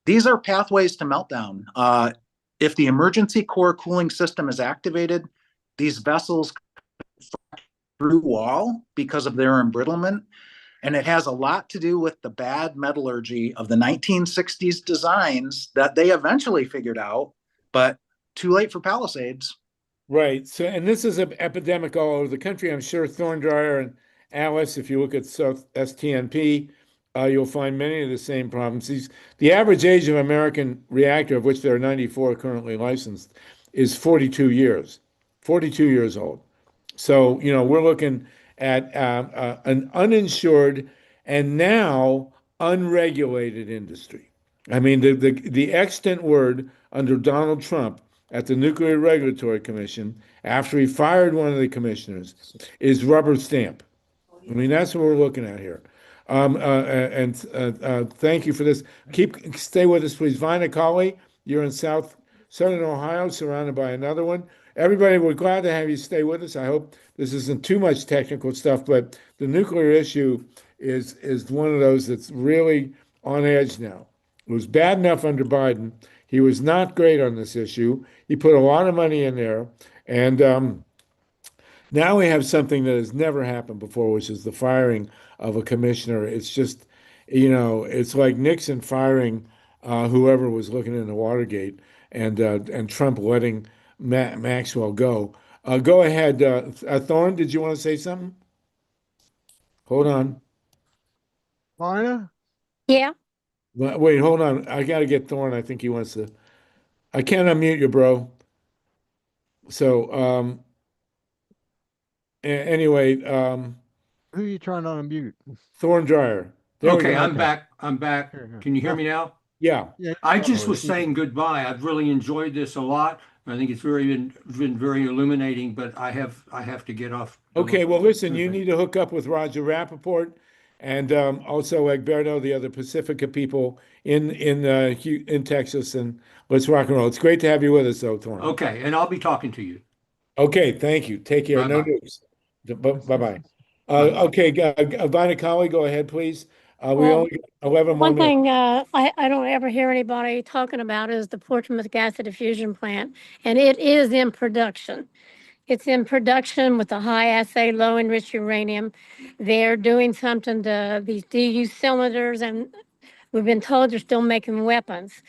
S16: These are pathways to meltdown. If the emergency core cooling system is activated, these vessels through wall because of their embrittlement. And it has a lot to do with the bad metallurgy of the 1960s designs that they eventually figured out, but too late for Palisades.
S1: Right. So, and this is an epidemic all over the country. I'm sure THORNE DREYER and ALICE, if you look at South STNP, you'll find many of the same problems. The average age of American reactor, of which there are 94 currently licensed, is 42 years, 42 years old. So, we're looking at an uninsured and now unregulated industry. I mean, the extant word under Donald Trump at the Nuclear Regulatory Commission, after he fired one of the commissioners, is rubber stamp. I mean, that's what we're looking at here. Thank you for this. Stay with us, please. Vina Colley, you're in Southern Ohio, surrounded by another one. Everybody, we're glad to have you stay with us. I hope this isn't too much technical stuff, but the nuclear issue is one of those that's really on edge now. It was bad enough under Biden. He was not great on this issue. He put a lot of money in there. And now we have something that has never happened before, which is the firing of a commissioner. It's just, it's like Nixon firing whoever was looking into Watergate, and Trump letting Maxwell go. Go ahead, Thorne. Did you want to say something? Hold on.
S5: Lina?
S20: Yeah.
S1: Wait, hold on. I got to get Thorne. I think he wants to. I can't unmute you, bro. So, anyway,
S5: Who are you trying to unmute?
S1: Thorne Dryer. There we
S14: Okay,
S1: go.
S14: I'm back. I'm back. Can you hear me now?
S1: Yeah.
S14: I just was saying goodbye. I've really enjoyed this a lot. I think it's been very illuminating, but I have to get off.
S1: Okay, well, listen, you need to hook up with Roger Rappaport and also Egberto, the other Pacifica people in Texas, and let's rock and roll. It's great to have you with us, though, Thorne.
S14: Okay, and I'll be talking to you.
S1: Okay, thank you. Take care. No
S14: Bye-bye.
S1: news. Bye-bye. Okay, Vinacali, go ahead, please. We only got 11 more
S20: One
S1: minutes.
S20: thing I don't ever hear anybody talking about is the Portsmouth gas diffusion plant, and it is in production. It's in production with the high assay, low enriched uranium. They're doing something to these DU cylinders, and we've been told they're still making weapons.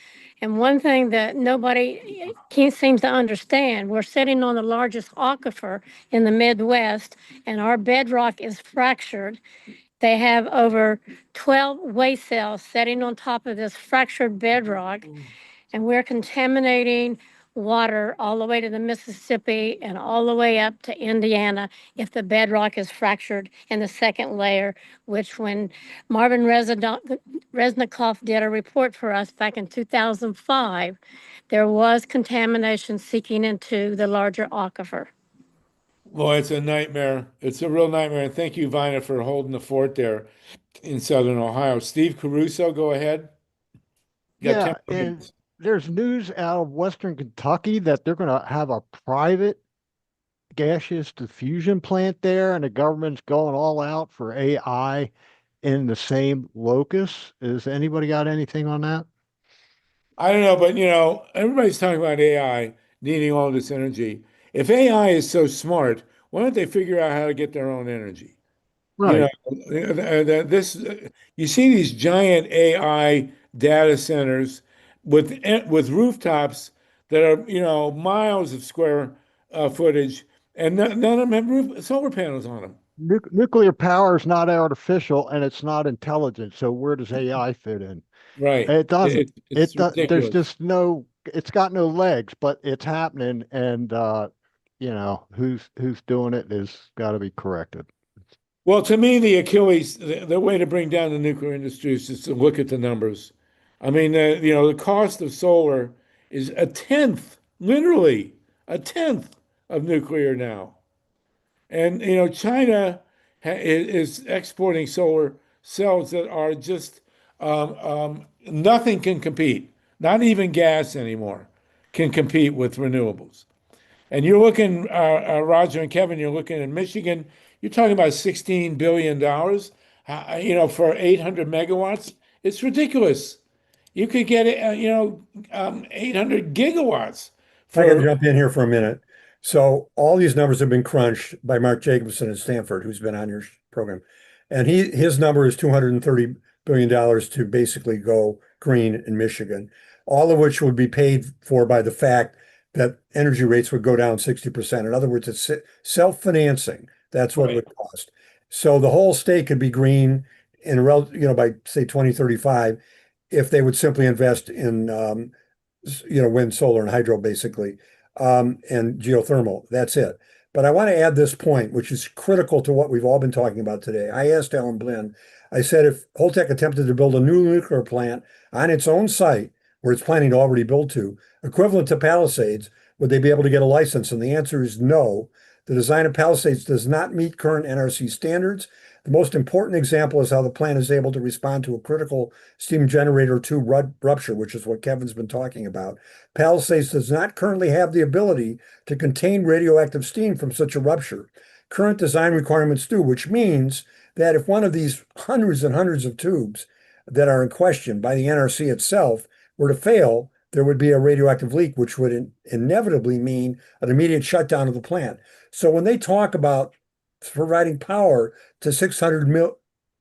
S20: And one thing that nobody seems to understand, we're sitting on the largest aquifer in the Midwest, and our bedrock is fractured. They have over 12 waste cells sitting on top of this fractured bedrock, and we're contaminating water all the way to the Mississippi and all the way up to Indiana if the bedrock is fractured in the second layer, which when Marvin Resnikoff did a report for us back in 2005, there was contamination seeking into the larger aquifer.
S1: Well, it's a nightmare. It's a real nightmare. And thank you, Vina, for holding the fort there in Southern Ohio. Steve Caruso, go ahead. You got
S5: Yeah,
S1: 10
S5: and
S1: minutes.
S5: there's news out of Western Kentucky that they're going to have a private gaseous diffusion plant there, and the government's going all out for AI in the same locus. Has anybody got anything on that?
S1: I don't know, but everybody's talking about AI needing all this energy. If AI is so smart, why don't they figure out how to get their own energy?
S5: Right.
S1: You see these giant AI data centers with rooftops that are miles of square footage, and none of them have solar panels on them.
S5: Nuclear power is not artificial and it's not intelligent. So where does AI fit in?
S1: Right.
S5: It doesn't.
S1: It's
S5: There's
S1: ridiculous.
S5: just no. It's got no legs, but it's happening, and who's doing it is got to be corrected.
S1: Well, to me, the Achilles, the way to bring down the nuclear industry is just to look at the numbers. I mean, the cost of solar is a tenth, literally a tenth of nuclear now. And, China is exporting solar cells that are just, nothing can compete. Not even gas anymore can compete with renewables. And you're looking, Roger and Kevin, you're looking at Michigan, you're talking about $16 billion, for 800 megawatts. It's ridiculous. You could get, 800 gigawatts
S19: I got to
S1: for,
S19: jump in here for a minute. So all these numbers have been crunched by Mark Jacobson at Stanford, who's been on your program. And his number is $230 billion to basically go green in Michigan, all of which would be paid for by the fact that energy rates would go down 60%. In other words, it's self-financing. That's what it would cost. So the whole state could be green by say 2035 if they would simply invest in wind, solar, and hydro, basically, and geothermal. That's it. But I want to add this point, which is critical to what we've all been talking about today. I asked Alan Blinn, I said, if Holtec attempted to build a new nuclear plant on its own site, where it's planning to already build to, equivalent to Palisades, would they be able to get a license? And the answer is no. The design of Palisades does not meet current NRC standards. The most important example is how the plant is able to respond to a critical steam generator 2 rupture, which is what Kevin's been talking about. Palisades does not currently have the ability to contain radioactive steam from such a rupture. Current design requirements do, which means that if one of these hundreds and hundreds of tubes that are in question by the NRC itself were to fail, there would be a radioactive leak, which would inevitably mean an immediate shutdown of the plant. So when they talk about providing power to 600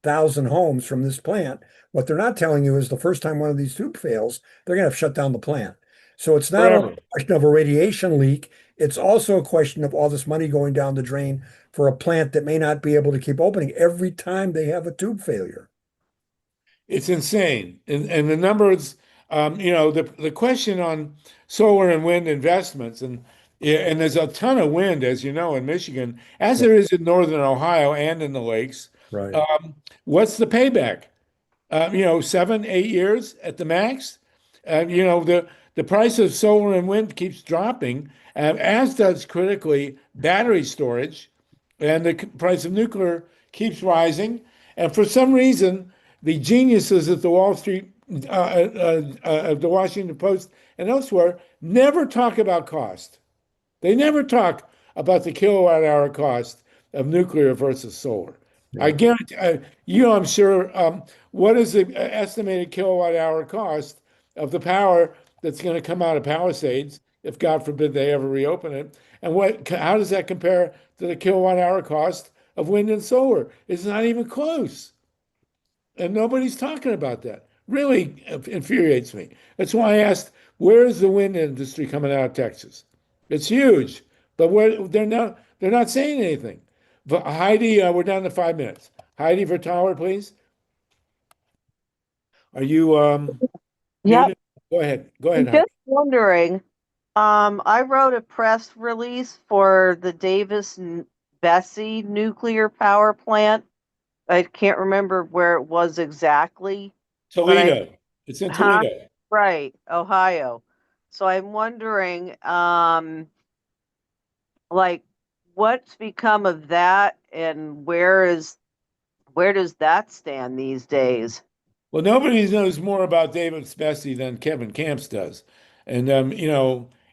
S19: 100,000 homes from this plant. What they're not telling you is the first time one of these tube fails, they're going to have to shut down the plant. So it's not only
S1: Forever.
S19: a question of a radiation leak, it's also a question of all this money going down the drain for a plant that may not be able to keep opening every time they have a tube failure.
S1: It's insane. And the numbers, the question on solar and wind investments, and there's a ton of wind, as you know, in Michigan, as there is in northern Ohio and in the lakes.
S19: Right.
S1: What's the payback? 7, 8 years at the max. The price of solar and wind keeps dropping, as does critically battery storage, and the price of nuclear keeps rising. And for some reason, the geniuses at the Wall Street, the Washington Post, and elsewhere never talk about cost. They never talk about the kilowatt hour cost of nuclear versus solar.
S19: Yeah.
S1: I guarantee, I'm sure, what is the estimated kilowatt hour cost of the power that's going to come out of Palisades, if God forbid they ever reopen it? And how does that compare to the kilowatt hour cost of wind and solar? It's not even close. And nobody's talking about that. Really infuriates me. That's why I asked, where is the wind industry coming out of Texas? It's huge, but they're not saying anything. But Heidi, we're down to 5 minutes. Heidi Vertauer, please. Are you
S21: Yep.
S1: muted? Go ahead. Go
S21: I'm
S1: ahead, Heidi.
S21: just wondering, I wrote a press release for the Davis-Besse nuclear power plant. I can't remember where it was exactly.
S1: Toledo. It's in
S21: Huh?
S1: Toledo.
S21: Right, Ohio. So I'm wondering, like, what's become of that, and where does that stand these days?
S1: Well, nobody knows more about Davis-Besse than Kevin Camps does. And,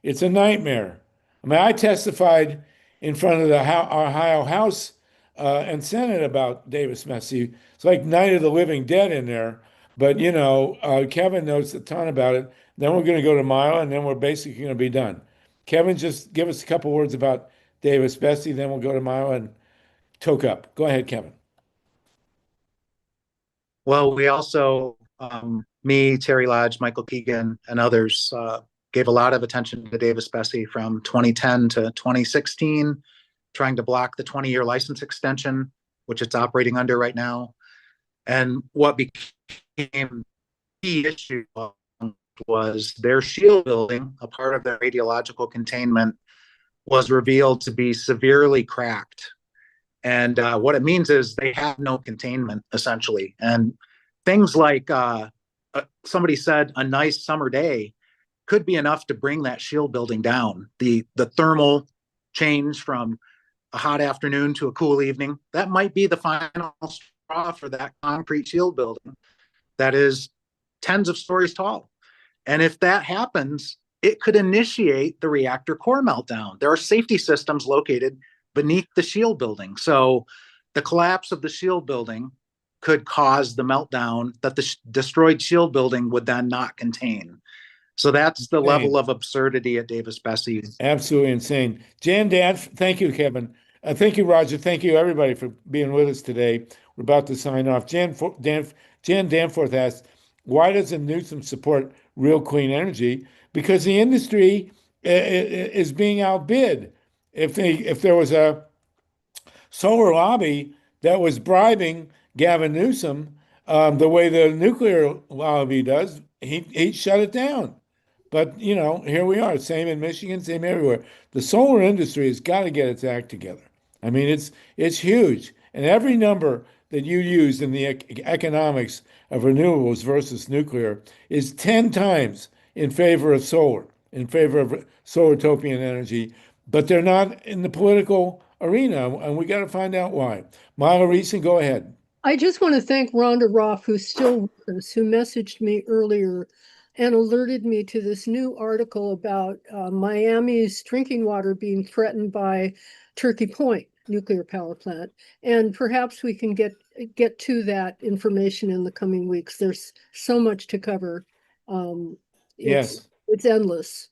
S1: it's a nightmare. I mean, I testified in front of the Ohio House and Senate about Davis-Besse. It's like Night of the Living Dead in there. But, Kevin knows a ton about it. Then we're going to go to Milo, and then we're basically going to be done. Kevin, just give us a couple words about Davis-Besse, then we'll go to Milo and toke up. Go ahead, Kevin.
S16: Well, we also, me, Terry Lodge, Michael Keegan, and others gave a lot of attention to Davis-Besse from 2010 to 2016, trying to block the 20-year license extension, which it's operating under right now. And what became the issue was their shield building, a part of their radiological containment, was revealed to be severely cracked. And what it means is they have no containment, essentially. And things like somebody said a nice summer day could be enough to bring that shield building down. The thermal change from a hot afternoon to a cool evening, that might be the final straw for that concrete shield building that is tens of stories tall. And if that happens, it could initiate the reactor core meltdown. There are safety systems located beneath the shield building. So the collapse of the shield building could cause the meltdown that the destroyed shield building would then not contain. So that's the level of absurdity at Davis-Besse.
S1: Absolutely insane. Jan Danforth, thank you, Kevin. Thank you, Roger. Thank you, everybody, for being with us today. We're about to sign off. Jan Danforth asked, why doesn't Newsom support real clean energy? Because the industry is being outbid. If there was a solar lobby that was bribing Gavin Newsom the way the nuclear lobby does, he'd shut it down. But, here we are, same in Michigan, same everywhere. The solar industry has got to get its act together. I mean, it's huge. And every number that you use in the economics of renewables versus nuclear is 10 times in favor of solar, in favor of solar-topian energy, but they're not in the political arena, and we got to find out why. Mila Reeson, go ahead.
S11: I just want to thank Rhonda Roth, who's still with us, who messaged me earlier and alerted me to this new article about Miami's drinking water being threatened by Turkey Point nuclear power plant. And perhaps we can get to that information in the coming weeks. There's so much to cover.
S1: Yes.
S11: It's endless.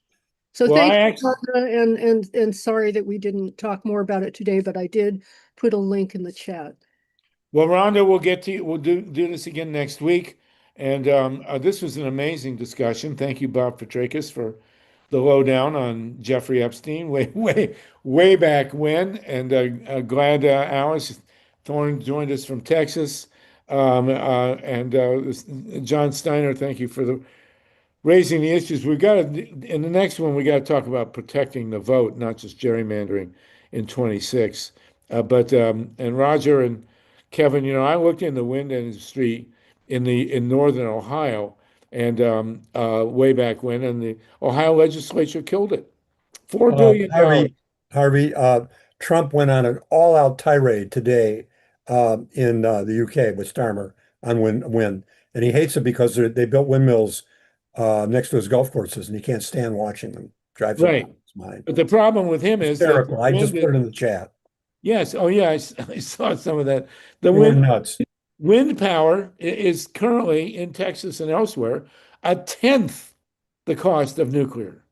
S11: So
S1: Well,
S11: thank you, Rhonda, and sorry that we didn't talk more about it today, but I did put a link in the chat.
S1: Well, Rhonda, we'll do this again next week. And this was an amazing discussion. Thank you, Bob FITRAKIS, for the lowdown on Jeffrey Epstein way back when. And glad Alice Thorne joined us from Texas. John Steiner, thank you for raising the issues. We've got to, in the next one, we got to talk about protecting the vote, not just gerrymandering in 26. And Roger and Kevin, I looked in the wind industry in northern Ohio, and way back when, and the Ohio legislature killed it. $4 billion.
S19: Harvey, Trump went on an all-out tirade today in the UK with Starmer on wind, and he hates it because they built windmills next to his golf courses, and he can't stand watching them. Drives him out
S1: Right.
S19: of his mind.
S1: But the problem with him is that
S19: Hysterical. I just put it in the chat.
S1: yes. Oh, yeah. I saw some of that. The
S19: You went
S1: wind
S19: nuts.
S1: wind power is currently in Texas and elsewhere a tenth the cost of nuclear.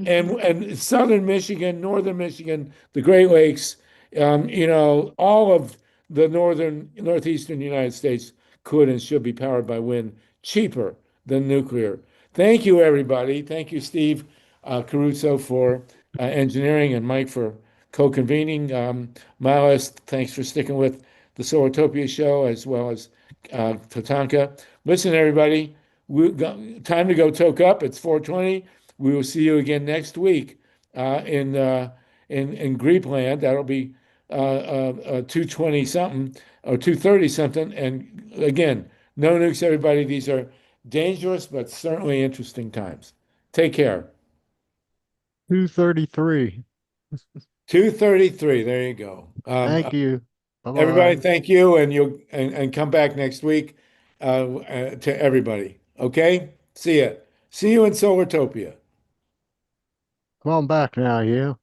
S1: And southern Michigan, northern Michigan, the Great Lakes, all of the northeastern United States could and should be powered by wind cheaper than nuclear. Thank you, everybody. Thank you, Steve Caruso, for engineering, and Mike for co-convening. Miles, thanks for sticking with the Solartopia show, as well as Tatanka. Listen, everybody, time to go toke up. It's 4:20. We will see you again next week in Greepland. That'll be 2:20 something or 2:30 something. And again, no nukes, everybody. These are dangerous but certainly interesting times. Take care.
S5: 2:33.
S1: 2:33. There you go.
S5: Thank you. Bye-bye.
S1: Everybody, thank you, and you'll and come back next week to everybody. Okay? See ya. See you in Solartopia.
S5: Come on back now, you.